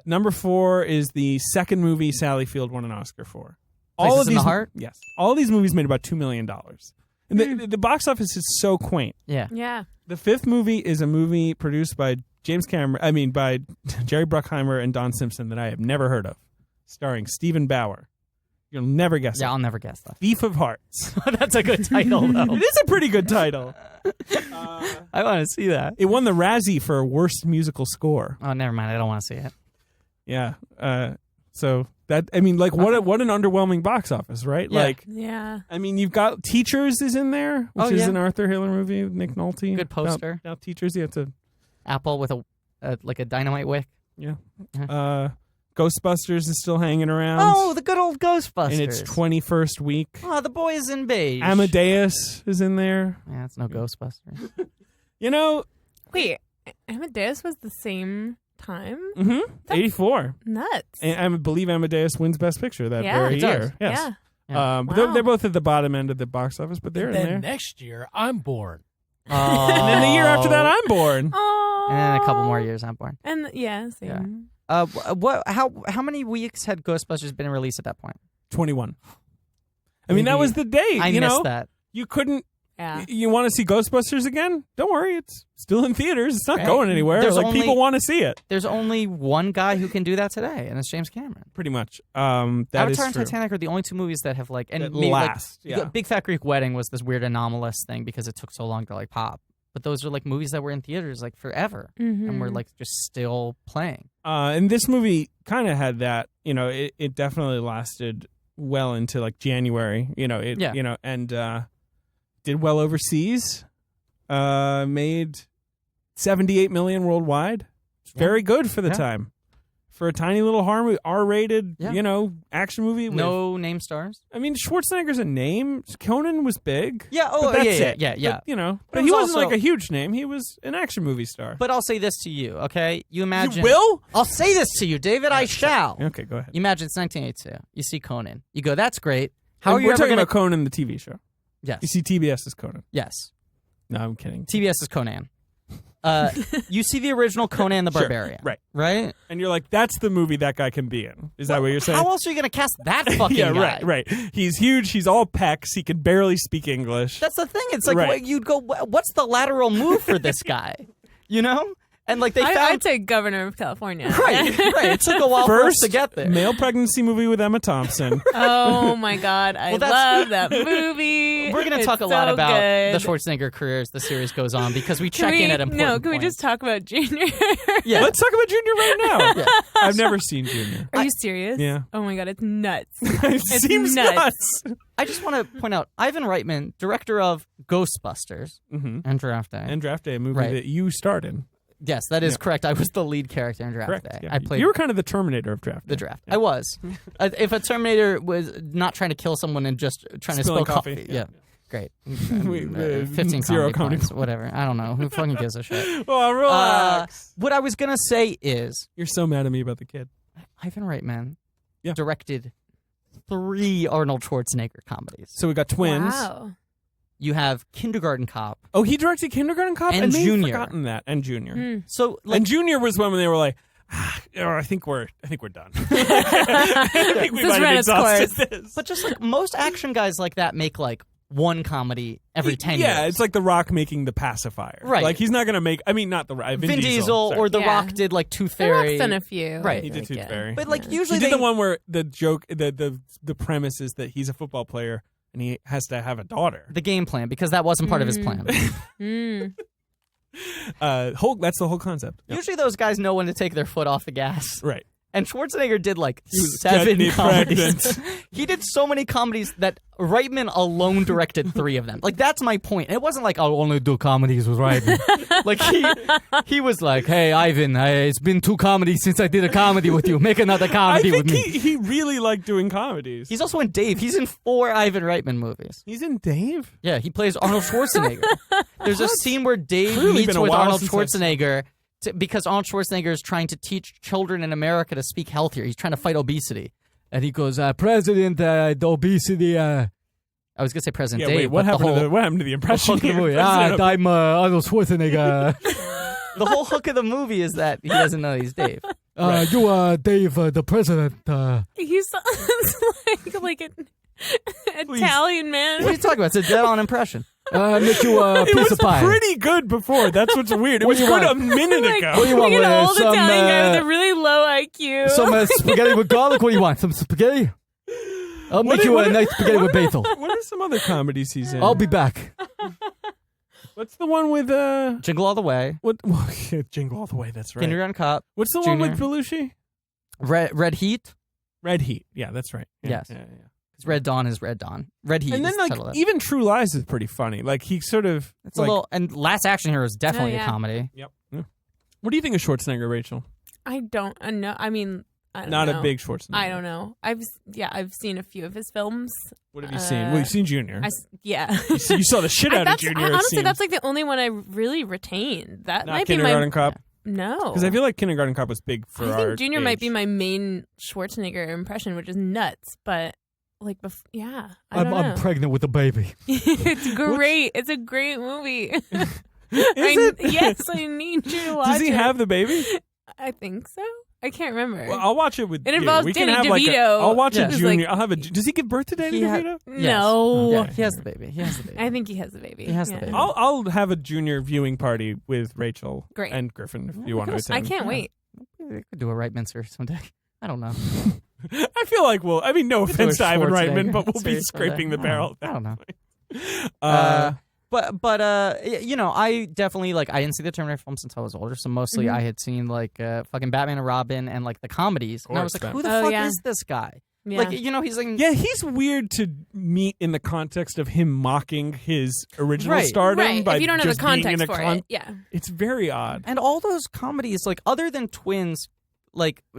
Number 4 is the second movie Sally Field won an Oscar for. Places in the Heart? Yes. All of these movies made about $2 million. And the box office is so quaint. Yeah. Yeah. The 5th movie is a movie produced by by Jerry Bruckheimer and Don Simpson that I have never heard of, starring Stephen Bauer. You'll never guess Yeah, it. I'll never guess that. Thief of Hearts. That's a good title, though. It is a pretty good title. I want to see that. It won the Razzie for Worst Musical Score. Oh, never mind. I don't want to see it. Yeah. So that what an underwhelming box office, right? Yeah. Like, Yeah. I mean, you've got Teachers is in there, which Oh, is yeah. an Arthur Hiller movie with Nick Nolte. Good poster. Now Teachers, you have to. Apple with a like a dynamite wick. Yeah. Ghostbusters is still hanging around. Oh, the good old Ghostbusters. In its 21st week. Oh, the boys in beige. Amadeus is in there. Yeah, it's no Ghostbusters. You know. Wait, Amadeus was the same time? Mm-hmm. 84. Nuts. And I believe Amadeus wins Best Picture that Yeah, very it does. year. Yes. Yeah. But Wow. they're both at the bottom end of the box office, but they're And in then there. next year, I'm born. Oh. And then the year after that, I'm born. Oh. And then a couple more years, I'm born. And yeah, same. How many weeks had Ghostbusters been released at that point? 21. I mean, that Maybe- was the date. I you missed know? that. You couldn't. Yeah. You want to see Ghostbusters again? Don't worry, it's still in theaters. It's not Right. going anywhere. There's like only- people want to see it. There's only one guy who can do that today, and it's James Cameron. Pretty much. That is Avatar and true. Titanic are the only two movies that have like, and That maybe, last, like, yeah. Big Fat Greek Wedding was this weird anomalous thing because it took so long to like pop. But those are like movies that were in theaters like forever, and were like just still playing. And this movie kind of had that. You know, it definitely lasted well into like January. You know, it. Yeah. You know, and did well overseas. Made $78 million worldwide. It's very good for the time. For a tiny little horror movie, R-rated, Yeah. you know, action movie. With, No name stars. I mean, Schwarzenegger's a name. Conan was big. Yeah. but that's it. Yeah. But, you know, But but it he was wasn't also- like a huge name. He was an action movie star. But I'll say this to you, okay? You imagine. you will? I'll say this to you, David. I shall. Okay, go ahead. You imagine it's 1982. You see Conan. You go, that's great. How are And you we're ever talking gonna? about Conan, the TV show. Yes. You see TBS's Conan. Yes. No, I'm kidding. TBS is Conan. You see the original Conan the Sure. Barbarian. Right. Right? And you're like, that's the movie that guy can be in. Is that what you're saying? How else are you going to cast that fucking yeah, guy? right. He's huge. He's all pecs. He can barely speak English. That's the thing. It's like Right. you'd go, what's the lateral move for this guy? You know? And like they found. I'd say Governor of California. Right. It took a while for us First to get there. male pregnancy movie with Emma Thompson. Oh my God, I Well, that's- love that movie. We're going to It's talk a lot so about good. the Schwarzenegger career as the series goes on because we Can check in at important No, can we points. just talk about Junior? Yeah. Let's talk about Junior right now. I've never seen Junior. Are you serious? Yeah. Oh my God, it's nuts. It seems nuts. I just want to point out Ivan Reitman, director of Ghostbusters Mm-hmm. and Draft Day. And Draft Day, a movie Right. that you starred in. Yes, that is Yeah. correct. I was the lead character in Draft Correct. Day. Yeah. I played You were kind of the Terminator of Draft Day. the draft. I was. If a Terminator was not trying to kill someone and just trying to Spilling spill coffee. coffee. Yeah. Great. Wait, 15 zero comedy comedy points. Whatever. I don't know. Who fucking gives a shit? Oh, relax. What I was going to say is You're so mad at me about the kid. Ivan Reitman Yeah. directed 3 Arnold Schwarzenegger comedies. So we got twins. Wow. You have Kindergarten Cop. Oh, he directed Kindergarten Cop? And I may have Junior. forgotten that. And Junior. Hmm. So like And Junior was when they were like, I think we're done. I think we This might ran have its exhausted course. this. but just like most action guys like that make like one comedy every 10 years. Yeah, it's like The Rock making The Pacifier. Right. Like he's not going to make, I mean, not the Vin Diesel sorry. or The Yeah. Rock did like Tooth The Rock's Fairy. done a few. Right. He did Tooth yeah. Fairy. But like He usually did they the one where the joke, the premise is that he's a football player and he has to have a daughter. the game plan because that wasn't part of his plan. Mm. That's the whole concept. Yep. Usually those guys know when to take their foot off the gas. Right. And Schwarzenegger did like was 7 getting comedies. pregnant. He did so many comedies that Reitman alone directed 3 of them. Like that's my point. It wasn't like I'll only do comedies with Reitman. Like he was like, hey Ivan, it's been 2 comedies since I did a comedy with you. Make another I comedy think with me. he really liked doing comedies. He's also in Dave. He's in 4 Ivan Reitman movies. He's in Dave? Yeah, he plays Arnold Schwarzenegger. There's a scene where Dave Clearly meets been a with while Arnold since I've seen Schwarzenegger because Arnold Schwarzenegger is trying to teach children in America to speak healthier. He's trying to fight obesity. And he goes, President, the obesity... I was going to say President Yeah, Dave, wait, what but happened to the impression the here? movie. I'm Arnold Schwarzenegger. The whole hook of the movie is that he doesn't know he's Dave. You are Dave, the president. He sounds like an Italian man. What are you talking about? It's a dead-on impression. Make you a It piece was of pie. pretty good before. That's what's weird. It What was do you good a want? minute Like, ago. What do you want like an with old some, Italian guy with a really low IQ. Some spaghetti with garlic? What do you want? Some spaghetti? I'll make you a nice spaghetti with basil. What are some other comedies he's in? I'll be back. What's the one with Jingle All the Way. what? Yeah, Jingle All the Way. That's right. Kindergarten Cop. What's the Junior. one with Belushi? Red Heat. Red Heat. Yeah, that's right. Yeah, Yes. Yeah, yeah. 'Cause Red Dawn is Red Dawn. Red Heat And is then the like title of that. even True Lies is pretty funny. Like he sort of It's like, a little, and Last Action Hero is definitely Oh, yeah. a comedy. Yep. Yeah. What do you think of Schwarzenegger, Rachel? I don't know. I mean, I don't Not know. a big Schwarzenegger. I don't know. I've seen a few of his films. What have you seen? Well, you've seen Junior. Yeah. You saw the shit out of Junior. Honestly, that's like the only one I really retained. That Not might be Kindergarten my Cop. No, Because I feel like Kindergarten Cop was big for I our think Junior age. might be my main Schwarzenegger impression, which is nuts. But like, yeah, I don't know. I'm pregnant with a baby. It's great. It's a great movie. Is it? Yes, I need you to watch it. Does he have the baby? I think so. I can't remember. Well, I'll watch it with It you. involves We can Danny have DeVito. I'll watch Yeah. a It's Junior. like- I'll have a. Does he give birth to Danny DeVito? No. Yeah, he has the baby. He has the baby. I think he has the baby. He has the baby. I'll have a Junior viewing party with Rachel Great. and Griffin if you want to I attend. can't wait. We could do a Reitman someday. I don't know. I feel like no We could do offense a to Ivan Schwarzenegger Reitman, but we'll be series scraping the someday. barrel. I don't know. Uh, But I definitely I didn't see the Terminator film since I was older, so mostly I had seen fucking Batman and Robin and the comedies, and I was course, like, who the Oh, fuck yeah. is this guy? Yeah. He's like, yeah, he's weird to meet in the context of him mocking his original Right. stardom Right. by If you don't know the just being in context a for con- it, yeah. It's very odd. and all those comedies, other than Twins,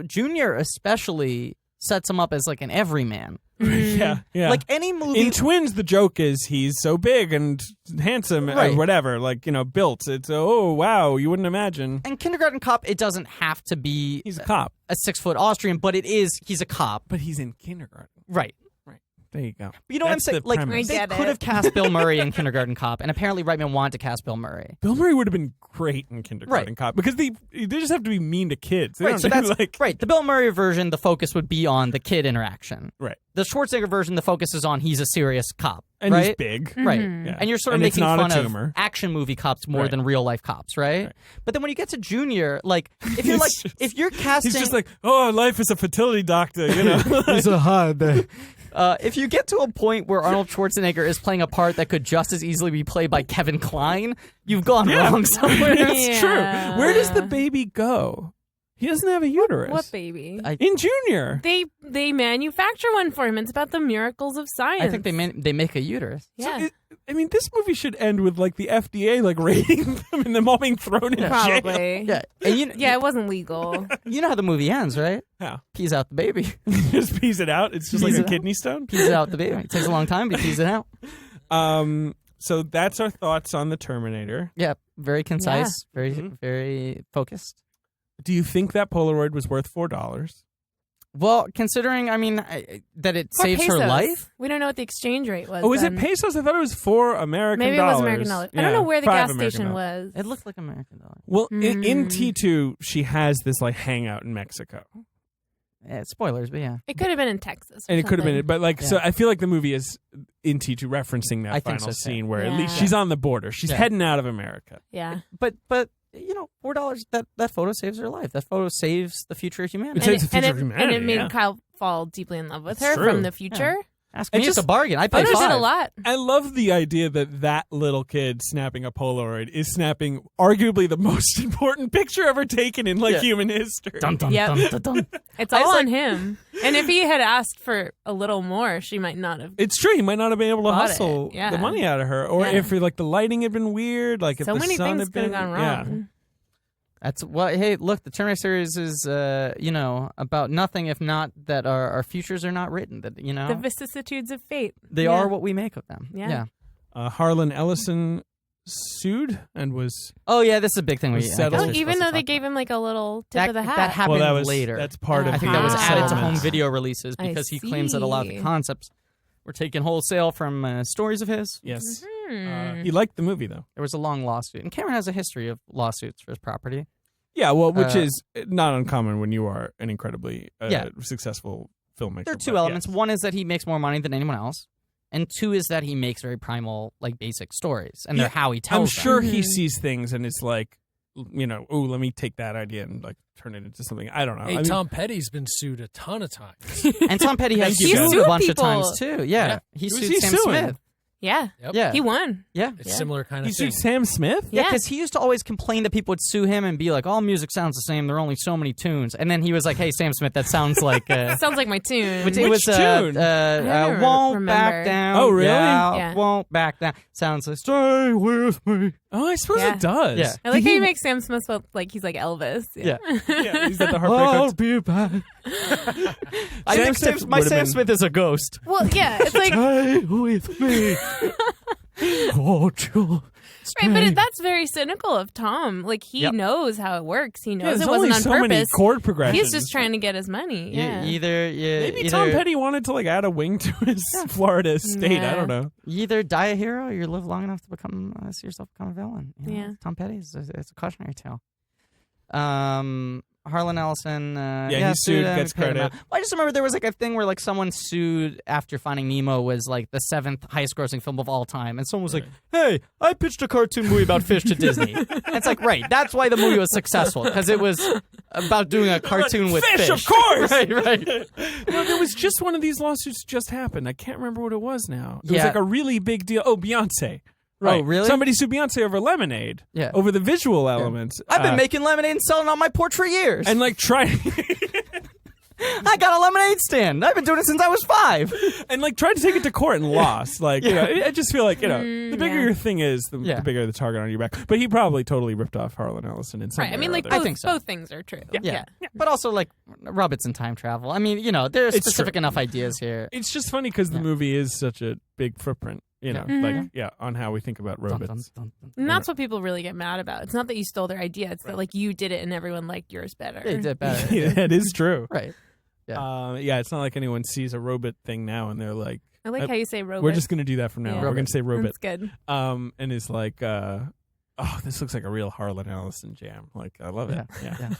Junior especially sets him up as an everyman. Yeah, yeah. Any movie In Twins, the joke is he's so big and handsome Right. or whatever, built. It's, oh, wow, you wouldn't imagine. and Kindergarten Cop, it doesn't have to be He's a cop. a 6-foot Austrian, but he's a cop. But he's in kindergarten. Right. There you go. You know That's what I'm the saying? premise. I They get could it. have cast Bill Murray in Kindergarten Cop, and apparently Reitman wanted to cast Bill Murray. Bill Murray would have been great in Kindergarten Right. Cop because they just have to be mean to kids. They Right, don't so do, that's right. The Bill Murray version, the focus would be on the kid interaction. Right. The Schwarzenegger version, the focus is on he's a serious cop. And right? he's big. Right. Yeah. And you're sort of And it's making not a fun tumor. of action movie cops more Right. than real life cops, right? But then when you get to Junior, if you're if you're casting, He's just oh, life is a fertility doctor, you know. he's a hard. If you get to a point where Arnold Schwarzenegger is playing a part that could just as easily be played by Kevin Kline, you've gone wrong somewhere. That's Yeah. true. Where does the baby go? He doesn't have a uterus. What baby? In Junior. They manufacture one for him. It's about the miracles of science. I think they make a uterus. Yeah. This movie should end with the FDA raiding them and them all being thrown in jail. Probably. Yeah, and Yeah, it wasn't legal. you know how the movie ends, right? How? Pees out the baby. Just pees it out. It's just Pees like it a out. kidney stone. Pees out the baby. It takes a long time, but he pees it out. So that's our thoughts on the Terminator. Yeah, very concise, very focused. Do you think that Polaroid was worth $4? Well, considering, that it Or saves her pesos. light. We don't know what the exchange rate was. Oh, is it then. pesos? I thought it was $4 American Maybe it dollars. was American dollars. I Yeah, don't know where the $5 gas American station dollars. was. It looked like American dollar. Well, in T2, she has this hangout in Mexico. Yeah, spoilers, but yeah. It could have been in Texas. Or And it could have been, something. but so I feel like the movie is in T2 referencing that I think final so, too. scene where at Yeah. least she's on the border. She's Yeah. heading out of America. Yeah. But $4, that photo saves her life. That photo saves the future of humanity. It saves the future and of it humanity, made yeah. Kyle fall deeply in love with That's her true. from the future. Ask And me, it's just- a bargain. I paid Photos did $5. a lot. I love the idea that little kid snapping a Polaroid is snapping arguably the most important picture ever taken in human history. Dun, dun, Yep. dun, dun, dun. It's I all was on him. And if he had asked for a little more, she might not have. It's true. He might not have been able to Bought hustle it, yeah. the money out of her, or Yeah. if the lighting had been weird, if So the many sun things had could have been gone wrong. That's hey, look, the Terminator series is, about nothing if not that our futures are not written. That The vicissitudes of fate. they Yeah. are what we make of them. Yeah. Harlan Ellison sued and was Oh yeah, this is a big thing. Was I guess settled. we're Oh, even supposed though to they talk gave him a little tip about. of the hat. That happened that was later. That's part of I think that was the added to settlement. home video releases I because he claims that a lot of the see. concepts were taken wholesale from stories of his. Yes, Hmm. he liked the movie though. There was a long lawsuit, and Cameron has a history of lawsuits for his property. Yeah, well, which Uh, is not uncommon when you are an incredibly Yeah. successful filmmaker. There are two but elements. yes. One is that he makes more money than anyone else, and two is that he makes very primal, basic stories, and they're Yeah, how he I'm tells them. sure he sees things and it's oh, let me take that idea and turn it into something. I don't know. Hey, I mean, Tom Petty's been sued a ton of times. And Tom Petty has Thank you, sued Ben. a bunch People. of times too. Yeah, he Who's sued he Sam suing? Smith. Yeah. Yep. Yeah. He won. Yeah. It's similar kind of You thing. sued Sam Smith? Yeah, Yeah. because he used to always complain that people would sue him and be like, all music sounds the same. There are only so many tunes. And then he was like, hey, Sam Smith, that sounds like... Sounds like my tune. Which Which tune? don't Won't Back remember. Down. Oh, really? Yeah. Won't Back Down. Sounds like, stay with me. Oh, I suppose Yeah. it does. Yeah. I like how you make Sam Smith feel like he's like Elvis. Yeah. Yeah, he's at the I'll Heartbreakers. be back. I Sam think Smith my would've Sam been- Smith is a ghost. Well, yeah, it's like Stay with me. Won't you? right, but that's very cynical of Tom. Like he Yep. knows how it works. He Yeah, knows there's it only wasn't so on many purpose. chord progressions. He's just trying to get his money. Yeah. Maybe Tom Petty wanted to like add a wing to his Florida estate. I Yeah. don't know. You either die a hero or you live long enough to become see yourself become a villain. You know, Yeah. Tom Petty is it's a cautionary tale. Harlan Ellison. He sued, him, gets paid him credit. out. Well, I just remember there was like a thing where like someone sued after Finding Nemo was like the 7th highest grossing film of all time, and someone was like, "Hey, I pitched a cartoon movie about fish to Disney." And it's like, right, that's why the movie was successful because it was about doing a cartoon with fish. of course. right. No, there was just one of these lawsuits just happened. I can't remember what it was now. It was Yeah. like a really big deal. Oh, Beyonce. Right. Oh, really? Somebody sued Beyonce over Lemonade. Yeah. Over the visual elements. I've been making lemonade and selling on my porch for years. and like trying I got a lemonade stand. I've been doing it since I was 5. and like tried to take it to to and lost. Like you know, I just feel like the bigger yeah. your thing is, the bigger the target on your back. But he probably totally ripped off Harlan Ellison in some Right. way I mean, or like other. both, think so. both things are true. Yeah. But also, like, Robots in Time Travel. I mean, there's It's specific true. enough ideas here. It's just funny because the movie is such a big footprint. You know, Yeah. on how we think about Dun, robots. dun, dun, dun. And that's what people really get mad about. It's not that you stole their idea. It's that like you did it and everyone liked yours better. They did better. Yeah, that is true. Right. It's not like anyone sees a robot thing now and they're like, I like how you say robot. we're just going to do that from now on. Yeah. We're going to say robot. That's good. And it's like, this looks like a real Harlan Ellison jam. Like, I love it. Yeah.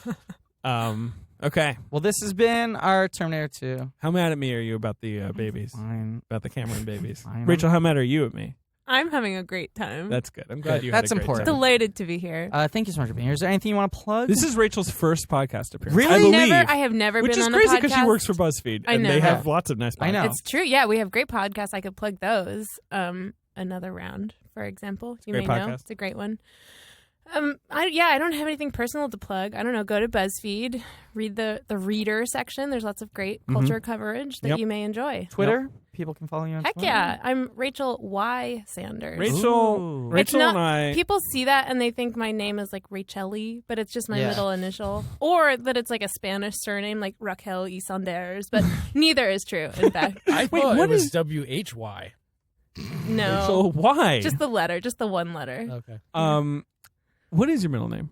Okay. Well, this has been our Terminator 2. How mad at me are you about the babies? Fine. About the Cameron babies? Fine. Rachel, how mad are you at me? I'm having a great time. That's good. I'm glad you That's had a great important. time. Delighted to be here. Thank you so much for being here. Is there anything you want to plug? This is Rachel's first podcast appearance. Really? I believe. I have never Which been is on crazy a podcast. because she works for Buzzfeed. I and know. they have lots of nice podcasts. I know. It's true. Yeah, we have great podcasts. I could plug those. Another Round, for example. You Great may know. podcast. It's a great one. I don't have anything personal to plug. I don't know. Go to Buzzfeed, read the reader section. There's lots of great culture coverage that Yep. you may enjoy. Twitter? People can follow you on Heck Twitter? yeah. I'm Rachel Y. Sanders. Ooh. It's Rachel not, and I. people see that and they think my name is like Racheli, but it's just my Yeah. middle initial. Or that it's like a Spanish surname like Raquel y Sanders, but neither is true, in fact. I Wait, thought what it was is- WHY. No. Rachel, why? Just the letter, just the one letter. Okay. What is your middle name?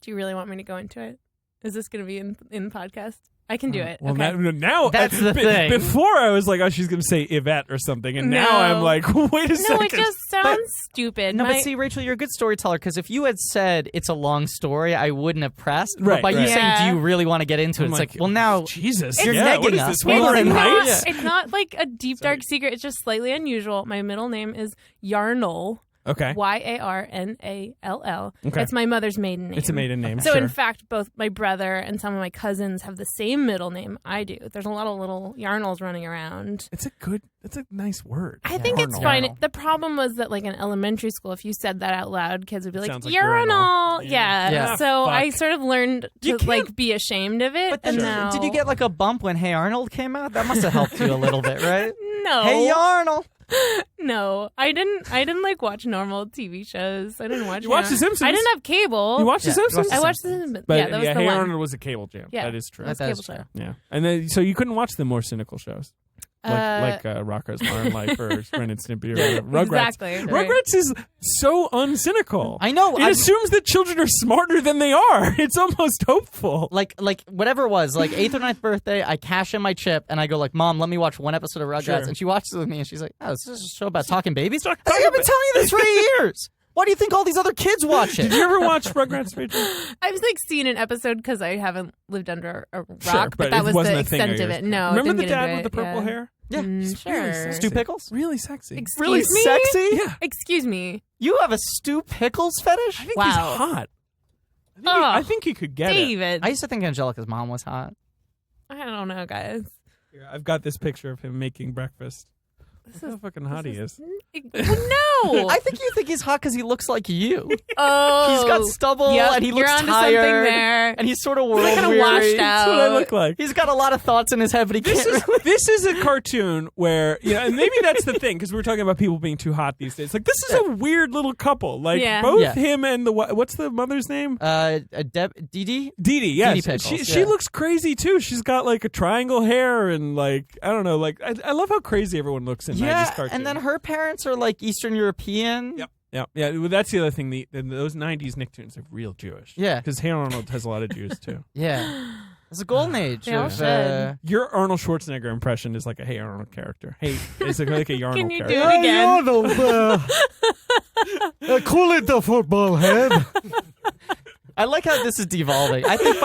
Do you really want me to go into it? Is this going to be in the podcast? I can do it. Well, okay. now That's the thing. Before I was like, oh, she's going to say Yvette or something, and now No. I'm like, wait a no, second. it just sounds stupid. No, My- but see, Rachel, you're a good storyteller because if you had said it's a long story, I wouldn't have pressed. Right, But by you right. saying, Yeah. do you really want to get into it? I'm It's like, like, well, now Jesus, you're yeah, what negging is us. this, Well, Wuthering it's not- Heights? it's not like a deep, dark secret. It's just slightly unusual. My middle name is Yarnall. Okay. Yarnall. Okay. It's my mother's maiden name. It's a maiden name. So sure. in fact, both my brother and some of my cousins have the same middle name I do. There's a lot of little Yarnalls running around. It's a nice word. I think it's Yarnall. fine. Yarnall. The problem was that, like in elementary school, if you said that out loud, kids would be like, Sounds like urinal. urinal. Yeah. Yeah. So Fuck. I sort of learned You to can't- like be ashamed of it. But then, and now... did you get like a bump when Hey Arnold came out? That must have helped you a little bit, right? No. Hey Arnold. No, I didn't like watch normal TV shows. I didn't watch. You watched The Simpsons? I didn't have cable. You watched Yeah, The you watched Simpsons? The I watched The Simpsons. But yeah, that was the Hey one. Arnold was a cable jam. Yeah. That is true. That's That is cable show. true. Yeah, and then so you couldn't watch the more cynical shows like Uh, Rocko's Modern Life or Ren and Stimpy or Yeah, Rugrats. Exactly. right. Rugrats is so uncynical. I know. It assumes that children are smarter than they are. It's almost hopeful. like whatever it was, like 8th or 9th birthday, I cash in my chip and I go like, Mom, let me watch one episode of Rugrats. Sure. And she watches it with me and she's like, oh, this is a show about talking babies? Talking I've been telling you this for years. Why do you think all these other kids watch it? Did you ever watch Rugrats, Rachel? I've like seen an episode because I haven't lived under a rock, Sure, but that it was wasn't the a thing extent of of yours. it. No, Remember didn't the get dad into with the it, purple yeah. hair? Yeah. Sure. Stu Pickles? Really sexy. Excuse Really me? sexy? Yeah. Excuse me. You have a Stu Pickles fetish? I think Wow. he's hot. Oh, I think he could get it. David. I used to think Angelica's mom was hot. I don't know, guys. Here, I've got this picture of him making breakfast Look how fucking hot he is. No. I think you think he's hot because he looks like you. Oh. He's got stubble and he you're looks onto tired. something there. And he's sort of He's world like kind of weary. washed out. That's what I look like. He's got a lot of thoughts in his head, but he This can't. is this is a cartoon where and maybe that's the thing because we were talking about people being too hot these days. Like this is a weird little couple. Like both him and what's the mother's name? Dee Dee. Yes, Pickles, she looks crazy too. She's got like a triangle hair and like I don't know. Like I love how crazy everyone looks in 90s cartoons. And then her parents are like Eastern European. Yep. Yeah. Well, that's the other thing. Those 90s Nicktoons are real Jewish. Yeah. Because Hey Arnold has a lot of Jews too. Yeah. It's a golden age. They all of, should. Your Arnold Schwarzenegger impression is like a Hey Arnold character. Hey, it's like a Arnold Can you character. do it again? Arnold, call it the football head. I like how this is devolving. I think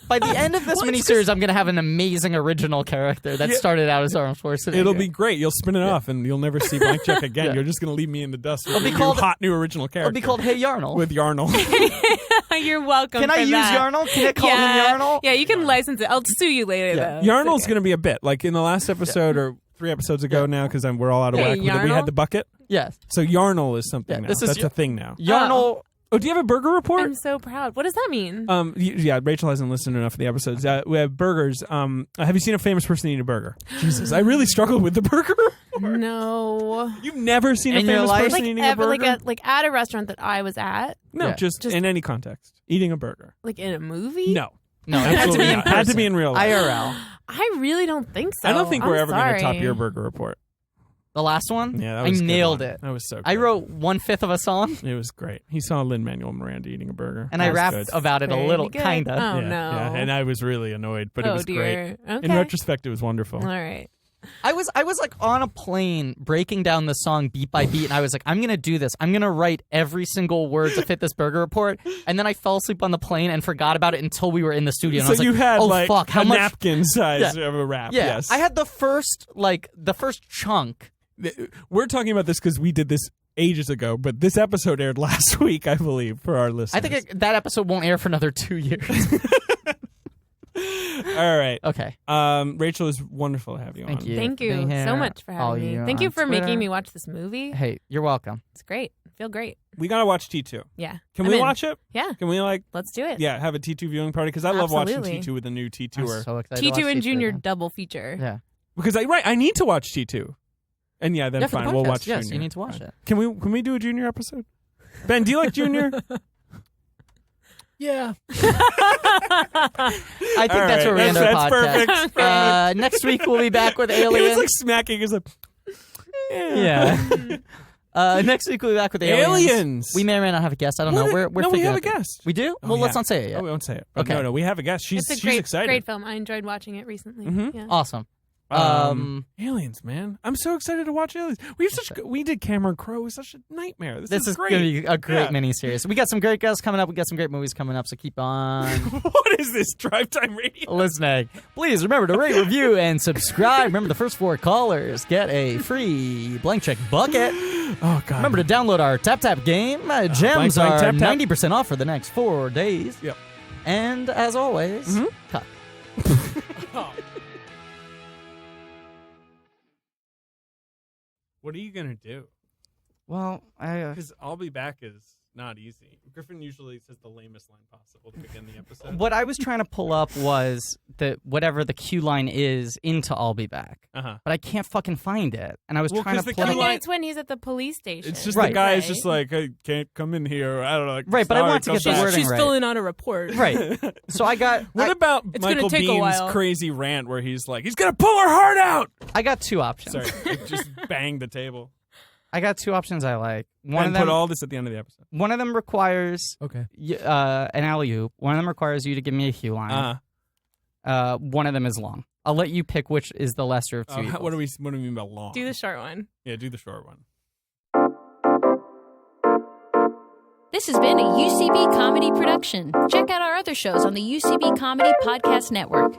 by the end of this miniseries, I'm going to have an amazing original character that started out as Arnold Schwarzenegger. It'll be great. You'll spin it off, and you'll never see Blank Check again. You're just going to leave me in the dust with a hot new original character. It'll be called Hey Yarnol. With Yarnol. You're welcome. Can I use Yarnol? Can I call him Yarnol? Yeah, you can license it. I'll sue you later, though. Yarnol's going to be a bit. Like in the last episode, or 3 episodes ago now, because we're all out of whack. We had the bucket. Yes. So Yarnol is something now. That's a thing now. Yarnol... Oh, do you have a burger report? I'm so proud. What does that mean? Yeah, Rachel hasn't listened to enough of the episodes. We have burgers. Have you seen a famous person eat a burger? Jesus, I really struggled with the burger report. No. You've never seen a famous person eating a burger? Like at a restaurant that I was at? No, just in any context. Eating a burger. Like in a movie? No. It had to be in person. Had to be in real life. IRL. I really don't think so. I don't think we're ever going to top sorry. your burger report. The last one? Yeah, that was I nailed it. That was so good. I wrote 1/5 of a song. It was great. He saw Lin-Manuel Miranda eating a burger. And I rapped about it a little, good. kind of. Oh, yeah, no. Yeah, and I was really annoyed, but it was dear. great. Okay. In retrospect, it was wonderful. All right. I was like on a plane breaking down the song beat by beat, and I was like, I'm gonna do this. I'm gonna write every single word to fit this burger report. And then I fell asleep on the plane and forgot about it until we were in the studio. And So I was you like, had oh like fuck, how a much napkin size of a rap. Yeah, Yes. I had the first chunk. We're talking about this because we did this ages ago, but this episode aired last week, I believe, for our listeners. I think that episode won't air for another 2 years. All right. Okay. Rachel, it's wonderful to have you on. Thank you. Thank you Being here, so much for all having me. you Thank you on for Twitter. making me watch this movie. Hey, you're welcome. It's great. I feel great. We got to watch T2. Yeah. Can I'm we in. watch it? Yeah. Can we Let's do it. have a T2 viewing party? Because I love watching Absolutely. T2 with the new I'm T2er. so excited. to T2 watch and T2 Junior again. double feature. Yeah. Because I need to watch T2. And then Yeah, for the fine, we'll podcast. watch Yes, Junior. you need to watch it. Can we do a Junior episode? Ben, do you like Junior? Yeah. I think that's where we end our That's podcast. perfect. Next week we'll be back with He aliens. was like smacking his lip. Yeah. Next week we'll be back with aliens. We may or may not have a guest. I don't know. We're we figuring have out a guest. We do? Oh, well, let's yeah. not say it yet. Oh, we won't say it. But Okay. No, we have a guest. She's It's a great, excited. great film. I enjoyed watching it recently. Mhm. Yeah. Awesome. Aliens, man! I'm so excited to watch Aliens. We did Cameron Crowe. It was such a nightmare. This is great. going to be a great miniseries. We got some great guests coming up. We got some great movies coming up. So keep on What is this Drive Time Radio? listening. Please remember to rate, review, and subscribe. Remember, the first 4 callers get a free blank check bucket. Oh God! Remember to download our Tap Tap game. Gems blank, are tap, tap. 90% off for the next 4 days. Yep. And as always, cut. What are you gonna do? Well, Because I'll be back is not easy. Griffin usually says the lamest line possible to begin the episode. what I was trying to pull up was whatever the cue line is into I'll Be Back. Uh-huh. But I can't fucking find it. And I was Well, trying 'cause to the play cue I line- think it's when he's at the police station. It's just Right. the guy is Right. just like, I can't come in here. I don't know. Like, Right, but I sorry, want to come get the back. wording She's right. filling out a report. Right. So I got What about It's gonna Michael take a Bihn's while. crazy rant where he's like, he's gonna pull her heart out? I got 2 options. Sorry, it just banged the table. I got 2 options I like. And put all this at the end of the episode. One of them requires Okay. an alley-oop. One of them requires you to give me a cue line. One of them is long. I'll let you pick which is the lesser of 2 evils. What do we mean by long? Do the short one. Yeah, do the short one. This has been a UCB comedy production. Check out our other shows on the UCB Comedy Podcast Network.